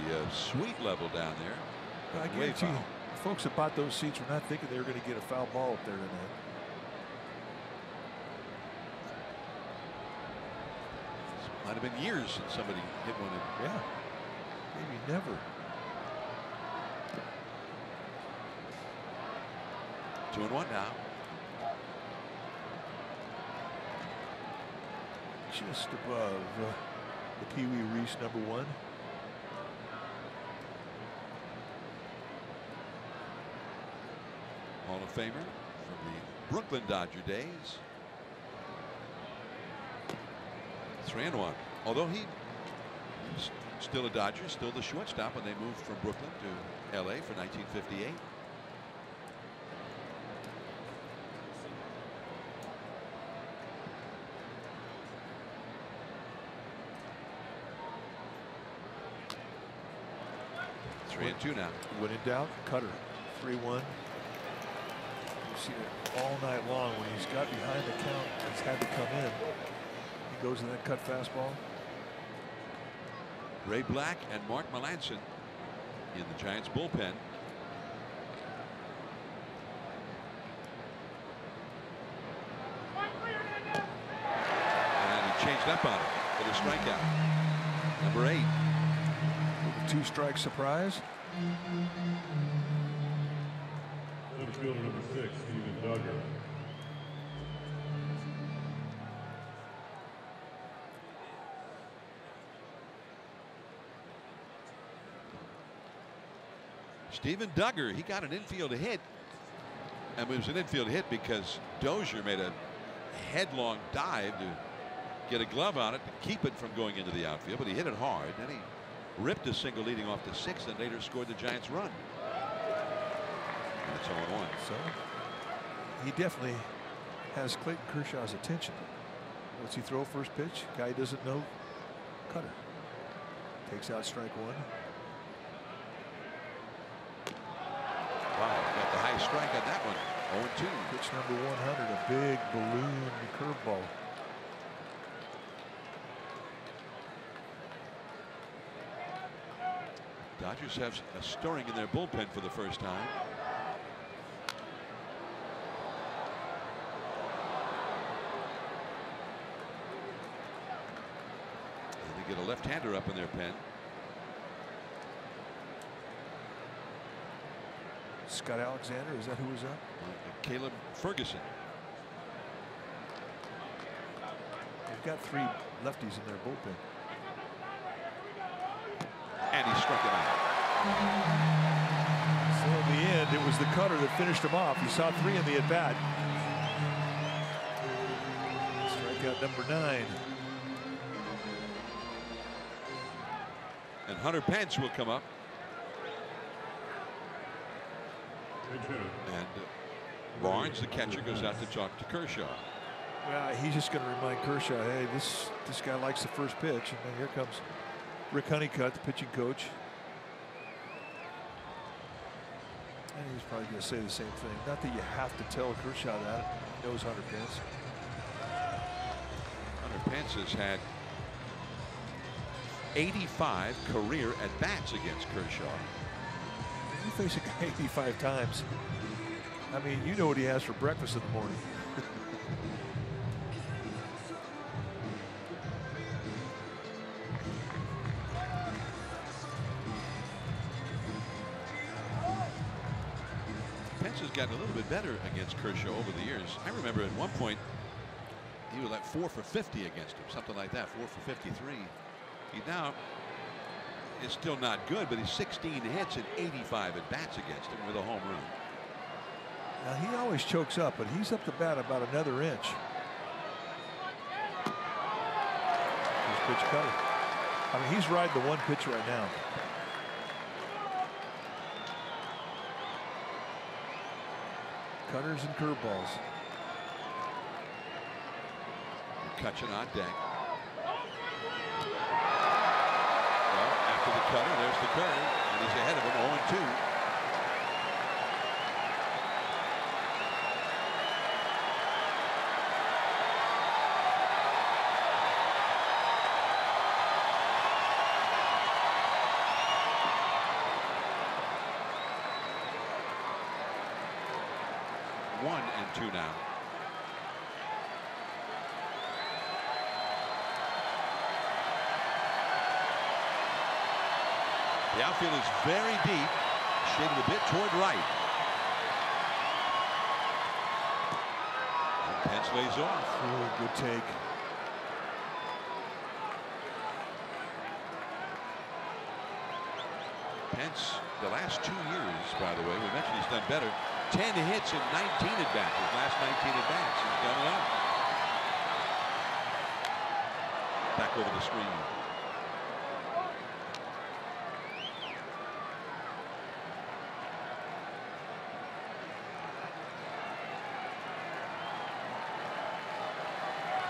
The sweet level down there. I guarantee you, the folks that bought those seats were not thinking they were going to get a foul ball up there tonight. Might have been years since somebody hit one. Yeah, maybe never. 2-1 now. Just above the Pee Wee Reese #1. Hall of Famer from the Brooklyn Dodger days. 3-1. Although he's still a Dodger, still the shortstop when they moved from Brooklyn to LA for 1958. Three and two now. When in doubt, cutter. 3-1. You've seen it all night long. When he's got behind the count, he's had to come in. He goes in that cut fastball. Ray Black and Mark Melanson in the Giants bullpen. And he changed up on it for the strikeout. Number 8. With a 2-strike surprise. Center fielder number 6, Steven Duggar. Steven Duggar, he got an infield hit. And it was an infield hit because Dozier made a headlong dive to get a glove on it to keep it from going into the outfield, but he hit it hard. Then he ripped a single leading off to 6th and later scored the Giants run. And it's 0-1. So he definitely has Clayton Kershaw's attention. What's he throw first pitch? Guy doesn't know. Cutter. Takes out strike 1. Wow, got the high strike on that one. 0-2. Pitch number 100, a big balloon curveball. Dodgers have a stirring in their bullpen for the first time. And they get a left-hander up in their pen. Scott Alexander, is that who was up? Caleb Ferguson. They've got 3 lefties in their bullpen. And he struck it out. So in the end, it was the cutter that finished him off. He saw 3 in the at-bat. Strikeout number 9. And Hunter Pence will come up. And Barnes, the catcher, goes out to talk to Kershaw. Well, he's just going to remind Kershaw, hey, this guy likes the first pitch. And then here comes Rick Honeycutt, the pitching coach. And he's probably going to say the same thing. Not that you have to tell Kershaw that. He knows Hunter Pence. Hunter Pence has had 85 career at-bats against Kershaw. You face a guy 85 times. I mean, you know what he has for breakfast in the morning. Pence has gotten a little bit better against Kershaw over the years. I remember at one point he was like 4 for 50 against him, something like that, 4 for 53. He now is still not good, but he's 16 hits and 85 at bats against him with a home run. Now he always chokes up, but he's up to bat about another inch. His pitch cutter. I mean, he's riding the one pitch right now. Cutters and curveballs. McCutcheon on deck. Well, after the cutter, there's the curve, and he's ahead of him, 0-2. One and two now. The outfield is very deep, shaded a bit toward right. And Pence lays off. Oh, good take. Pence, the last 2 years, by the way, we mentioned he's done better. 10 hits and 19 at-bats. His last 19 at-bats. He's done well. back over the screen.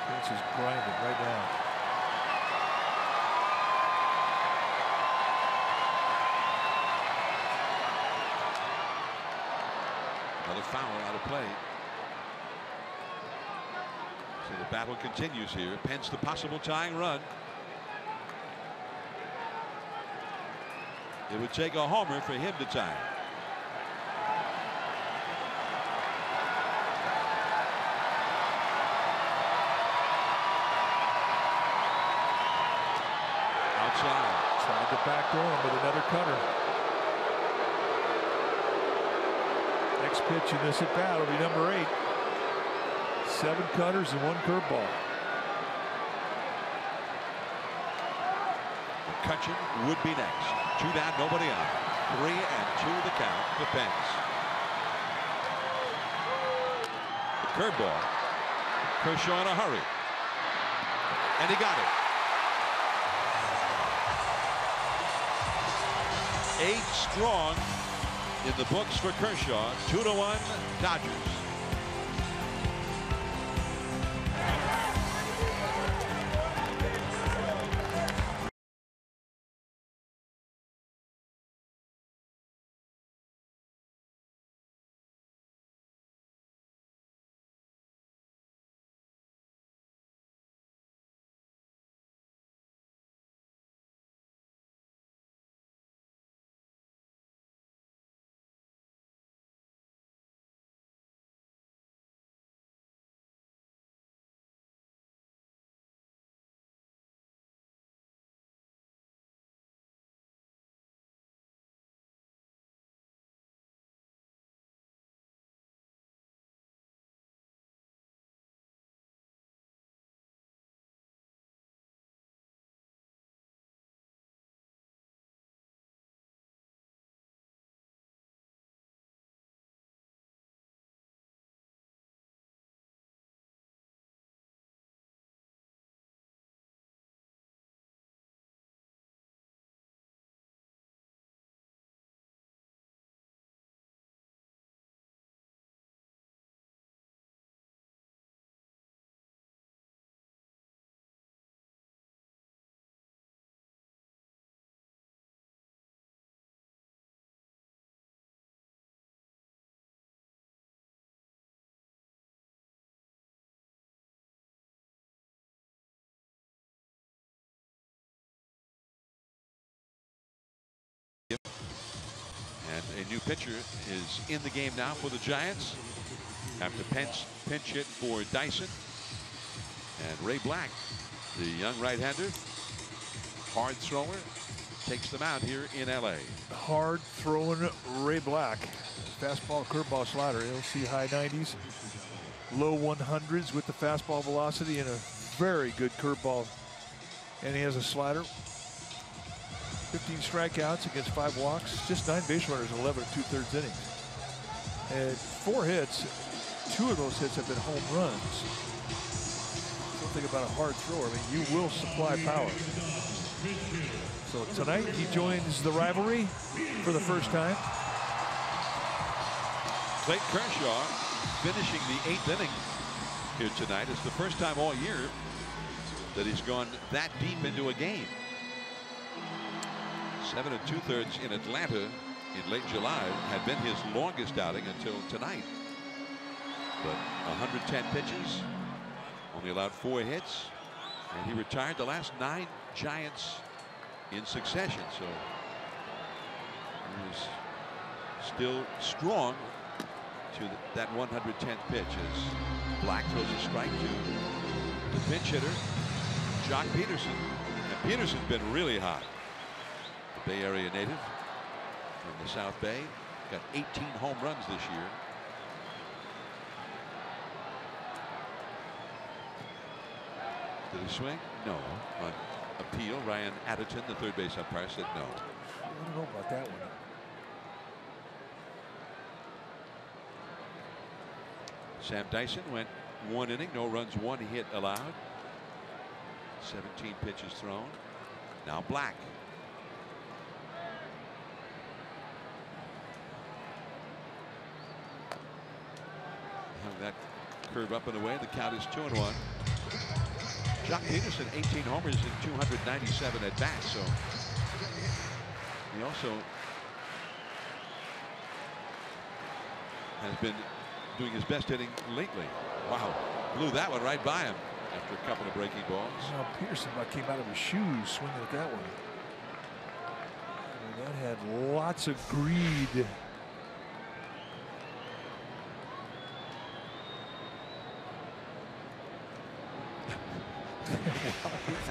This is grinding right now. Another foul out of play. So the battle continues here. Pence the possible tying run. It would take a homer for him to tie. Outside. Tried to backdoor him with another cutter. Next pitch in this at bat will be number 8. 7 cutters and 1 curveball. McCutcheon would be next. 2 down, nobody on. 3-2 the count to Pence. The curveball. Kershaw in a hurry. And he got it. 8 strong in the books for Kershaw. 2-1 Dodgers. And a new pitcher is in the game now for the Giants after Pence pinch hit for Dyson. And Ray Black, the young right-hander, hard thrower, takes them out here in LA. Hard throwing Ray Black. Fastball, curveball, slider. You'll see high 90s, low 100s with the fastball velocity and a very good curveball. And he has a slider. 15 strikeouts against 5 walks, just 9 base runners, 11 2/3 innings. And 4 hits, 2 of those hits have been home runs. Something about a hard thrower. I mean, you will supply power. So tonight he joins the rivalry for the first time. Clayton Kershaw finishing the 8th inning here tonight. It's the first time all year that he's gone that deep into a game. 7 2/3 in Atlanta in late July had been his longest outing until tonight. But 110 pitches, only allowed 4 hits, and he retired the last 9 Giants in succession. So he was still strong to that 110th pitch as Black throws a strike to the pinch hitter, Jock Peterson. And Peterson's been really hot. The Bay Area native from the South Bay, got 18 home runs this year. Did he swing? No. On appeal, Ryan Adderton, the third base umpire, said no. I don't know about that one. Sam Dyson went 1 inning, no runs, 1 hit allowed. 17 pitches thrown. Now Black. Hung that curve up and away. The count is 2-1. Jock Peterson, 18 homers and 297 at bats. So he also has been doing his best hitting lately. Wow, blew that one right by him after a couple of breaking balls. Well, Peterson about came out of his shoes swinging at that one. I mean, that had lots of greed.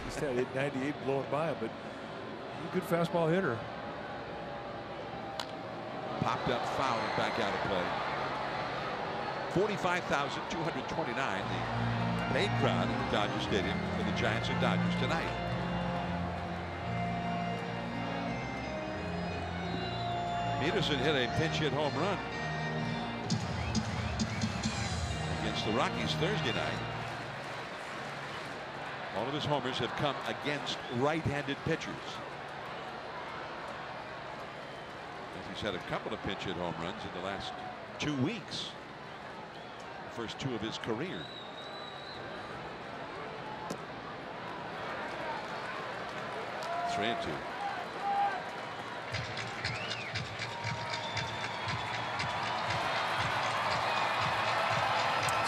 Instead, hit 98 blowing by him, but he's a good fastball hitter. Popped up foul and back out of play. 45,229, the paid crowd at the Dodger Stadium for the Giants and Dodgers tonight. Peterson hit a pinch hit home run against the Rockies Thursday night. All of his homers have come against right-handed pitchers. He's had a couple of pinch hit home runs in the last 2 weeks. The first 2 of his career. Three and 2.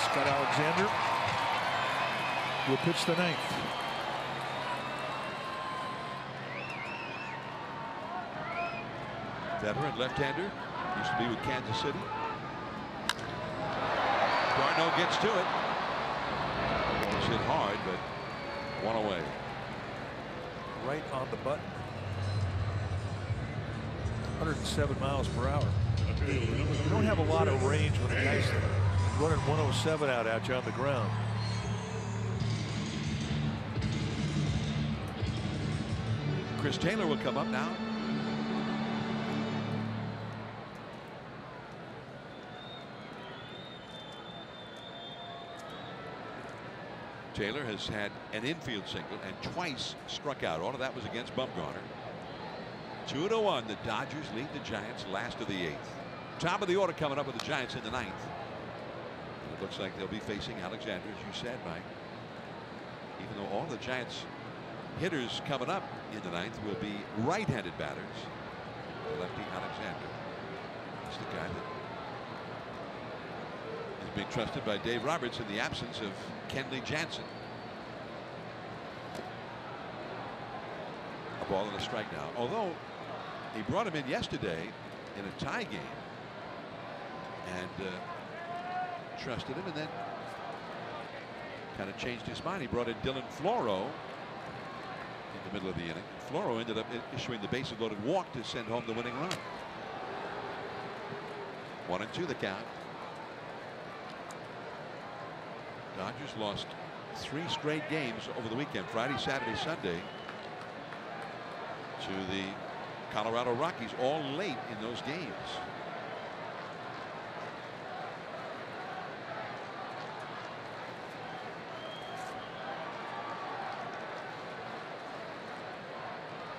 Scott Alexander will pitch the 9th. Veteran left-hander, used to be with Kansas City. Darno gets to it. It's hit hard, but one away. Right on the button. 107 miles per hour. You don't have a lot of range when a guy's running 107 out at you on the ground. Chris Taylor will come up now. Taylor has had an infield single and twice struck out. All of that was against Bumgarner. 2-1. The Dodgers lead the Giants last of the 8th. Top of the order coming up with the Giants in the 9th. And it looks like they'll be facing Alexander, as you said, Mike. Even though all the Giants hitters coming up in the 9th will be right-handed batters. The lefty Alexander. He's the guy that is being trusted by Dave Roberts in the absence of Kenley Jansen. A ball and a strike now. Although he brought him in yesterday in a tie game and trusted him, and then kind of changed his mind. He brought in Dylan Floro in the middle of the inning. Floro ended up issuing the bases loaded walk to send home the winning run. 1-2 the count. Dodgers lost 3 straight games over the weekend, Friday, Saturday, Sunday, to the Colorado Rockies, all late in those games.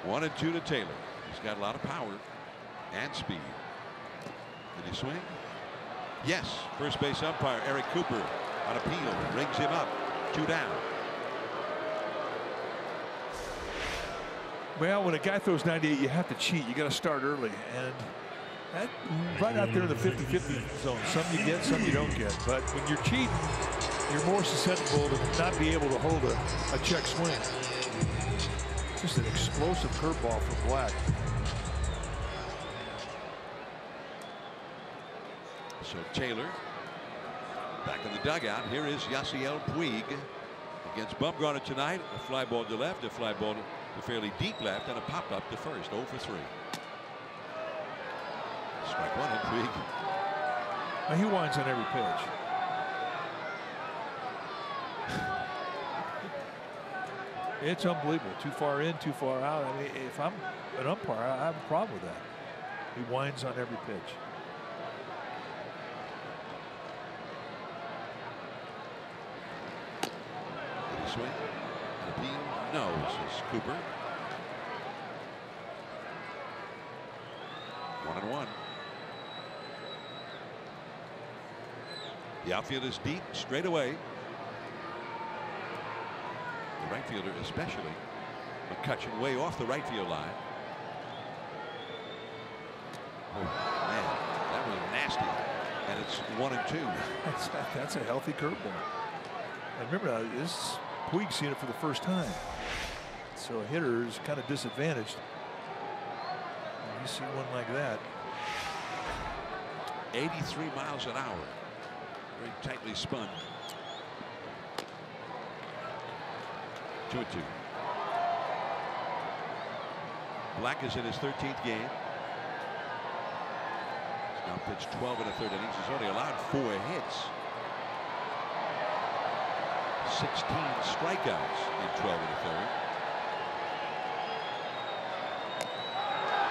One and 2 to Taylor. He's got a lot of power and speed. Did he swing? Yes. First base umpire Eric Cooper on appeal rings him up. 2 down. Well, when a guy throws 98, you have to cheat. You got to start early, and that right out there in the 50-50 zone. Some you get, some you don't get. But when you're cheating, you're more susceptible to not be able to hold a check swing. Just an explosive curveball from Black. So Taylor back in the dugout. Here is Yasiel Puig against Bumgarner tonight. A fly ball to left, a fly ball to fairly deep left, and a pop up to first. 0 for 3. Strike one on Puig. Now he winds on every pitch. It's unbelievable. Too far in, too far out. I mean, if I'm an umpire, I have a problem with that. He winds on every pitch. Did he swing? And he knows, says Cooper. 1-1. The outfield is deep straight away. The right fielder especially. McCutchen way off the right field line. Oh man, that was nasty. And it's 1-2. That's a healthy curveball. And remember, this Puig's seen it for the first time. So a hitter is kind of disadvantaged. When you see one like that. 83 miles an hour. Very tightly spun. 2-2. Black is in his 13th game. He's now pitched 12 and a third innings. He's only allowed 4 hits. 16 strikeouts in 12 and a third.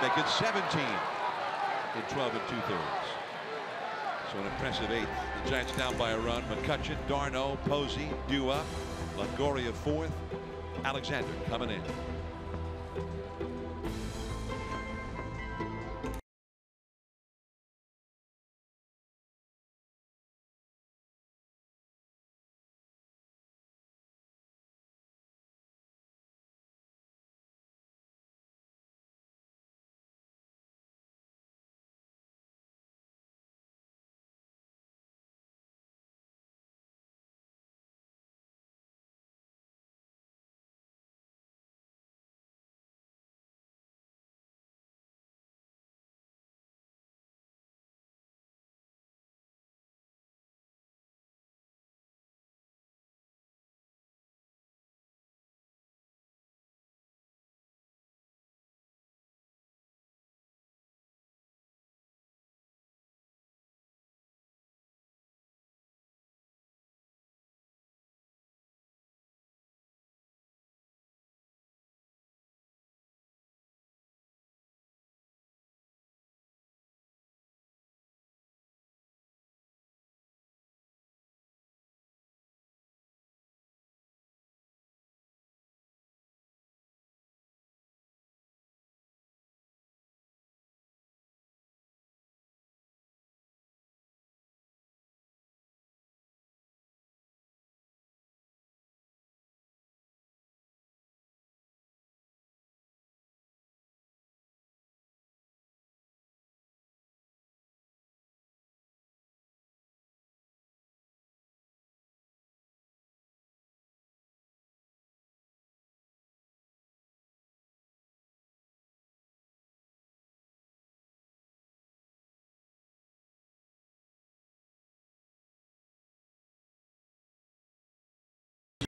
Make it 17 in 12 and 2/3. So an impressive 8th. The Giants down by a run. McCutchen, Darno, Posey, Dua, Longoria 4th. Alexander coming in.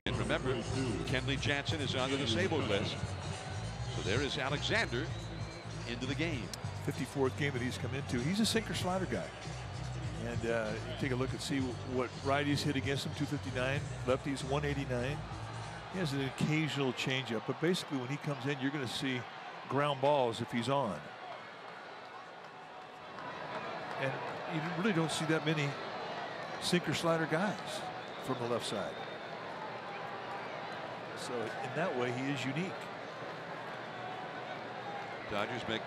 And remember, Kenley Jansen is on the disabled list. So there is Alexander into the game. 54th game that he's come into. He's a sinker slider guy. And you take a look and see what righties hit against him. 259, lefties 189. He has an occasional changeup, but basically when he comes in, you're going to see ground balls if he's on. And you really don't see that many sinker slider guys from the left side. So in that way, he is unique. Dodgers make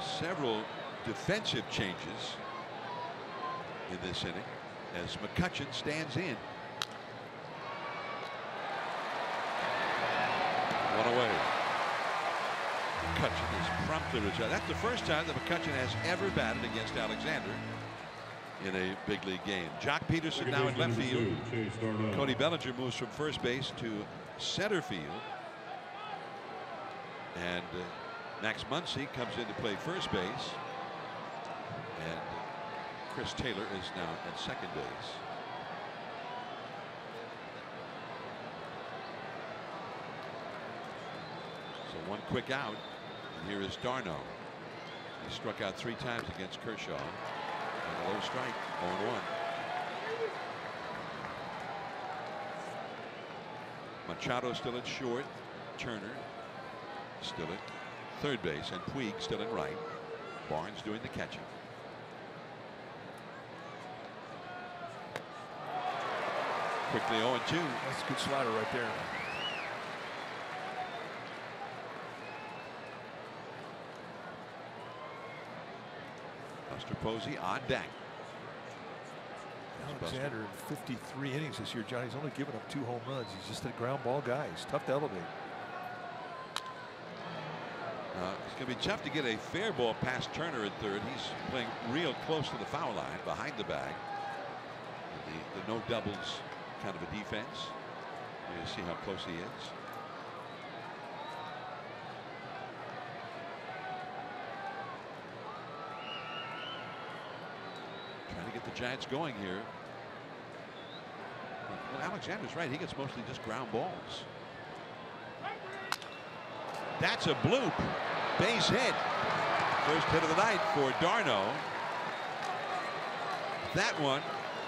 several defensive changes in this inning as McCutchen stands in. One away. McCutchen is promptly retired. That's the first time that McCutchen has ever batted against Alexander in a big league game. Jock Peterson now in left field. Cody Bellinger moves from first base to center field. And Max Muncy comes in to play first base. And Chris Taylor is now at second base. So one quick out. And here is Darno. He struck out 3 times against Kershaw. And a low strike, 0-1. Machado still at short. Turner still at third base. And Puig still in right. Barnes doing the catching. Quickly 0-2. That's a good slider right there. Buster Posey on deck. Alexander in 53 innings this year, Johnny's only given up 2 home runs. He's just a ground ball guy. He's tough to elevate. It's going to be tough to get a fair ball past Turner at third. He's playing real close to the foul line, behind the bag. The no doubles kind of a defense. You see how close he is. Trying to get the Giants going here. Well, Alexander's right. He gets mostly just ground balls. That's a bloop. Base hit. First hit of the night for Darno. That one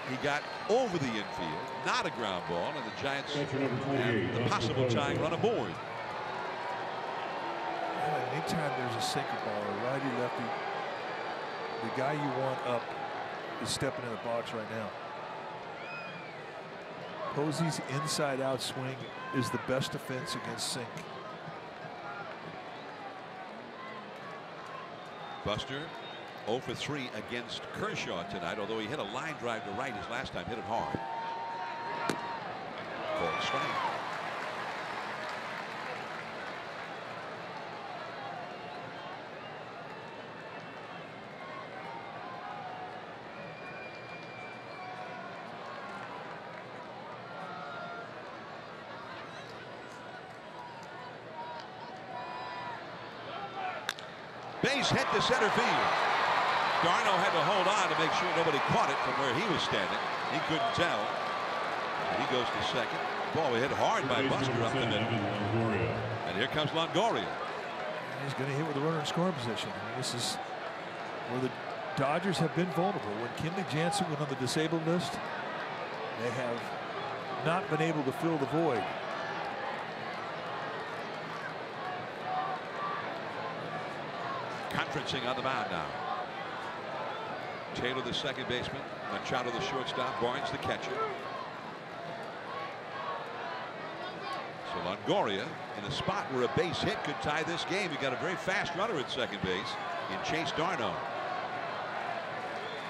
he got over the infield. Not a ground ball. And the Giants have the possible tying run aboard. Anytime there's a sinker ball or righty lefty, the guy you want up is stepping in the box right now. Posey's inside out swing is the best defense against sink. Buster 0 for 3 against Kershaw tonight, although he hit a line drive to right his last time, hit it hard. Ball strike. Base hit to center field. Darno had to hold on to make sure nobody caught it from where he was standing. He couldn't tell. He goes to second. Ball hit hard by Buster up the middle. And here comes Longoria. He's going to hit with the runner in scoring position. I mean, this is where the Dodgers have been vulnerable. When Kenley Jansen went on the disabled list, they have not been able to fill the void. Conferencing on the mound now. Taylor the second baseman, Machado the shortstop, Barnes the catcher. So Longoria in a spot where a base hit could tie this game. You got a very fast runner at second base in Chase Darno.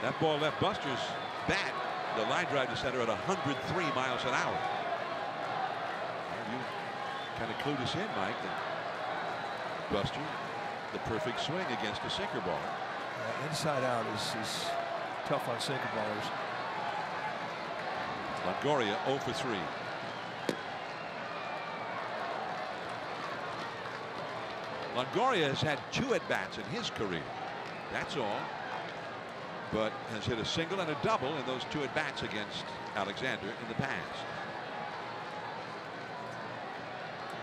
That ball left Buster's bat, the line drive to center, at 103 miles an hour. You kind of clued us in, Mike, that Buster, the perfect swing against a sinker ball. Inside out is tough on sinker ballers. Longoria 0 for 3. Longoria has had 2 at-bats in his career. That's all. But has hit a single and a double in those 2 at-bats against Alexander in the past.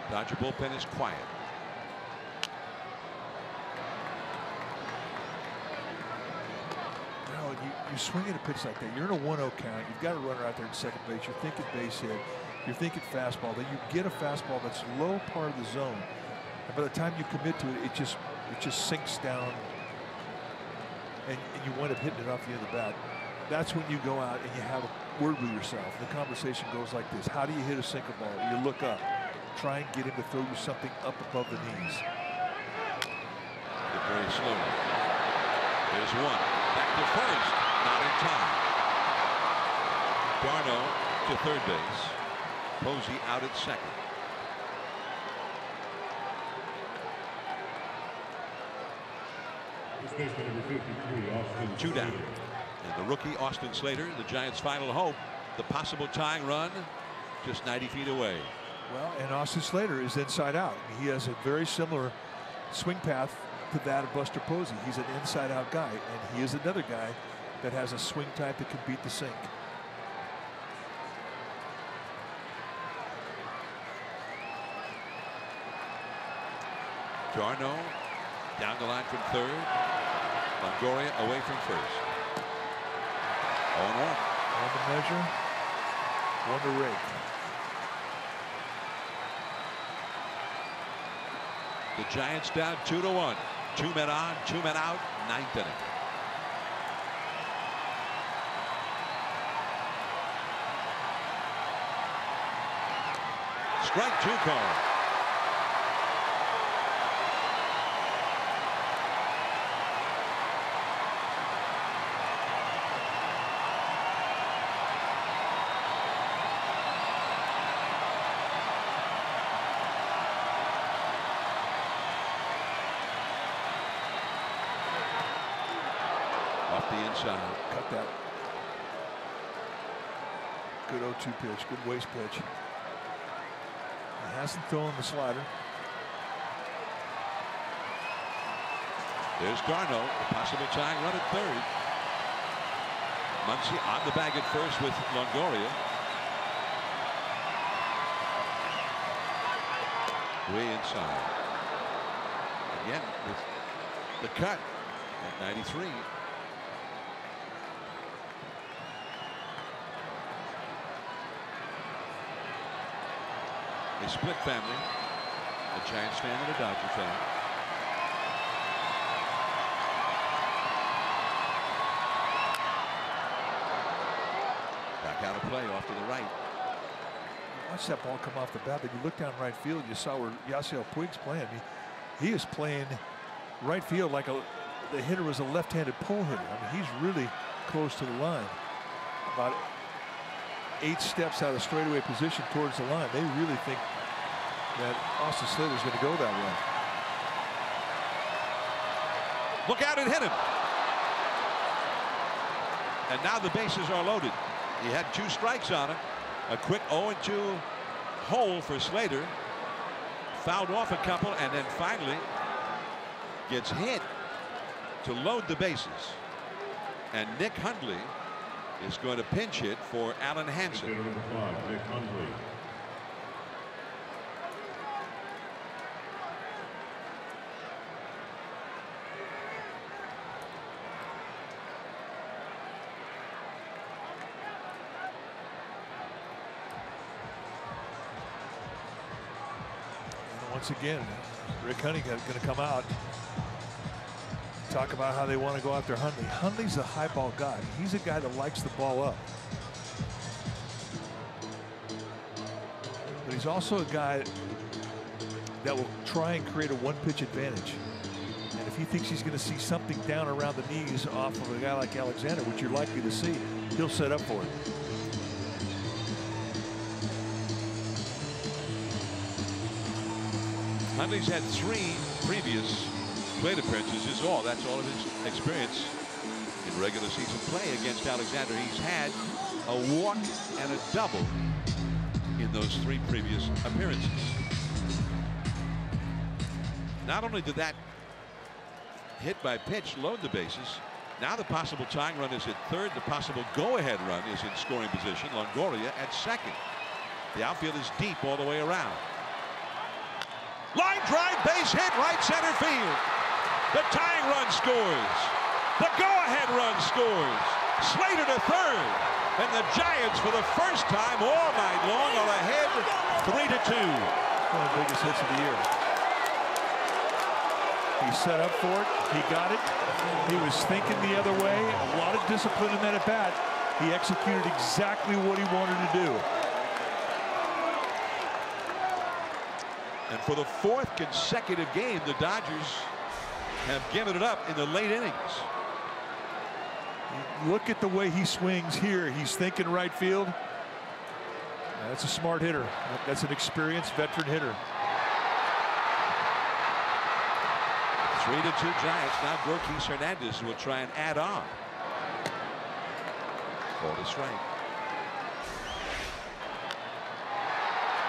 Dodger bullpen is quiet. You swing at a pitch like that, you're in a 1-0 count, you've got a runner out there in second base, you're thinking base hit, you're thinking fastball, then you get a fastball that's low part of the zone, and by the time you commit to it, it just sinks down, and you wind up hitting it off the end of the bat. That's when you go out and you have a word with yourself. The conversation goes like this: how do you hit a sinker ball? You look up, try and get him to throw you something up above the knees. Very slowly. There's one. Back to first. Not in time. Darno to third base. Posey out at second. Two down. And the rookie Austin Slater, the Giants' final hope, the possible tying run, just 90 feet away. Well, and Austin Slater is inside out. He has a very similar swing path to that of Buster Posey. He's an inside out guy, and he is another guy that has a swing type that can beat the sink. Darno down the line from third. Longoria away from first. 0-1. On the measure, 1 to rake. The Giants down 2-1. 2 men on, 2 men out, 9th inning. Strike 2 call. the inside. Cut that. Good 0-2 pitch. Good waste pitch. He hasn't thrown the slider. There's Garneau, the possible tying run at third. Muncy on the bag at first with Longoria. Way inside. Again with the cut at 93. A split family. A Giants fan and a Dodger fan. Back out of play off to the right. Watch that ball come off the bat, but you look down right field, you saw where Yasiel Puig's playing. He is playing right field like the hitter was a left-handed pull hitter. I mean, he's really close to the line. About 8 steps out of straightaway position towards the line. They really think that Austin Slater's going to go that way. Look out and hit him. And now the bases are loaded. He had 2 strikes on him. A quick 0-2 hole for Slater. Fouled off a couple and then finally gets hit to load the bases. And Nick Hundley is going to pinch hit for Alan Hansen. Hitter number 5, Nick Hundley. Once again, Rick Cunningham going to come out, talk about how they want to go after Hundley. Hundley's a high ball guy. He's a guy that likes the ball up. But he's also a guy that will try and create a one-pitch advantage. And if he thinks he's going to see something down around the knees off of a guy like Alexander, which you're likely to see, he'll set up for it. Hundley's had 3 previous plate appearances. That's all of his experience in regular season play against Alexander. He's had a walk and a double in those 3 previous appearances. Not only did that hit by pitch load the bases, now the possible tying run is at third. The possible go-ahead run is in scoring position. Longoria at second. The outfield is deep all the way around. Line drive, base hit, right center field. The tying run scores. The go-ahead run scores. Slater to third. And the Giants, for the first time all night long, are ahead 3-2. One of the biggest hits of the year. He set up for it. He got it. He was thinking the other way. A lot of discipline in that at bat. He executed exactly what he wanted to do. And for the 4th consecutive game, the Dodgers have given it up in the late innings. Look at the way he swings here. He's thinking right field. That's a smart hitter. That's an experienced veteran hitter. 3-2 Giants. Now Gorkis Hernandez will try and add on. Ball to strike.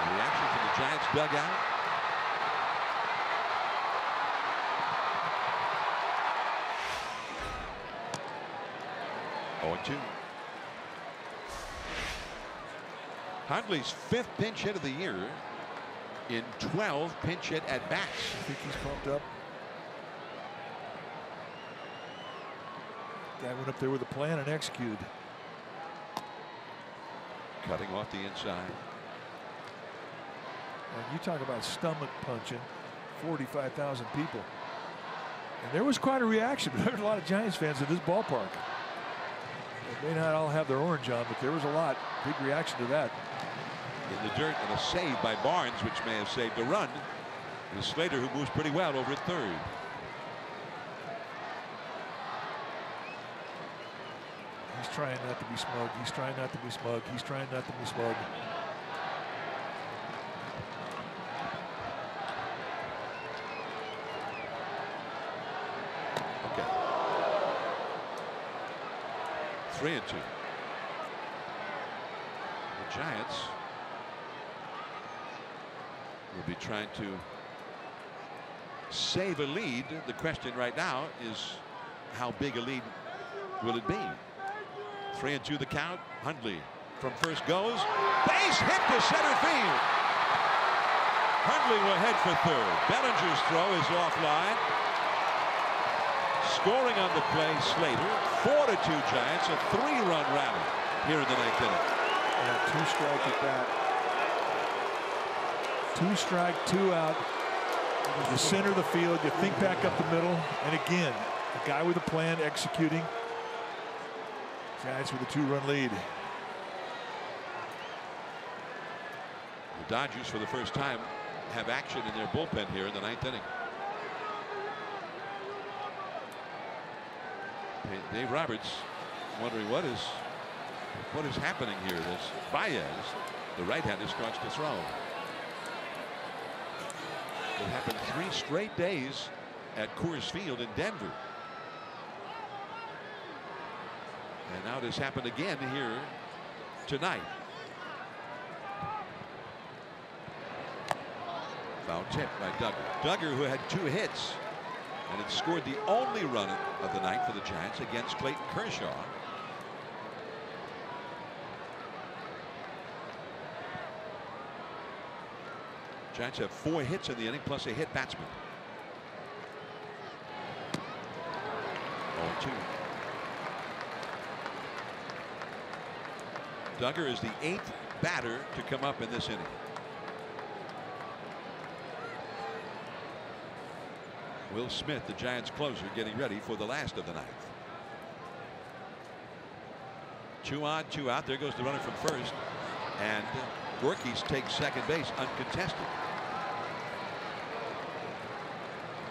The reaction from the Giants dugout. Hundley's 5th pinch hit of the year in 12 pinch hit at bats. I think he's pumped up. Guy went up there with a plan and executed. Cutting off the inside. And you talk about stomach punching 45,000 people. And there was quite a reaction. There were a lot of Giants fans in this ballpark. They may not all have their orange on, but there was a lot. Big reaction to that. In the dirt, and a save by Barnes, which may have saved a run. It was Slater who moves pretty well over at third. He's trying not to be smug. He's trying not to be smug. He's trying not to be smug. 3-2. The Giants will be trying to save a lead. The question right now is how big a lead will it be? 3-2 the count. Hundley from first goes. Base hit to center field. Hundley will head for third. Bellinger's throw is offline. Scoring on the play, Slater. 4-2 Giants. A 3-run rally here in the 9th inning. Yeah, 2 strike at bat. 2 strike, 2 out. The center of the field. You think back up the middle, and again, a guy with a plan executing. Giants with a 2-run lead. The Dodgers, for the first time, have action in their bullpen here in the 9th inning. Dave Roberts wondering what is happening here. This Baez, the right-hander, starts to throw. It happened 3 straight days at Coors Field in Denver. And now this happened again here tonight. Foul tip by Duggar. Duggar, who had 2 hits and had scored the only run of the night for the Giants against Clayton Kershaw. Giants have 4 hits in the inning plus a hit batsman. 0-2. Duggar is the 8th batter to come up in this inning. Will Smith, the Giants closer, getting ready for the last of the 9th. 2 on, 2 out. There goes the runner from first. And Borges takes second base uncontested.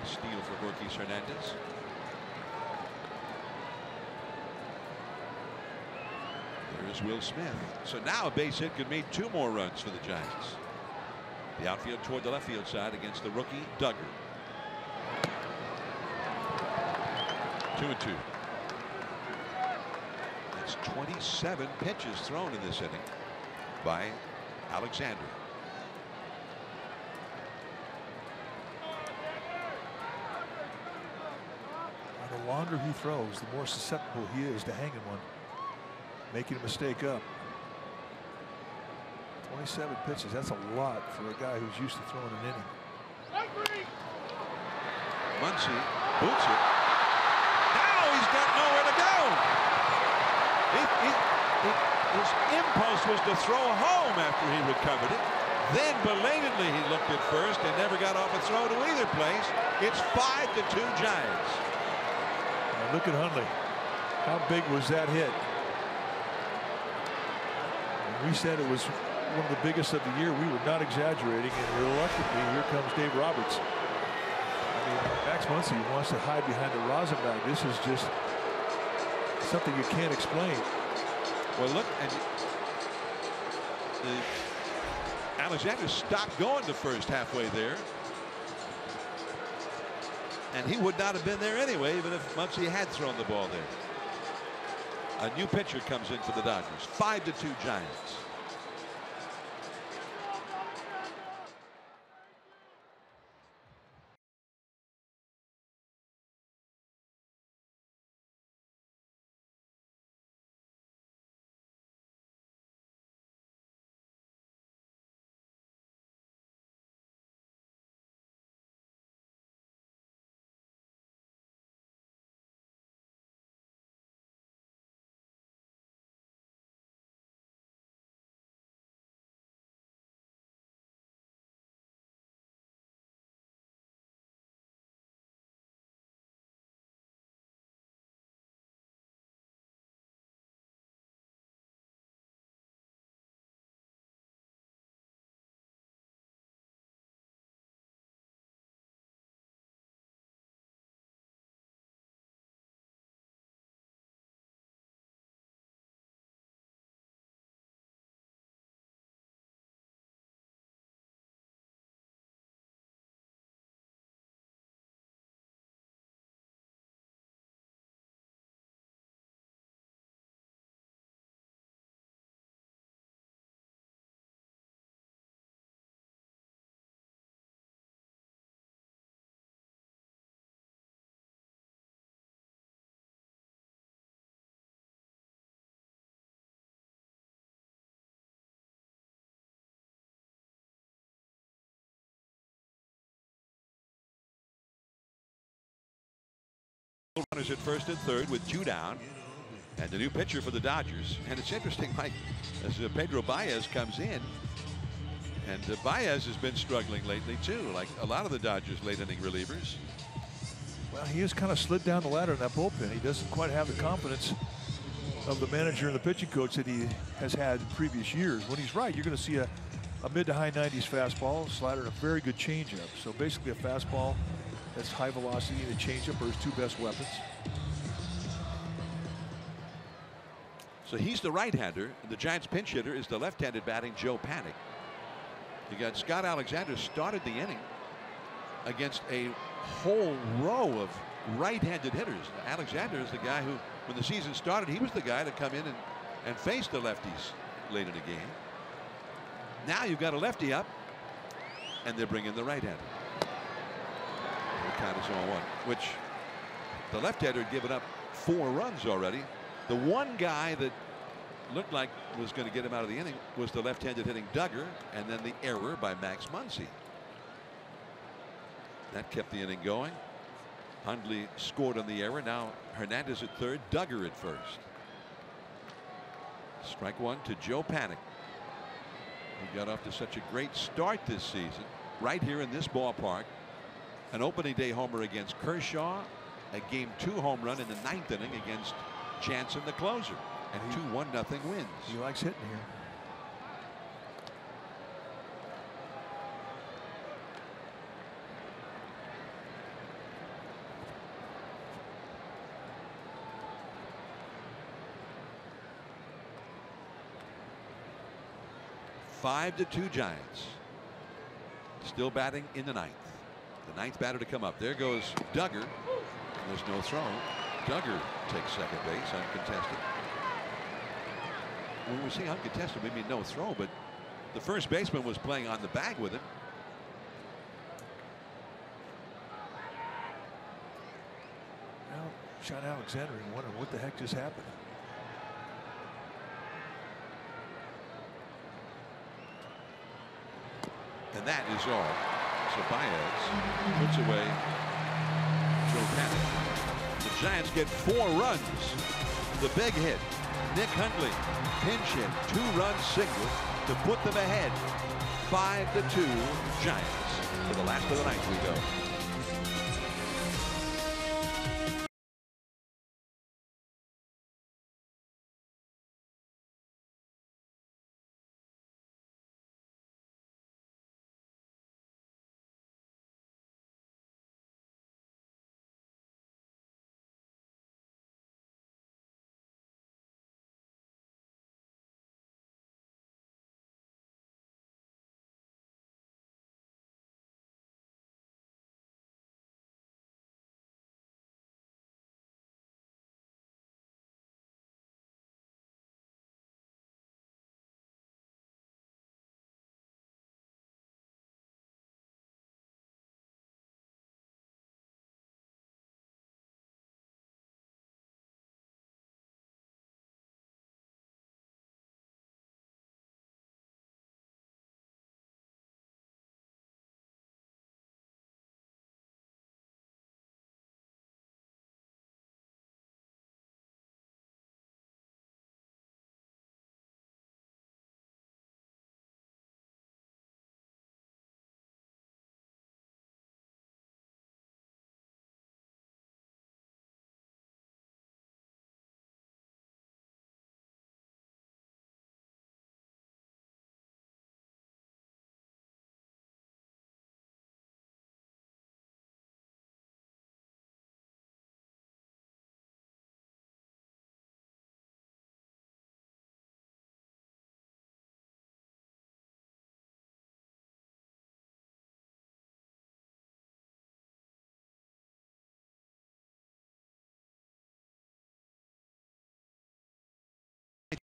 Steal for Borges Hernandez. There's Will Smith. So now a base hit could mean 2 more runs for the Giants. The outfield toward the left field side against the rookie Duggar. 2-2. That's 27 pitches thrown in this inning by Alexander. And the longer he throws, the more susceptible he is to hanging one, making a mistake up. 27 pitches, that's a lot for a guy who's used to throwing an inning. Muncy boots it. Now he's got nowhere to go. His impulse was to throw home after he recovered it. Then belatedly he looked at first and never got off a throw to either place. It's 5-2 Giants. Now look at Hundley. How big was that hit? When we said it was one of the biggest of the year, we were not exaggerating, and reluctantly here comes Dave Roberts. I mean, Max Muncy wants to hide behind the rosin bag. This is just something you can't explain. Well, look, and Alexander stopped going to first halfway there, and he would not have been there anyway, even if Muncy had thrown the ball there. A new pitcher comes in for the Dodgers. 5-2 Giants. Runners at first and third with 2 down. And the new pitcher for the Dodgers. And it's interesting, Mike, as Pedro Baez comes in. And Baez has been struggling lately, too, like a lot of the Dodgers late inning relievers. Well, he has kind of slid down the ladder in that bullpen. He doesn't quite have the confidence of the manager and the pitching coach that he has had in previous years. When he's right, you're going to see a mid to high 90s fastball, slider, and a very good changeup. So basically a fastball that's high velocity and a changeup are his 2 best weapons. So he's the right-hander. The Giants pinch hitter is the left-handed batting Joe Panic. You got Scott Alexander started the inning against a whole row of right-handed hitters. Alexander is the guy who, when the season started, he was the guy to come in and face the lefties late in the game. Now you've got a lefty up, and they're bringing the right-hander. The count is 0-1, which the left-hander had given up 4 runs already. The one guy that looked like was going to get him out of the inning was the left-handed hitting Duggar, and then the error by Max Muncy. That kept the inning going. Hundley scored on the error. Now Hernandez at third, Duggar at first. Strike 1 to Joe Panic. He got off to such a great start this season, right here in this ballpark. An opening day homer against Kershaw, a game 2 home run in the 9th inning against Jansen, the closer, and 2-1-0 wins. He likes hitting here. Five to 2 Giants. Still batting in the 9th. The 9th batter to come up. There goes Duggar. And there's no throw. Duggar takes second base uncontested. When we say uncontested, we mean no throw, but the first baseman was playing on the bag with him. Now, Sean Alexander wondering what the heck just happened. And that is all. So Baez puts away Joe Panic. The Giants get 4 runs. The big hit, Nick Hundley, pinch hit, 2-run single to put them ahead. 5-2 Giants. To the last of the ninth we go.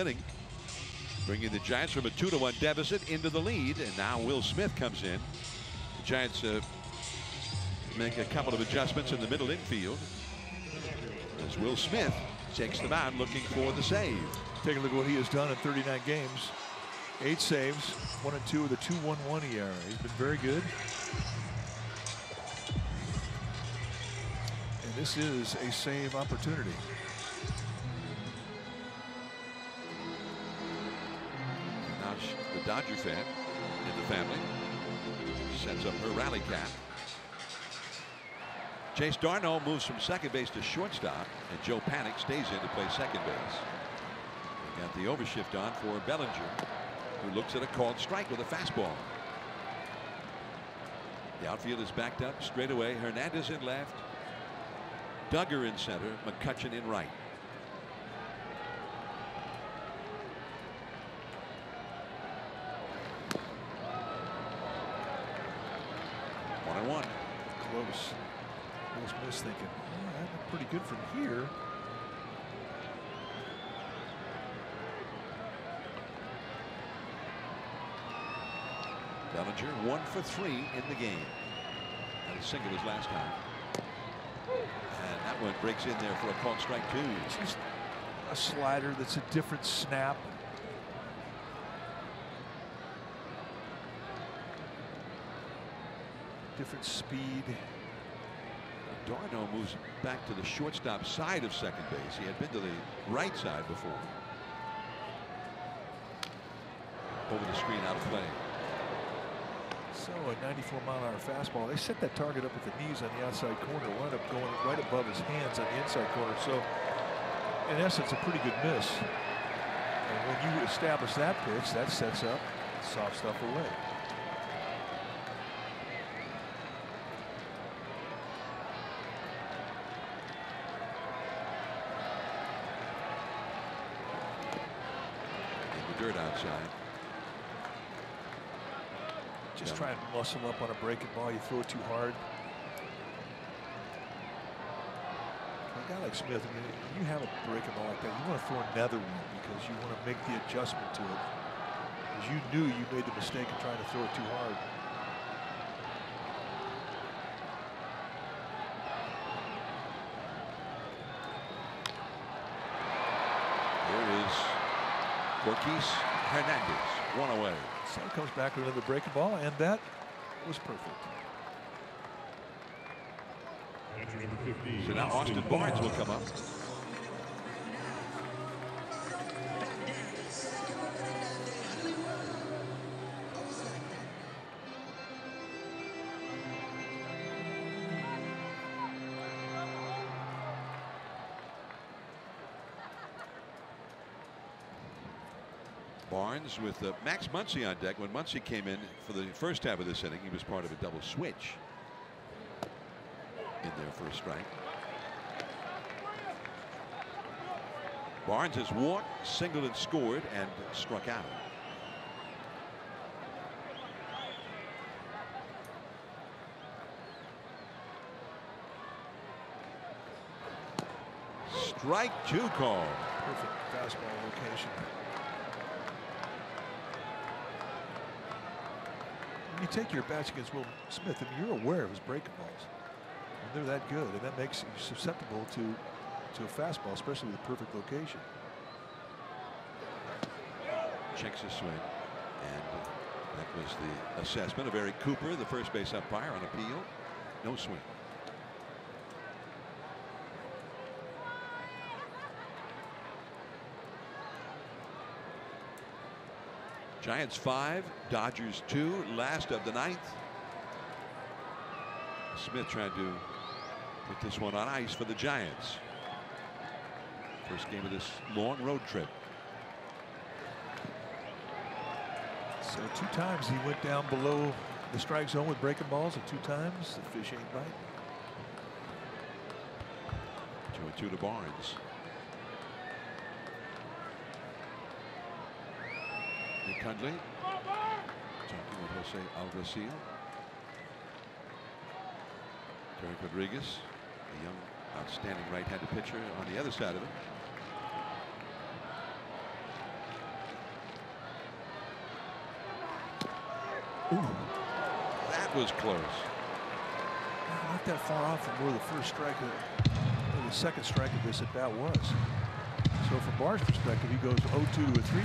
Inning, bringing the Giants from a 2-1 deficit into the lead, and now Will Smith comes in. The Giants make a couple of adjustments in the middle infield as Will Smith takes the mound looking for the save. Take a look at what he has done in 39 games. 8 saves, 1 and 2 with a 2.11 ERA. He's been very good. And this is a save opportunity. Now the Dodger fan in the family sets up her rally cap. Chase Darno moves from second base to shortstop, and Joe Panic stays in to play second base. We got the overshift on for Bellinger, who looks at a called strike with a fastball. The outfield is backed up straight away. Hernandez in left, Duggar in center, McCutchen in right. One and one. Close. Smith's thinking, oh, that looked pretty good from here. Bellinger 1 for 3 in the game. Had a single his last time. And that one breaks in there for a called strike 2. Just a slider that's a different snap. Different speed. Darno moves back to the shortstop side of second base. He had been to the right side before. Over the screen, out of play. So a 94-mile-an-hour fastball. They set that target up with the knees on the outside corner. Wound up going right above his hands on the inside corner. So in essence, a pretty good miss. And when you establish that pitch, that sets up soft stuff away. Dirt outside. Just try and muscle up on a breaking ball. You throw it too hard. A guy like Smith, I mean, when you have a breaking ball like that, you want to throw another one because you want to make the adjustment to it. Because you knew you made the mistake of trying to throw it too hard. Ortiz Hernandez, one away. So he comes back with another breaking ball, and that was perfect. So now Austin Barnes will come up. Barnes with Max Muncy on deck. When Muncy came in for the first half of this inning, he was part of a double switch in there for a strike. Barnes has walked, singled, and scored, and struck out. Strike 2 call. Perfect fastball location. When you take your bats against Will Smith, I mean, you're aware of his breaking balls. And they're that good, and that makes you susceptible to a fastball, especially with a perfect location. Checks his swing, and that was the assessment of Eric Cooper, the first base umpire, on appeal. No swing. Giants 5, Dodgers 2, last of the 9th. Smith trying to put this one on ice for the Giants. First game of this long road trip. So 2 times he went down below the strike zone with breaking balls, and 2 times the fish ain't biting. 2-2 to Barnes. Nick Hundley talking with Jose Alguacil. Terry Rodriguez, a young, outstanding right-handed pitcher, on the other side of him. Ooh, that was close. Not that far off from where the first strike, or the second strike of this at bat was. So from Barnes' perspective, he goes 0-2 to a 3-2.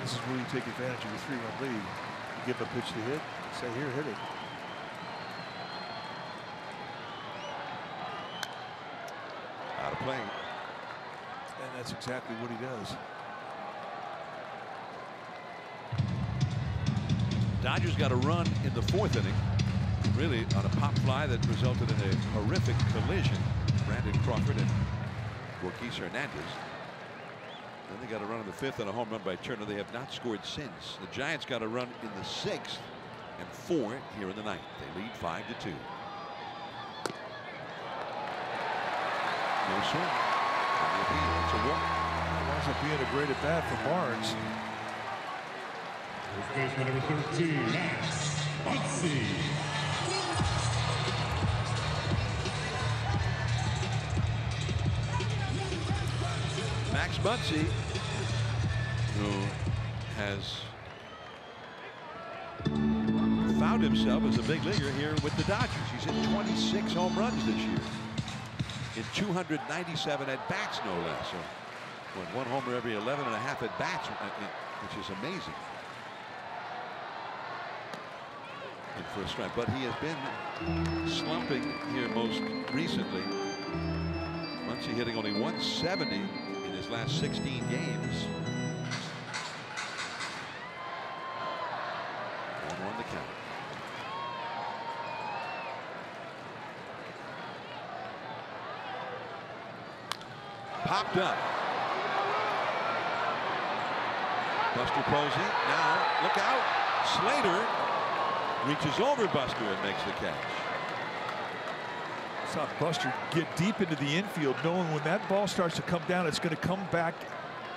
This is where you take advantage of a 3-run lead. You give him a pitch to hit, say, here, hit it. Out of play. And that's exactly what he does. Dodgers got a run in the 4th inning. Really on a pop fly that resulted in a horrific collision. Brandon Crawford and Gorkis Hernandez. Then they got a run in the 5th and a home run by Turner. They have not scored since. The Giants got a run in the 6th and 4 here in the 9th. They lead 5-2. No swing. It's a walk. It winds up being a great at bat for Barnes. First baseman number 13, Max Muncy. Max Muncy, who has found himself as a big leaguer here with the Dodgers. He's hit 26 home runs this year in 297 at bats, no less. So one homer every 11 and a half at bats, which is amazing. And for a strike, but he has been slumping here most recently. Muncy hitting only 170 in his last 16 games. 1-1 the count. Popped up. Buster Posey. Now look out. Slater reaches over Buster and makes the catch. Saw Buster get deep into the infield, knowing when that ball starts to come down, it's going to come back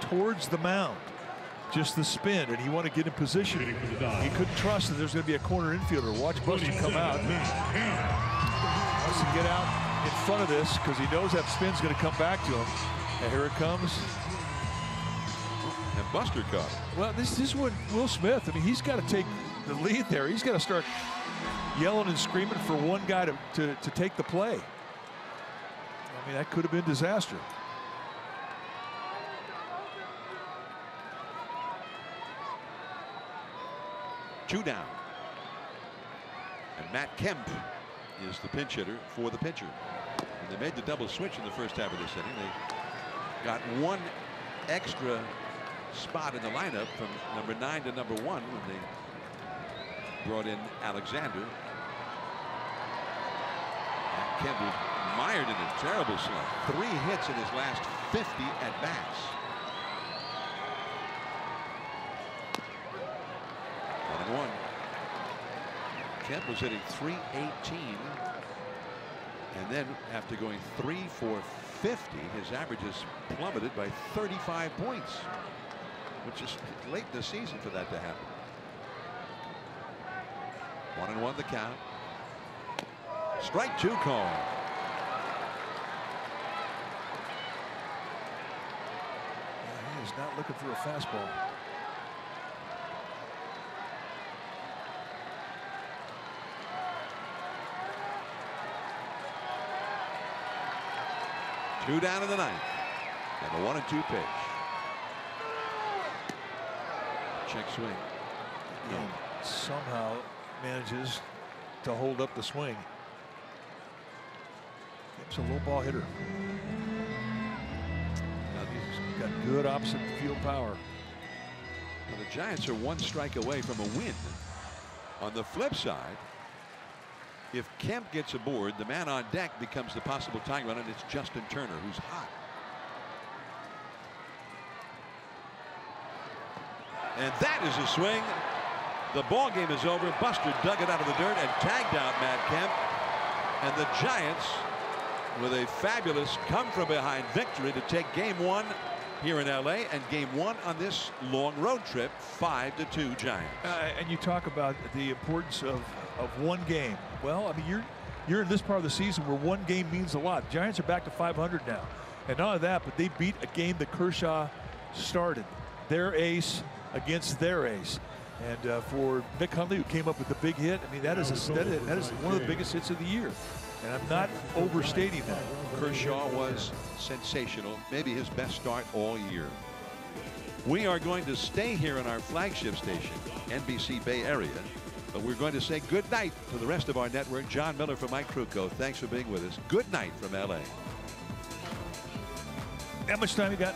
towards the mound. Just the spin, and he wanted to get in position. He couldn't trust that there's going to be a corner infielder. Watch Buster come out. Wants to get out in front of this because he knows that spin's going to come back to him. And here it comes. And Buster caught it. Well, this is what Will Smith, I mean, he's got to take the lead there. He's got to start yelling and screaming for one guy to take the play. I mean, that could have been disaster. Two down. And Matt Kemp is the pinch hitter for the pitcher. And they made the double switch in the first half of this inning. They got one extra spot in the lineup from number 9 to number 1 when they brought in Alexander. Matt Kemp was mired in a terrible slump. 3 hits in his last 50 at bats. 1-1. Kemp was hitting .318, and then after going 3 for 50, his average is plummeted by 35 points, which is late in the season for that to happen. 1-1 the count. Strike 2 call. He is not looking for a fastball. Two down in the 9th. And the 1-2 pitch. Check swing. No. And somehow manages to hold up the swing. Kemp's a low ball hitter. Now he's got good opposite field power. Well, the Giants are 1 strike away from a win. On the flip side, if Kemp gets aboard, the man on deck becomes the possible tying run, and it's Justin Turner, who's hot. And that is a swing. The ball game is over. Buster dug it out of the dirt and tagged out Matt Kemp. And the Giants, with a fabulous come-from-behind victory to take Game 1 here in LA and Game 1 on this long road trip, 5-2 Giants. And you talk about the importance of one game. Well, I mean, you're in this part of the season where one game means a lot. Giants are back to 500 now, and not only that, but they beat a game that Kershaw started. Their ace against their ace, and for Nick Hundley, who came up with the big hit, I mean, that is one of the biggest hits of the year, and I'm not overstating that. Kershaw was sensational, maybe his best start all year. We are going to stay here in our flagship station, NBC Bay Area, but we're going to say good night to the rest of our network. John Miller for Mike Krukow. Thanks for being with us. Good night from LA. How much time you got?